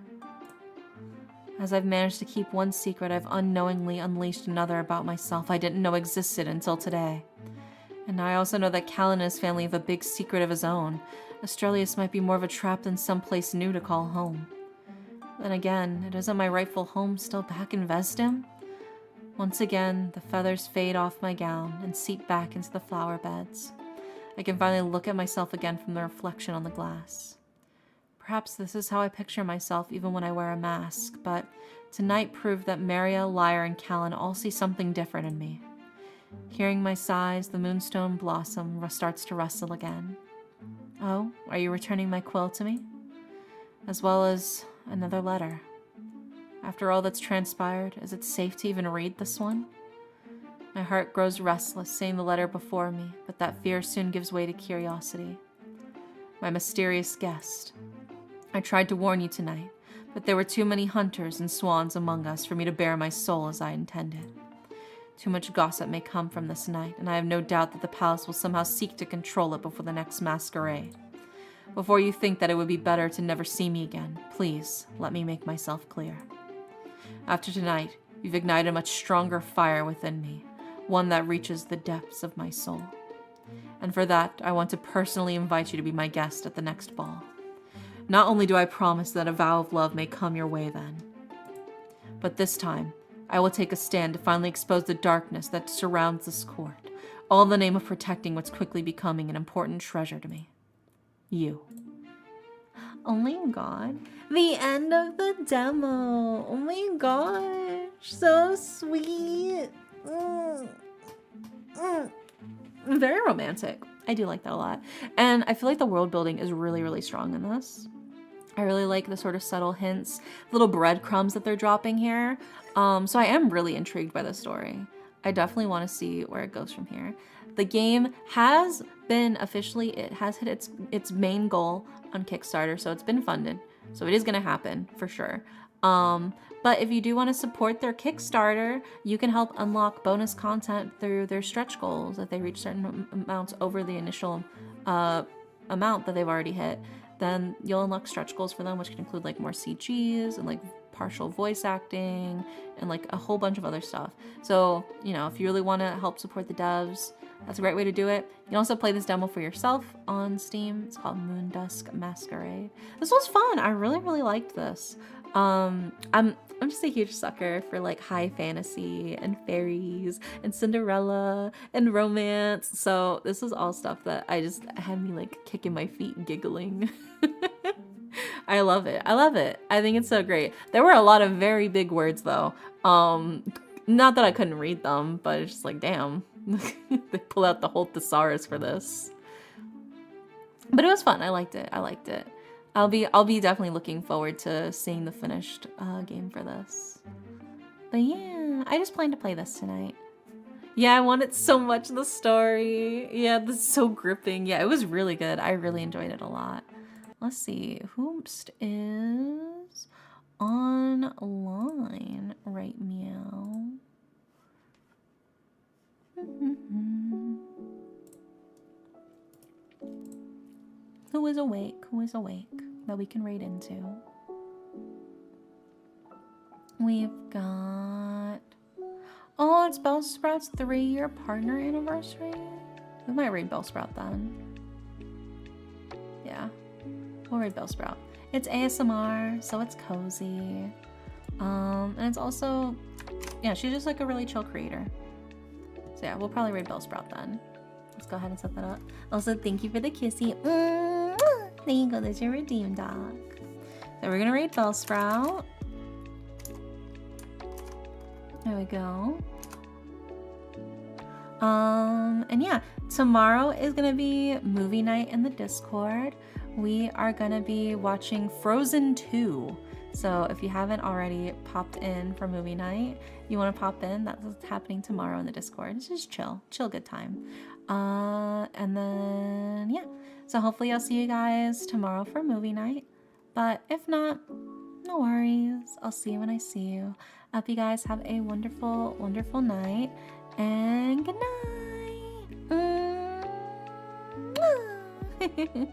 As I've managed to keep one secret, I've unknowingly unleashed another about myself I didn't know existed until today. And now I also know that Callan and his family have a big secret of his own. Astralius might be more of a trap than someplace new to call home. Then again, isn't my rightful home still back in Vesdim? Once again, the feathers fade off my gown and seep back into the flower beds. I can finally look at myself again from the reflection on the glass. Perhaps this is how I picture myself even when I wear a mask, but tonight proved that Maria, Lyre, and Callan all see something different in me. Hearing my sighs, the moonstone blossom starts to rustle again. Oh, are you returning my quill to me? As well as another letter. After all that's transpired, is it safe to even read this one? My heart grows restless seeing the letter before me, but that fear soon gives way to curiosity. My mysterious guest. I tried to warn you tonight, but there were too many hunters and swans among us for me to bare my soul as I intended. Too much gossip may come from this night, and I have no doubt that the palace will somehow seek to control it before the next masquerade. Before you think that it would be better to never see me again, please let me make myself clear. After tonight, you've ignited a much stronger fire within me, one that reaches the depths of my soul. And for that, I want to personally invite you to be my guest at the next ball. Not only do I promise that a vow of love may come your way then, but this time, I will take a stand to finally expose the darkness that surrounds this court, all in the name of protecting what's quickly becoming an important treasure to me. You. Oh my god. The end of the demo. Oh my gosh. So sweet. Very romantic. I do like that a lot. And I feel like the world building is really, really strong in this. I really like the sort of subtle hints, little breadcrumbs that they're dropping here. So I am really intrigued by the story. I definitely want to see where it goes from here. The game has been officially, it has hit its main goal on Kickstarter, so it's been funded. So it is going to happen for sure. But if you do want to support their Kickstarter, you can help unlock bonus content through their stretch goals. If they reach certain amounts over the initial amount that they've already hit, then you'll unlock stretch goals for them, which can include like more CGs and like partial voice acting and like a whole bunch of other stuff. So, you know, if you really want to help support the devs, that's a great way to do it. You can also play this demo for yourself on Steam. It's called Moondusk Masquerade. This was fun. I really, really liked this. I'm just a huge sucker for like high fantasy and fairies and Cinderella and romance. So this was all stuff that I just had me like kicking my feet giggling. I love it. I love it. I think it's so great. There were a lot of very big words though. Not that I couldn't read them, but it's just like, damn. They pull out the whole thesaurus for this. But it was fun. I liked it. I liked it. I'll be definitely looking forward to seeing the finished game for this. But yeah, I just plan to play this tonight. Yeah, I wanted so much the story. Yeah, this is so gripping. Yeah, it was really good. I really enjoyed it a lot. Let's see, Hoopst is online right meow. Who is awake? Who is awake that we can raid into? We've got... Oh, it's Bellsprout's 3-year partner anniversary. We might raid Bellsprout then. Yeah, we'll raid Bellsprout. It's ASMR, so it's cozy. And it's also... Yeah, she's just like a really chill creator. So yeah, we'll probably raid Bellsprout then. Let's go ahead and set that up. Also, thank you for the kissy. There you go, there's your redeem dog. So we're gonna raid Bellsprout. There we go. And yeah, tomorrow is gonna be movie night in the Discord. We are gonna be watching Frozen 2. So if you haven't already popped in for movie night, you want to pop in, that's what's happening tomorrow in the Discord. It's just chill good time. And then yeah, so hopefully I'll see you guys tomorrow for movie night. But if not, no worries. I'll see you when I see you. I hope you guys have a wonderful, wonderful night, and good night.